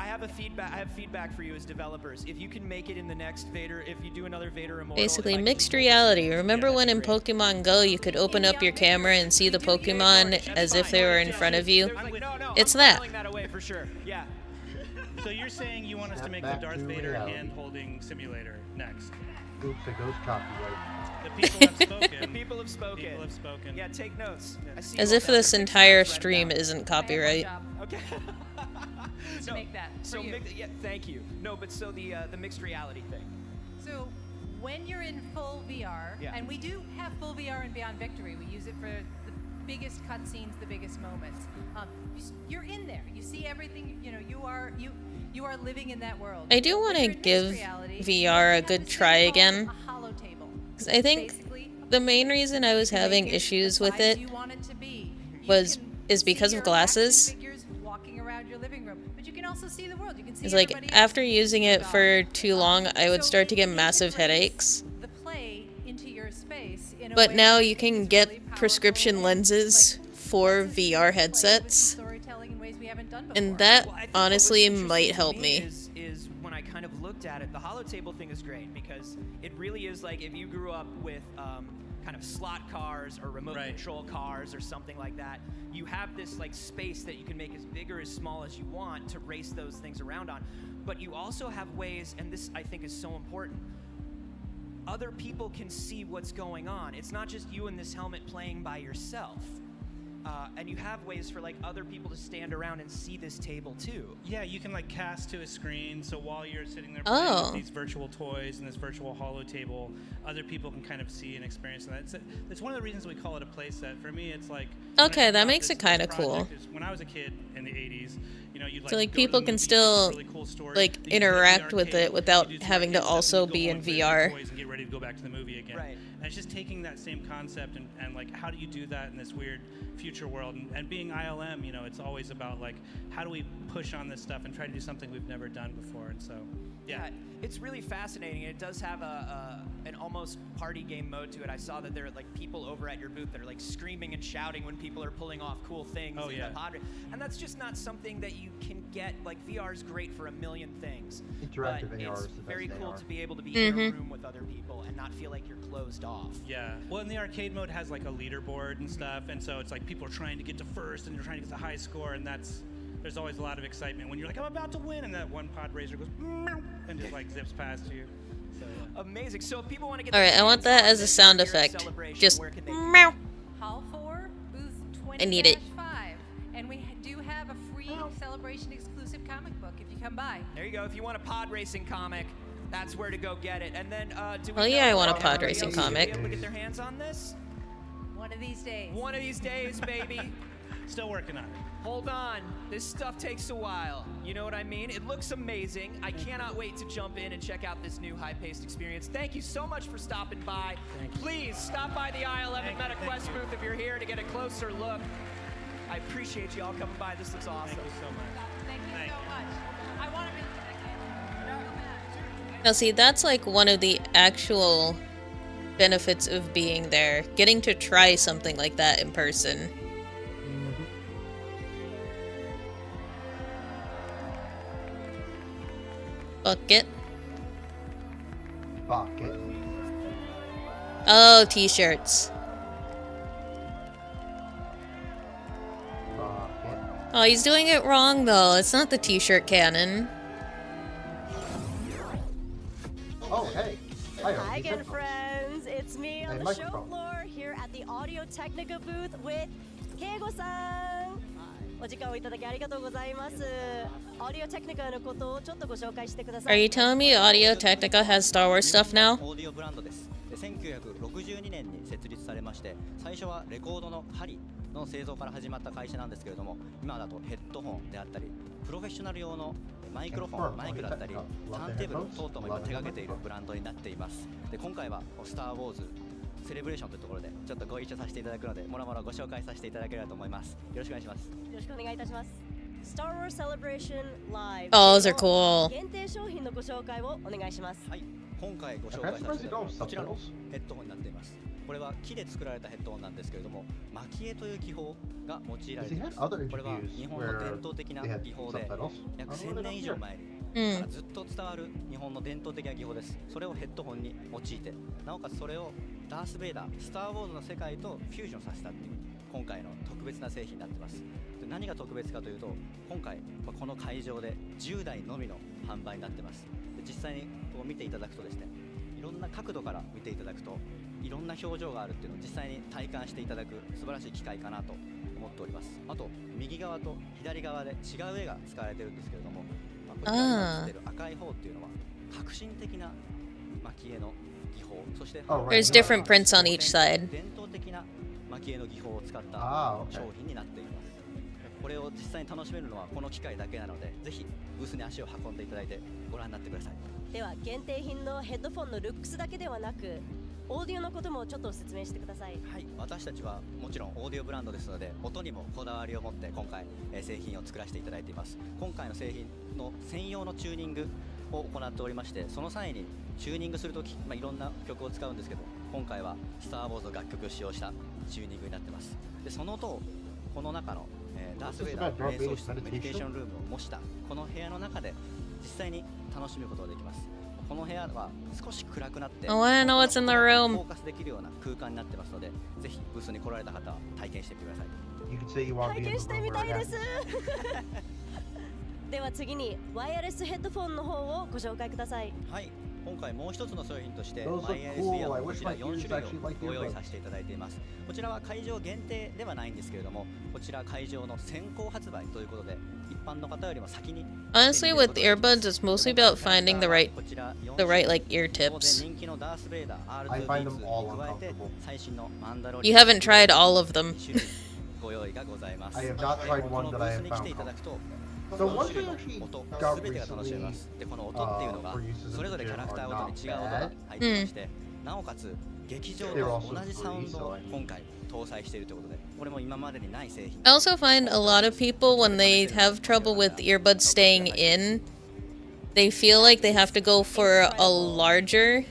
S20: have feedback for you as developers. If you can make it in the next Vader, if you do another Vader Immortal...
S1: Basically, mixed reality. Remember when in Pokemon Go you could open up your camera and see the Pokemon as if they were in front of you? It's that.
S20: that away for sure. Yeah.
S19: So you're saying you want us to make the Darth Vader hand-holding simulator next?
S2: Oops, it goes copyright.
S19: The people have spoken.
S20: The people have spoken.
S19: People have spoken.
S20: Yeah, take notes. I see
S1: As
S20: you
S1: if
S20: all
S1: this
S20: down.
S1: entire stream isn't copyright.
S20: Okay.
S12: To make that for you.
S20: Yeah, thank you. No, but so the mixed reality thing.
S12: So when you're in full VR, and we do have full VR in Beyond Victory, we use it for the biggest cutscenes, the biggest moments. You're in there. You see everything. You know, you are living in that world.
S1: I do want to give VR a good try again. Because I think the main reason I was having issues with it is because of glasses. It's like, after using it for too long, I would start to get massive headaches. But now you can get prescription lenses for VR headsets, and that honestly might help me.
S20: Is when I kind of looked at it, the holotable thing is great because it really is like if you grew up with kind of slot cars or remote control cars or something like that, you have this like space that you can make as big or as small as you want to race those things around on. But you also have ways, and this I think is so important, other people can see what's going on. It's not just you in this helmet playing by yourself. And you have ways for like other people to stand around and see this table too.
S19: Yeah, you can like cast to a screen, so while you're sitting there playing with these virtual toys and this virtual holotable, other people can kind of see and experience that. It's one of the reasons we call it a playset. For me, it's like...
S1: Okay, that makes it kind of cool.
S19: When I was a kid in the 80s, you know, you'd like...
S1: So like people can still like interact with it without having to also be in VR.
S19: And get ready to go back to the movie again.
S20: Right.
S19: And it's just taking that same concept and like, how do you do that in this weird future world? And being ILM, you know, it's always about like, how do we push on this stuff and try to do something we've never done before? And so, yeah.
S20: It's really fascinating. It does have an almost party game mode to it. I saw that there are like people over at your booth that are like screaming and shouting when people are pulling off cool things.
S19: Oh, yeah.
S20: And that's just not something that you can get. Like VR is great for a million things.
S2: Interactive
S20: but
S2: AR
S20: it's
S2: is the best
S20: very cool
S2: AR.
S20: to be able to be in a room with other people and not feel like you're closed off.
S19: Yeah. Well, in the arcade mode has like a leaderboard and stuff, and so it's like people are trying to get to first and you're trying to get the high score, and there's always a lot of excitement when you're like, I'm about to win, and that one pod racer goes meow, and just like zips past you. So, yeah.
S20: Amazing. So if people want to get
S1: Alright, I want that as a sound effect. Just meow.
S12: Hall 4, booth 20-5.
S1: I need it.
S12: And we do have a free Celebration exclusive comic book if you come by.
S20: There you go. If you want a pod racing comic, that's where to go get it. And then, do we
S1: Oh yeah, I want a pod racing comic.
S20: Be able to get their hands on this?
S12: One of these days.
S20: One of these days, baby.
S19: Still working on it.
S20: Hold on. This stuff takes a while. You know what I mean? It looks amazing. I cannot wait to jump in and check out this new high-paced experience. Thank you so much for stopping by. Please stop by the I-11 MetaQuest booth if you're here to get a closer look. I appreciate you all coming by. This looks awesome.
S19: Thank you so much.
S12: Thank you so much. I want to be...
S1: Now see, that's like one of the actual benefits of being there. Getting to try something like that in person. Bucket.
S2: Bucket.
S1: Oh, t-shirts.
S2: Bucket.
S1: Oh, he's doing it wrong though. It's not the t-shirt cannon.
S2: Oh, hey.
S6: Hi again, friends. It's me on the show floor here at the Audio Technica booth with Keigo-san. お時間をいただきありがとうございます。Audio Technica のことをちょっとご紹介してください。
S1: Are you telling me Audio Technica has Star Wars stuff now?
S21: オーディオブランドです。1962年に設立されまして、最初はレコードの針の製造から始まった会社なんですけれども、今だとヘッドホンであったり、プロフェッショナル用のマイクロフォン、マイクだったり、ターンテーブル等々も今手掛けているブランドになっています。で、今回はスター・ウォーズセレブレーションというところでちょっとご一緒させていただくので、もろもろご紹介させていただければと思います。よろしくお願いします。
S6: よろしくお願いいたします。Star Wars Celebration Live.
S1: Oh, those are cool.
S6: 限定商品のご紹介をお願いします。
S21: はい、今回ご紹介させていただくこちらのヘッドホンになっています。これは木で作られたヘッドホンなんですけれども、蒔絵という技法が用いられています。これは日本の伝統的な技法で、約1000年以上前にからずっと伝わる日本の伝統的な技法です。それをヘッドホンに用いて、なおかつそれをダース・ベイダー、スター・ウォーズの世界とフュージョンさせたっていう今回の特別な製品になっています。で、何が特別かというと、今回この会場で10台のみの販売になっています。で、実際にこう見ていただくとですね、いろんな角度から見ていただくといろんな表情があるっていうのを実際に体感していただく素晴らしい機会かなと思っております。あと右側と左側で違う絵が使われてるんですけれども、こちらに映っている赤い方っていうのは革新的な蒔絵の技法、そして
S1: There's different prints on each side.
S21: 伝統的な蒔絵の技法を使った商品になっています。これを実際に楽しめるのはこの機会だけなので、ぜひブースに足を運んでいただいてご覧になってください。
S6: では限定品のヘッドフォンのルックスだけではなく、オーディオのこともちょっと説明してください。
S21: はい、私たちはもちろんオーディオブランドですので、音にもこだわりを持って今回製品を作らせていただいています。今回の製品の専用のチューニングを行っておりまして、その際にチューニングするとき、いろんな曲を使うんですけど、今回はスター・ウォーズの楽曲を使用したチューニングになってます。で、その音をこの中のダース・ベイダーの瞑想室メディテーションルームを模したこの部屋の中で実際に楽しむことができます。この部屋は少し暗くなって、
S1: I wanna know what's in the room.
S21: フォーカスできるような空間になってますので、ぜひブースに来られた方は体験してみてください。
S6: 体験してみたいです。では次にワイヤレスヘッドフォンの方をご紹介ください。
S21: はい、今回もう一つの商品としてワイヤレスイヤホンこちら4種類をご用意させていただいています。こちらは会場限定ではないんですけれども、こちら会場の先行発売ということで、一般の方よりも先に。
S1: Honestly, with earbuds, it's mostly about finding the right like ear tips.
S21: 人気のダース・ベイダー R2 に加えて最新のマンダロリ
S1: You haven't tried all of them.
S21: ご用意がございます。
S2: I have not tried one that I have
S21: このブースに来てい
S2: found.
S21: ただくと
S2: The one thing that he
S21: 音
S2: got
S21: すべてが楽しめま
S2: recently
S21: す。で、この音っていうのが
S2: for uses
S21: それぞれ
S2: in
S21: キャラクター
S2: the
S21: ご
S2: gym
S21: とに
S2: are
S21: 違う音
S2: not
S21: が
S2: bad.
S21: 入っていまして、なおかつ劇場では同じサウンドを今回搭載しているということで、これも今までにない製品。
S1: I also find a lot of people, when they have trouble with earbuds staying in, they feel like they have to go for a larger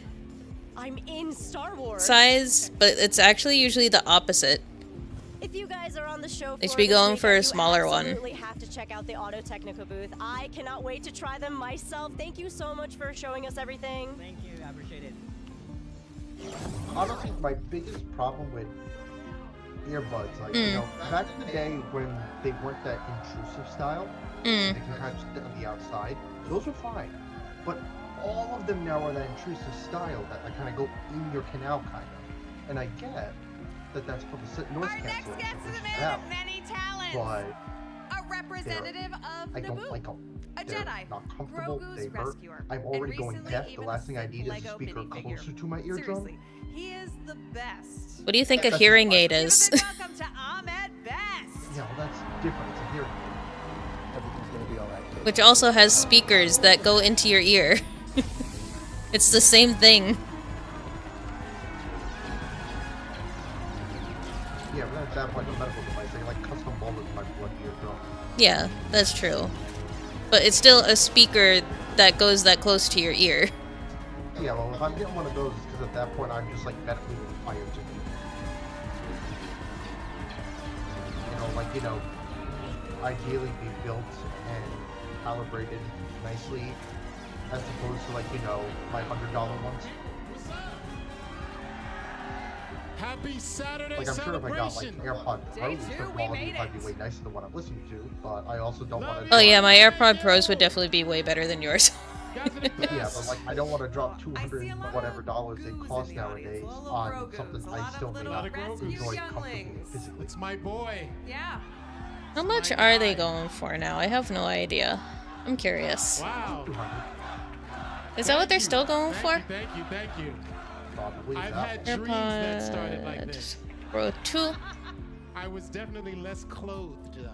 S6: I'm in Star Wars.
S1: size, but it's actually usually the opposite.
S6: If you guys are on the show
S1: They should
S6: floor
S1: be
S6: this
S1: going for a
S6: weekend,
S1: smaller
S6: you
S1: one.
S6: absolutely have to check out the Audio Technica booth. I cannot wait to try them myself. Thank you so much for showing us everything.
S21: Thank you, I appreciate it.
S2: Honestly, my biggest problem with earbuds, like, you know, back in the day when they weren't that intrusive style, they can kind of sit on the outside, those are fine. But all of them now are that intrusive style that kind of go in your canal, kind of. And I get that that's for the noise cancellation, which is out.
S12: Many talents.
S2: But
S12: a representative of
S2: I don't
S12: Naboo.
S2: like them.
S12: A
S2: They're
S12: Jedi.
S2: not comfortable.
S12: Grogu's
S2: They hurt.
S12: rescuer.
S2: I'm already going
S12: recently
S2: deaf. The
S12: even
S2: last thing I need is a
S12: Lego
S2: speaker
S12: minifigure.
S2: closer to my eardrum.
S12: Seriously, he is the best.
S1: What do you think a hearing aid is?
S12: Welcome to Ahmed Best.
S2: Yeah, well, that's different. It's a hearing aid. Everything's gonna be alright.
S1: Which also has speakers that go into your ear. It's the same thing.
S2: Yeah, but that's that like a medical device. They like custom molded my blood eardrum.
S1: Yeah, that's true. But it's still a speaker that goes that close to your ear.
S2: Yeah, well, if I'm getting one of those, it's because at that point I'm just like medically required to be. Ideally be built and calibrated nicely, as opposed to my $100 ones.
S7: Happy Saturday
S2: I'm sure if I got
S7: celebration!
S2: AirPod Pros, the quality would probably be way nicer than what I'm listening to, but I also don't want to.
S1: Oh yeah, my AirPod Pros would definitely be way better than yours.
S2: Yeah, but I don't want to drop $200 whatever they cost nowadays on something I still may not enjoy comfortably physically.
S7: It's my boy.
S12: Yeah.
S1: How much are they going for now? I have no idea. I'm curious.
S7: Wow.
S1: Is that what they're still going for?
S7: Thank you.
S2: Probably.
S7: I've had dreams that started like this.
S1: Pro 2.
S7: I was definitely less clothed though.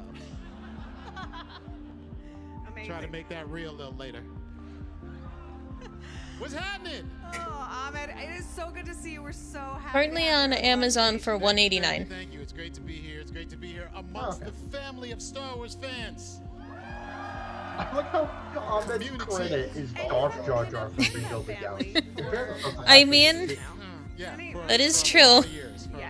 S7: Try to make that real a little later. What's happening?
S12: Oh, Ahmed, it is so good to see you. We're so happy.
S1: Currently on Amazon for $189.
S7: Thank you. It's great to be here. It's great to be here amongst the family of Star Wars fans.
S2: I like how Ahmed's credit is Darth Jar Jar from Rebuild the Galaxy.
S1: I mean, that is true.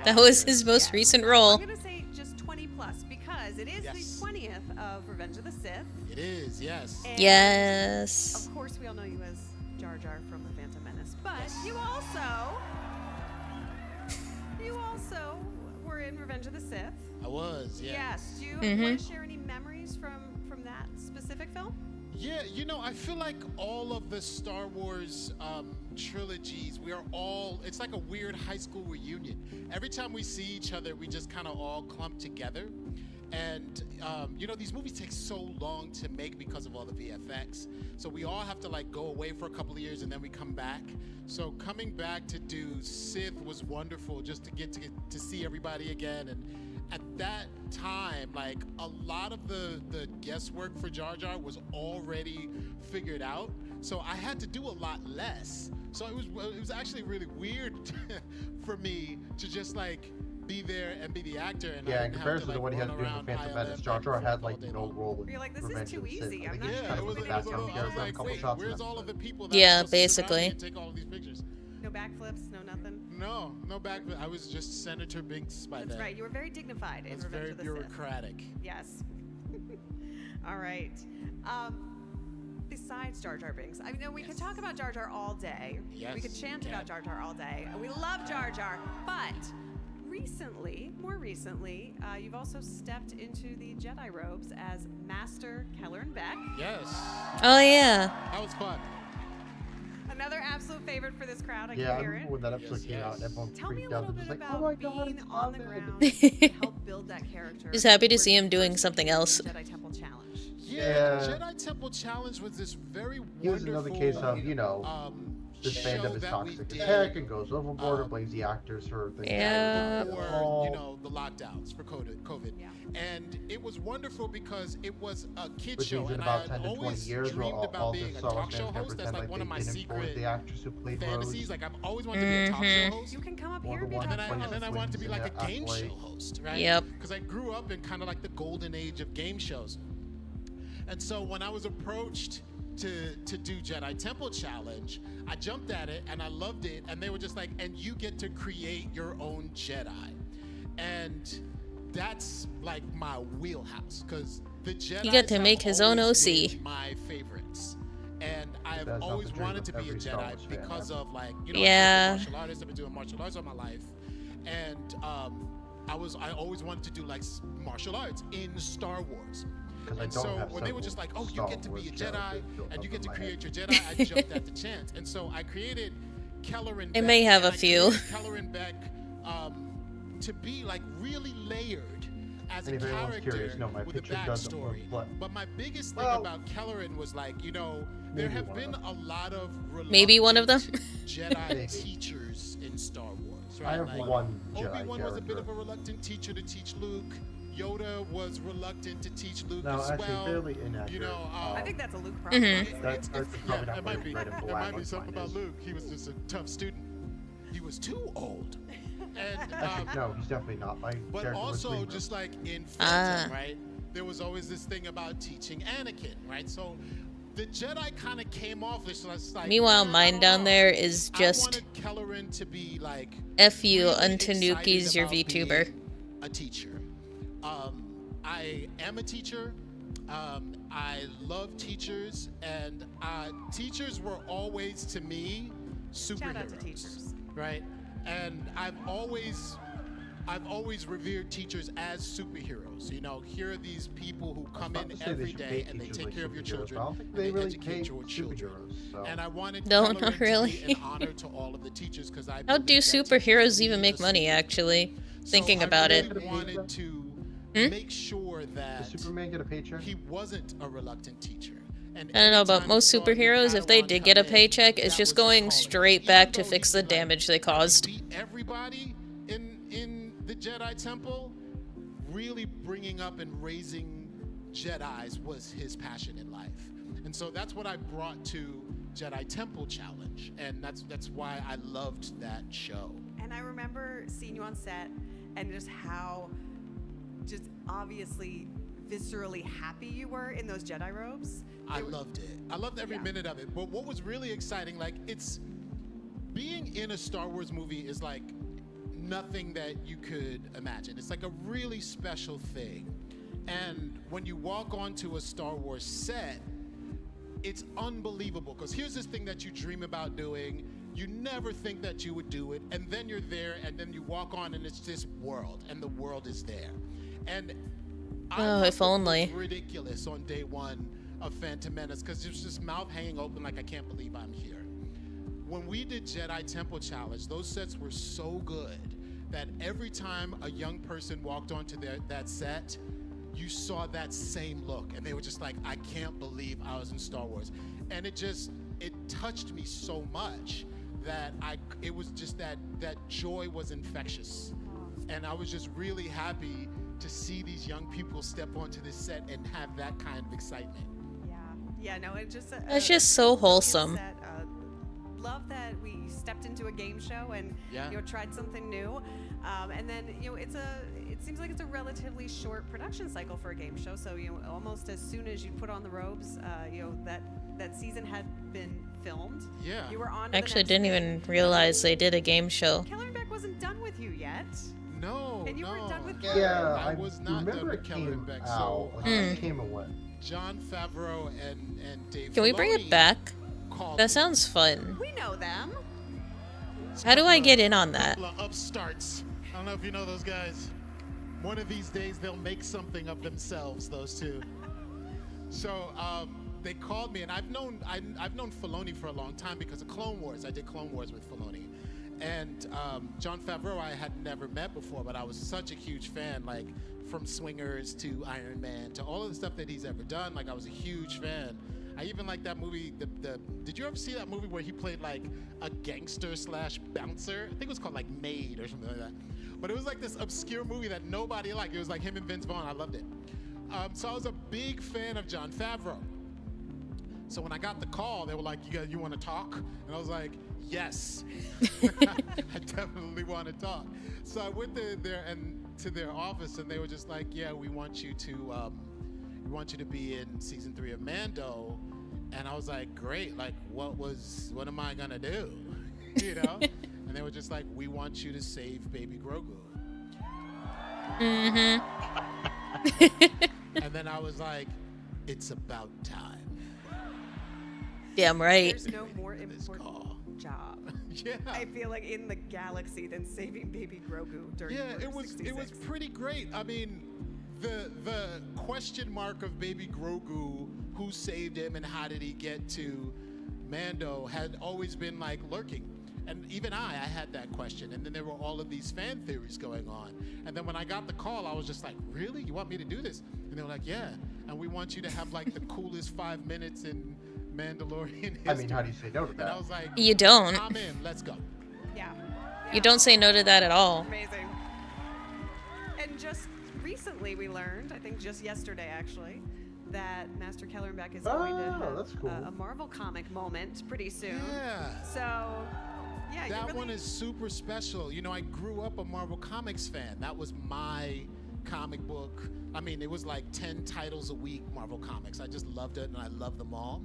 S1: That was his most recent role.
S12: I'm going to say just 20 plus because it is the 20th of Revenge of the Sith.
S7: It is, yes.
S12: And
S1: yes.
S12: Of course, we all know you as Jar Jar from The Phantom Menace, but you also were in Revenge of the Sith.
S7: I was, yeah.
S12: Yes. Do you want to share any memories from that specific film?
S7: Yeah, I feel like all of the Star Wars trilogies, we are all, it's like a weird high school reunion. Every time we see each other, we just kind of all clump together. And, these movies take so long to make because of all the VFX. So we all have to go away for a couple of years and then we come back. So coming back to do Sith was wonderful, just to get to see everybody again. And at that time, a lot of the guesswork for Jar Jar was already figured out. So I had to do a lot less. So it was actually really weird for me to just be there and be the actor. And
S2: in comparison to what he had to do in The Phantom Menace, Jar Jar had no role in
S12: You're like, this
S2: Revenge
S12: is too
S2: of the Sith.
S12: easy.
S2: I
S12: I'm
S2: think
S12: not
S2: he kind of was the background character in a couple shots.
S7: Where's all of the people that
S1: Yeah,
S7: are supposed to surround me
S1: basically.
S7: and take all of these pictures?
S12: No backflips, no nothing.
S7: No backflips. I was just Senator Binks by then.
S12: That's right. You were very dignified in Revenge of the Sith.
S7: Very bureaucratic.
S12: Yes. All right. Besides Jar Jar Binks, I mean, we could talk about Jar Jar all day.
S7: Yes,
S12: we could chant about Jar Jar all day. We love Jar Jar, but more recently, you've also stepped into the Jedi robes as Master Kelleran Beck.
S7: Yes.
S1: Oh yeah.
S7: That was fun.
S12: Another absolute favorite for this crowd. I
S2: Yeah,
S12: can
S2: I
S12: hear
S2: remember
S12: it.
S2: when that episode came out, everyone
S12: Tell me
S2: freaked
S12: a
S2: out.
S12: little
S2: It was
S12: bit
S2: like, oh
S12: about
S2: my god,
S12: being
S2: it's
S12: on the
S2: Ahmed.
S12: ground to help build that character.
S1: Just happy to see him doing something else.
S12: Jedi Temple Challenge.
S2: Yeah.
S7: Jedi Temple Challenge was this very
S2: He was
S7: wonderful.
S2: another case of, this fandom is toxic as heck and goes overboard and blames the actors for things.
S1: Yeah.
S7: Or, the lockdowns for COVID.
S12: Yeah.
S7: And it was wonderful because it was a kid
S2: Which
S7: show,
S2: means in
S7: and
S2: about
S7: I
S2: 10 to 20
S7: always
S2: years,
S7: dreamed
S2: all
S7: about
S2: the
S7: being a
S2: Star Wars
S7: talk show
S2: fans can
S7: host. That's
S2: pretend
S7: one of my
S2: they didn't
S7: secret
S2: the actress who played
S7: fantasies.
S2: Rose.
S7: I've always wanted to be a talk show host.
S12: You can come up
S2: Or
S12: here and
S2: the
S12: be a
S2: one
S12: talk
S2: who
S12: show
S2: plays
S7: And then I wanted to be like a game
S2: Athlete.
S7: show host, right?
S1: Yep.
S7: Because I grew up in kind of like the golden age of game shows. And so when I was approached to do Jedi Temple Challenge, I jumped at it and I loved it. And they were just like, and you get to create your own Jedi. And that's like my wheelhouse, because the Jedi
S1: You get to make his own OC.
S7: My favorites. And I've always wanted to be a Jedi because of
S1: Yeah.
S7: I'm a martial artist. I've been doing martial arts all my life. And I always wanted to do martial arts in Star Wars. And so when they were just like, oh, you get to be a Jedi and you get to create your Jedi, I jumped at the chance. And so I created Kelleran Beck.
S1: It may have a few.
S7: Kelleran Beck to be really layered as a character with a backstory. But my biggest thing about Kelleran was there have been a lot of
S1: maybe one of them
S7: Jedi teachers in Star Wars. Right?
S2: I have one Jedi
S7: Obi-Wan was a bit
S2: character.
S7: of a reluctant teacher to teach Luke. Yoda was reluctant to teach Luke
S2: No,
S7: as
S2: actually,
S7: well.
S2: fairly inaccurate.
S12: I think that's a Luke problem.
S2: That's probably not
S7: it might be.
S2: red and
S7: It
S2: black
S7: might be
S2: like
S7: something
S2: mine
S7: about
S2: is.
S7: Luke. He was just a tough student. He was too old. And
S2: Actually, no, he's definitely not. My
S7: but
S2: character was
S7: also,
S2: Green
S7: just like in Phantom, right? There was always this thing about teaching Anakin, right? So the Jedi kind of came off as like.
S1: Meanwhile, mine down there is just
S7: Kelleran to be like
S1: F you
S7: really
S1: on Tanuki's your VTuber.
S7: being a teacher. I am a teacher. I love teachers, and teachers were always to me superheroes.
S12: Shout out to teachers.
S7: Right? And I've always revered teachers as superheroes. You know, here are these people who come in every day and they take care of your children.
S2: They really
S7: educate your children.
S2: So.
S7: And I wanted
S1: No,
S7: Kelleran
S1: not really.
S7: to be an honor to all of the teachers because I
S1: How do superheroes even make money, actually? Thinking about it.
S7: I wanted to make sure that
S2: Does Superman get a paycheck?
S7: he wasn't a reluctant teacher. And
S1: I don't know about
S7: anytime
S1: most
S7: he saw
S1: superheroes, if they
S7: Padawan
S1: did get a
S7: come in,
S1: paycheck, it's
S7: that
S1: just
S7: was
S1: going
S7: calling.
S1: straight
S7: Even
S1: back to
S7: though
S1: fix
S7: he,
S1: the damage they caused.
S7: beat everybody in the Jedi Temple, really bringing up and raising Jedis was his passion in life. And so that's what I brought to Jedi Temple Challenge, and that's why I loved that show.
S12: And I remember seeing you on set and just how just obviously viscerally happy you were in those Jedi robes.
S7: I loved it. I loved every minute of it. But what was really exciting, like, it's being in a Star Wars movie is like nothing that you could imagine. It's like a really special thing. And when you walk onto a Star Wars set, it's unbelievable. Because here's this thing that you dream about doing. You never think that you would do it. And then you're there, and then you walk on, and it's this world, and the world is there. And
S1: Oh, if only.
S7: ridiculous on day one of Phantom Menace because there's just mouth hanging open like I can't believe I'm here. When we did Jedi Temple Challenge, those sets were so good that every time a young person walked onto that set, you saw that same look and they were just like, I can't believe I was in Star Wars. And it touched me so much that it was just that joy was infectious. And I was just really happy to see these young people step onto this set and have that kind of excitement.
S12: Yeah, no, it just
S1: It's just so wholesome.
S12: Set, love that we stepped into a game show and tried something new, and then it seems like it's a relatively short production cycle for a game show. So almost as soon as you put on the robes, that season had been filmed.
S7: Yeah,
S12: you were on.
S1: I actually didn't even realize they did a game show.
S12: Kelleran Beck wasn't done with you yet.
S7: No,
S12: and you weren't done with
S2: Yeah,
S7: I was not
S2: remember
S7: done with
S2: it
S7: Kelleran Beck.
S2: out.
S7: So
S2: It came and went.
S7: John Favreau and Dave
S1: Can we bring it
S7: Filoni
S1: back?
S7: called
S1: That
S7: me.
S1: sounds fun.
S12: We know them.
S1: How do I get in on that?
S7: Couple of upstarts. I don't know if you know those guys. One of these days they'll make something of themselves. Those two. So they called me, and I've known Filoni for a long time because of Clone Wars. I did Clone Wars with Filoni, and John Favreau I had never met before, but I was such a huge fan. Like from Swingers to Iron Man to all of the stuff that he's ever done. Like I was a huge fan. I even like that movie. Did you ever see that movie where he played like a gangster / bouncer? I think it was called like Maid or something like that. But it was like this obscure movie that nobody liked. It was like him and Vince Vaughn. I loved it. So I was a big fan of John Favreau. So when I got the call, they were like, "You want to talk?" And I was like, "Yes, I definitely want to talk." So I went there and to their office, and they were just like, "Yeah, we want you to be in season 3 of Mando." And I was like, "Great! Like, what am I gonna do?" You know? And they were just like, "We want you to save Baby Grogu."
S1: Mm-hmm.
S7: And then I was like, "It's about time."
S1: Damn right.
S12: There's no more important job.
S7: Yeah.
S12: I feel like in the galaxy than saving Baby Grogu during
S7: it
S12: Order 66.
S7: was pretty great. I mean, the question mark of Baby Grogu, who saved him and how did he get to Mando, had always been like lurking. And even I had that question. And then there were all of these fan theories going on. And then when I got the call, I was just like, "Really? You want me to do this?" And they were like, "Yeah. And we want you to have like the coolest 5 minutes in Mandalorian history."
S2: I mean, how do you say no to that?
S7: And I was like,
S1: You don't.
S7: "I'm in. Let's go."
S12: Yeah.
S1: You don't say no to that at all.
S12: Amazing. And just recently we learned, I think just yesterday actually, that Master Kelleran Beck is going to have
S2: that's cool.
S12: a Marvel comic moment pretty soon.
S7: Yeah.
S12: So, yeah,
S7: That
S12: really...
S7: one is super special. You know, I grew up a Marvel Comics fan. That was my comic book. I mean, it was like 10 titles a week, Marvel Comics. I just loved it, and I love them all.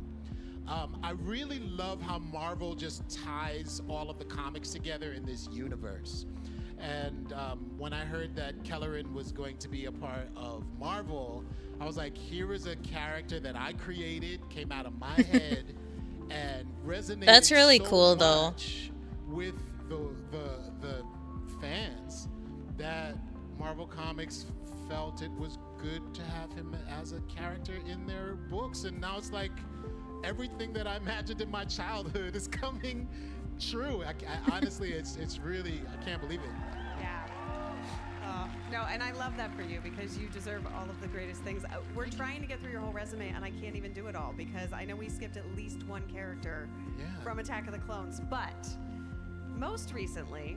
S7: I really love how Marvel just ties all of the comics together in this universe. And when I heard that Kelleran was going to be a part of Marvel, I was like, here is a character that I created, came out of my head, and resonated.
S1: That's really
S7: so
S1: cool,
S7: much with the fans that Marvel Comics felt it was good to have him as a character in their books. And now it's like everything that I imagined in my childhood is coming true. I honestly, it's really, I can't believe it.
S12: Yeah. No, and I love that for you because you deserve all of the greatest things. We're trying to get through your whole resume, and I can't even do it all because I know we skipped at least one character from Attack of the Clones. But most recently,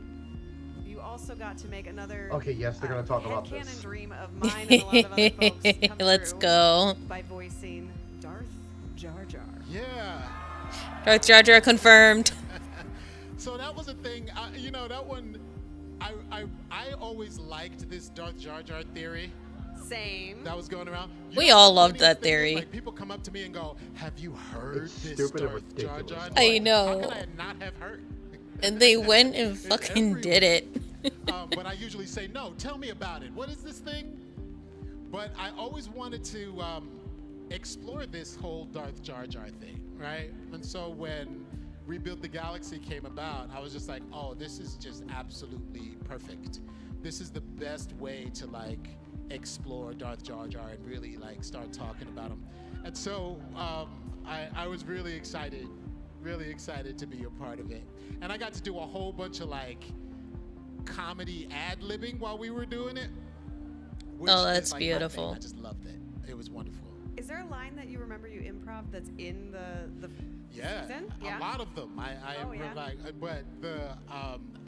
S12: you also got to make another
S2: they're going to talk about
S12: headcanon
S2: this.
S12: dream of mine and a lot of other folks come
S1: Let's
S12: through
S1: go.
S12: by voicing Darth Jar Jar.
S7: Yeah.
S1: Darth Jar Jar confirmed.
S7: So that was a thing. You know, that one, I always liked this Darth Jar Jar theory.
S12: Same.
S7: That was going around.
S1: We all loved that theory.
S7: Like, people come up to me and go, "Have you heard this Darth Jar Jar?"
S1: I know.
S7: How could I not have heard?
S1: And they went and fucking did it.
S7: But I usually say, no, tell me about it. What is this thing? But I always wanted to explore this whole Darth Jar Jar thing, right? And so when Rebuild the Galaxy came about, I was just like, oh, this is just absolutely perfect. This is the best way to like explore Darth Jar Jar and really like start talking about him. And so I was really excited to be a part of it. And I got to do a whole bunch of like comedy ad-libbing while we were doing it.
S1: Oh, that's beautiful.
S7: I just loved it. It was wonderful.
S12: Is there a line that you remember you improv that's in the season?
S7: A lot of them. But the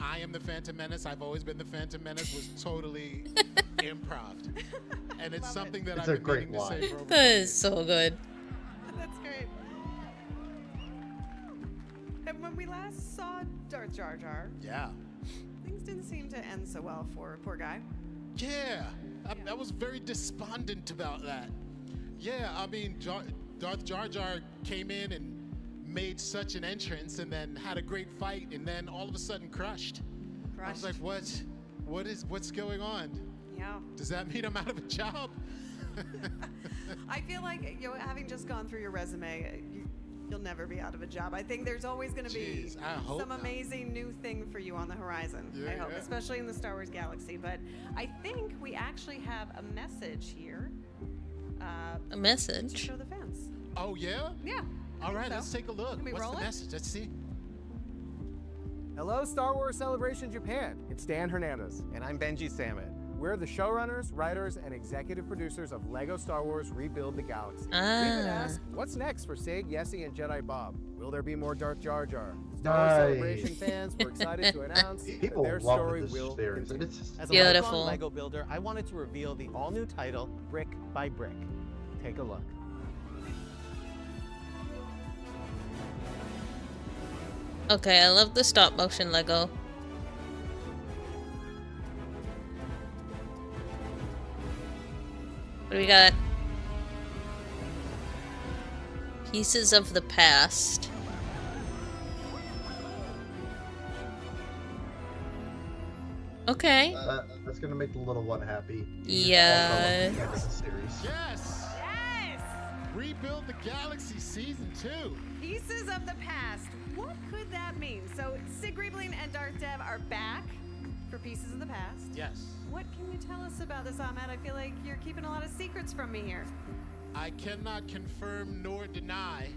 S7: I am the Phantom Menace. I've always been the Phantom Menace was totally improv, and it's something that I've been meaning to say for over.
S1: That is so good.
S12: That's great. And when we last saw Darth Jar Jar, things didn't seem to end so well for poor guy.
S7: Yeah, I was very despondent about that. Yeah, I mean, Darth Jar Jar came in and made such an entrance, and then had a great fight, and then all of a sudden crushed. I was like, what's going on?
S12: Yeah.
S7: Does that mean I'm out of a job?
S12: I feel like, you know, having just gone through your resume, you'll never be out of a job. I think there's always going to be some amazing new thing for you on the horizon. I hope, especially in the Star Wars galaxy. But I think we actually have a message here.
S1: A message?
S12: To show the fans.
S7: Oh, yeah?
S12: Yeah.
S7: All right, let's take a look. What's the message? Let's see.
S9: Hello, Star Wars Celebration Japan. It's Dan Hernandez. And I'm Benji Samit. We're the showrunners, writers, and executive producers of LEGO Star Wars Rebuild the Galaxy. We've been asked, what's next for Sig, Yessie, and Jedi Bob? Will there be more Darth Jar Jar? Star Wars Celebration fans were excited to announce that their story will continue. As a lifelong LEGO builder, I wanted to reveal the all-new title, Brick by Brick. Take a look.
S1: Okay, I love the stop motion Lego. What do we got? Pieces of the past. Okay.
S2: That's gonna make the little one happy.
S1: Yeah.
S7: Yes! Rebuild the Galaxy Season 2.
S12: Pieces of the past. What could that mean? So Sig Riebling and Darth Dev are back for Pieces of the Past.
S7: Yes.
S12: What can you tell us about this, Ahmed? I feel like you're keeping a lot of secrets from me here.
S7: I cannot confirm nor deny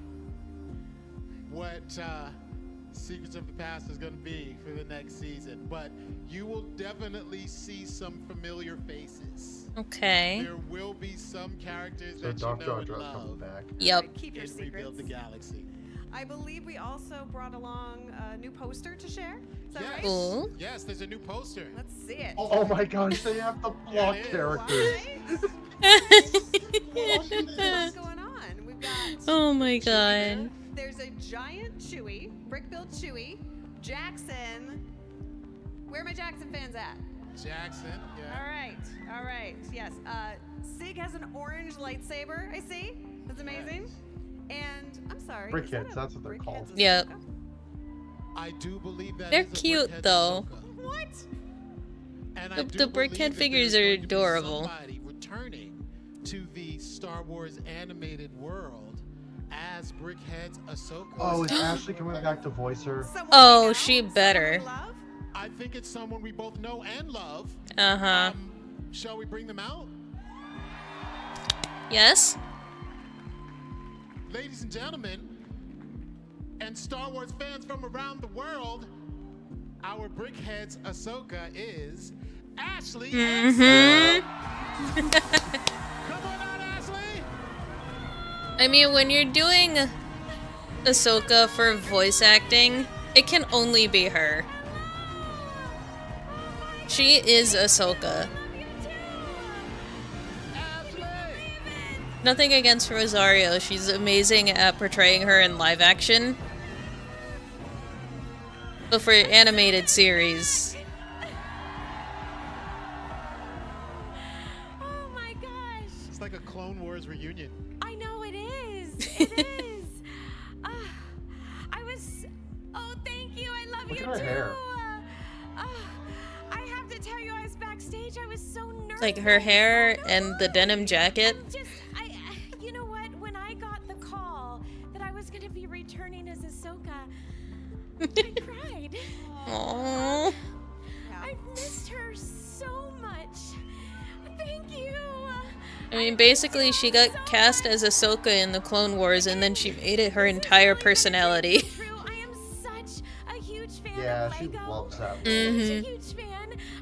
S7: what Secrets of the Past is going to be for the next season, but you will definitely see some familiar faces.
S1: Okay.
S7: There will be some characters that you know and love.
S1: Yep.
S12: Keep your secrets.
S7: Rebuild the Galaxy.
S12: I believe we also brought along a new poster to share. Is that right?
S1: Cool.
S7: Yes, there's a new poster.
S12: Let's see it.
S2: Oh my gosh, they have the block characters.
S12: What's going on? We've got.
S1: Oh my god.
S12: There's a giant Chewie, brick-built Chewie, Jackson. Where are my Jackson fans at?
S7: Jackson, yeah.
S12: All right, yes. Sig has an orange lightsaber, I see. That's amazing. And I'm sorry.
S2: Brickheads, that's what they're called.
S1: Yep.
S7: I do believe that
S1: They're
S7: is a
S1: cute
S7: Brickhead
S1: though.
S7: Ahsoka.
S12: What?
S7: And I
S1: The
S7: do
S1: Brickhead
S7: believe that
S1: figures
S7: there's
S1: are
S7: going to be
S1: adorable.
S7: somebody returning to the Star Wars animated world as Brickhead's Ahsoka.
S2: Oh, is Ashley coming back to voice her?
S1: Oh, she better.
S7: I think it's someone we both know and love.
S1: Uh-huh.
S7: Shall we bring them out?
S1: Yes?
S7: Ladies and gentlemen, and Star Wars fans from around the world, our Brickhead's Ahsoka is Ashley.
S1: Mm-hmm.
S7: Come on out, Ashley.
S1: I mean, when you're doing Ahsoka for voice acting, it can only be her. She is Ahsoka. Nothing against Rosario, she's amazing at portraying her in live action. But for animated series,
S12: Oh my gosh.
S7: It's like a Clone Wars reunion.
S12: I know it is. It is. I was. Oh, thank you. I love
S2: Look
S12: you
S2: at her
S12: too.
S2: hair.
S12: I have to tell you, I was backstage. I was so nervous.
S1: like her hair and the denim jacket.
S12: You know what? When I got the call that I was going to be returning as Ahsoka, I cried.
S1: Aww.
S12: I missed her so much. Thank you.
S1: I mean, basically, she got cast as Ahsoka in the Clone Wars, and then she made it her entire personality.
S12: I am such a huge fan
S2: Yeah,
S12: of
S2: she
S12: Lego.
S2: loves that.
S12: Such a huge fan.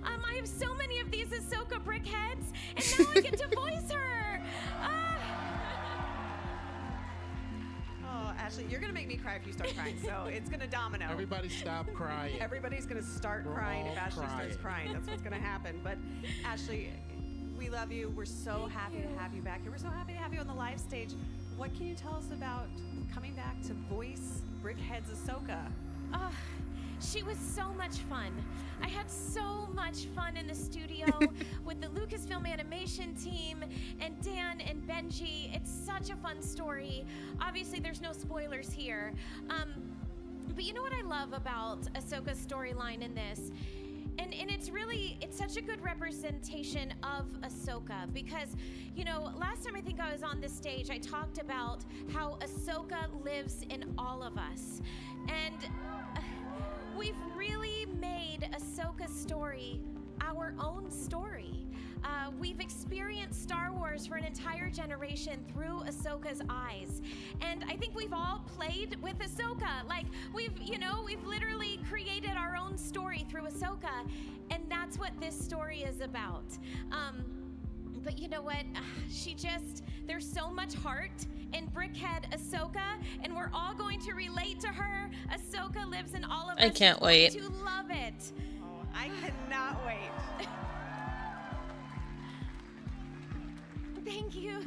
S12: I have so many of these Ahsoka brickheads, and now I get to voice her. Oh, Ashley, you're gonna make me cry if you start crying. So it's gonna domino.
S7: Everybody stop crying.
S12: Everybody's gonna start
S7: We're
S12: crying
S7: all
S12: if Ashley starts
S7: crying.
S12: crying. That's what's gonna happen. But Ashley, we love you. We're so happy to have you back here. We're so happy to have you on the live stage. What can you tell us about coming back to voice Brickhead's Ahsoka? She was so much fun. I had so much fun in the studio with the Lucasfilm animation team and Dan and Benji. It's such a fun story. Obviously, there's no spoilers here. But you know what I love about Ahsoka's storyline in this? And it's such a good representation of Ahsoka because, you know, last time I think I was on this stage, I talked about how Ahsoka lives in all of us. And we've really made Ahsoka's story our own story. We've experienced Star Wars for an entire generation through Ahsoka's eyes. And I think we've all played with Ahsoka. Like, we've literally created our own story through Ahsoka. And that's what this story is about. But you know what? There's so much heart in Brickhead Ahsoka, and we're all going to relate to her. Ahsoka lives in all of us.
S1: I can't wait.
S12: To love it. Oh, I cannot wait. Thank you.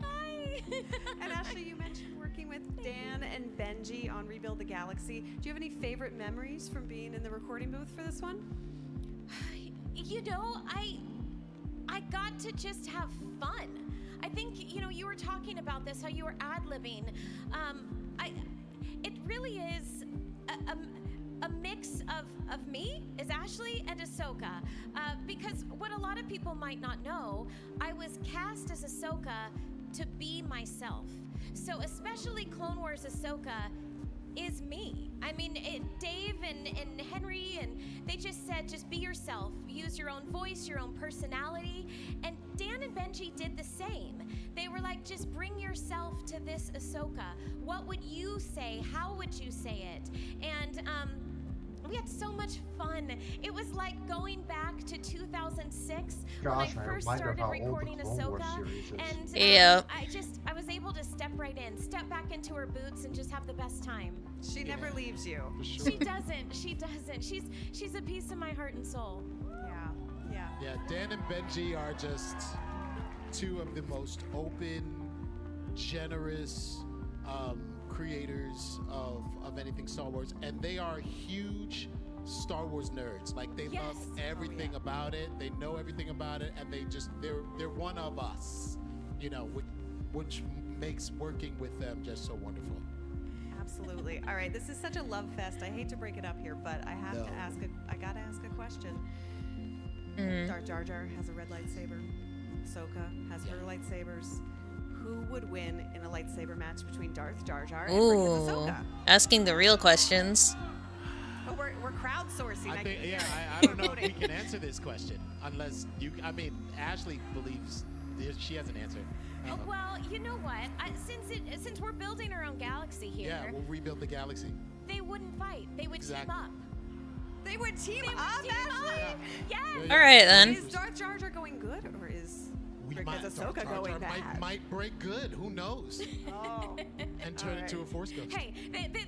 S12: Hi. And Ashley, you mentioned working with Dan and Benji on Rebuild the Galaxy. Do you have any favorite memories from being in the recording booth for this one? You know, I got to just have fun. I think, you know, you were talking about this, how you were ad-libbing. It really is a mix of me as Ashley and Ahsoka. Because what a lot of people might not know, I was cast as Ahsoka to be myself. So especially Clone Wars Ahsoka is me. I mean, Dave and Henry, and they just said, just be yourself. Use your own voice, your own personality. And Dan and Benji did the same. They were like, just bring yourself to this Ahsoka. What would you say? How would you say it? And we had so much fun. It was like going back to 2006 when I first started recording Ahsoka. And I was able to step right in, step back into her boots and just have the best time. She never leaves you.
S7: Sure.
S12: She doesn't. She's a piece of my heart and soul. Yeah.
S7: Yeah, Dan and Benji are just two of the most open, generous creators of anything Star Wars, and they are huge Star Wars nerds. Like, they love everything about it. They know everything about it, and they're one of us, you know, which makes working with them just so wonderful.
S12: Absolutely. All right, this is such a love fest. I hate to break it up here, but I have to ask I gotta ask a question. Darth Jar Jar has a red lightsaber. Ahsoka has her lightsabers. Who would win in a lightsaber match between Darth Jar Jar and Princess Ahsoka?
S1: Asking the real questions.
S12: Oh, we're crowdsourcing.
S7: I don't know if we can answer this question unless you. I mean, Ashley believes she has an answer.
S3: Well, you know what? Since we're building our own galaxy here.
S7: Yeah, we'll rebuild the galaxy.
S3: They wouldn't fight. They would team up.
S12: They would team up, Ashley?
S3: Yes.
S1: All right, then.
S12: Is Darth Jar Jar going good, or is Princess Ahsoka going bad?
S7: Might break good. Who knows? And turn into a Force ghost.
S3: Hey,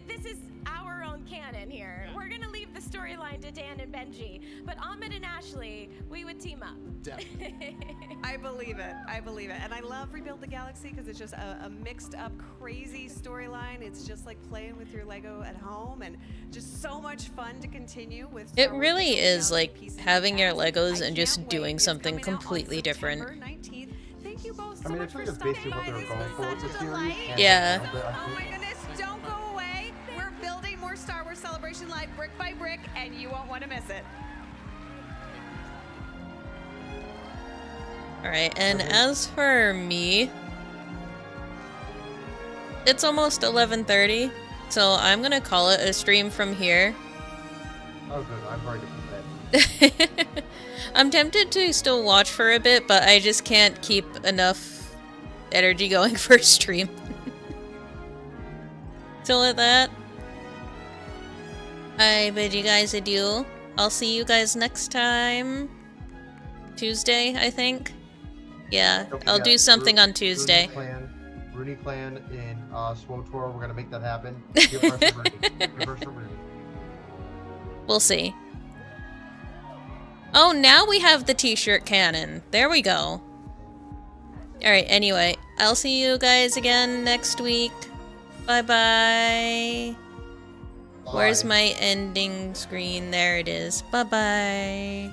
S3: this is our own canon here. Yeah. We're gonna leave the storyline to Dan and Benji, but Ahmed and Ashley, we would team up.
S7: Definitely.
S12: I believe it. I believe it. And I love Rebuild the Galaxy because it's just a mixed up, crazy storyline. It's just like playing with your Lego at home and just so much fun to continue with.
S1: It really is like having your Legos and just doing something completely different.
S12: Thank you both
S2: I
S12: so
S2: mean,
S12: much
S2: it's
S12: for
S2: like
S12: stopping
S2: basically
S12: by.
S2: what they were
S12: This
S2: going
S12: was
S2: for with
S12: such
S2: the
S12: a
S2: series.
S12: delight.
S1: Yeah.
S12: Oh my goodness, don't go away. We're building more Star Wars Celebration Live brick by brick, and you won't want to miss it.
S1: Alright, and as for me, it's almost 11:30, so I'm gonna call it a stream from here.
S2: Oh good, I'm ready to bed.
S1: I'm tempted to still watch for a bit, but I just can't keep enough energy going for a stream. So with that, I bid you guys adieu. I'll see you guys next time. Tuesday, I think. Yeah, I'll do something on Tuesday.
S2: Runi Clan in SWTOR. We're gonna make that happen. Give us a Runi. Give us a Runi.
S1: We'll see. Oh, now we have the t-shirt cannon. There we go. Alright, anyway, I'll see you guys again next week. Bye-bye. Where's my ending screen? There it is. Bye-bye.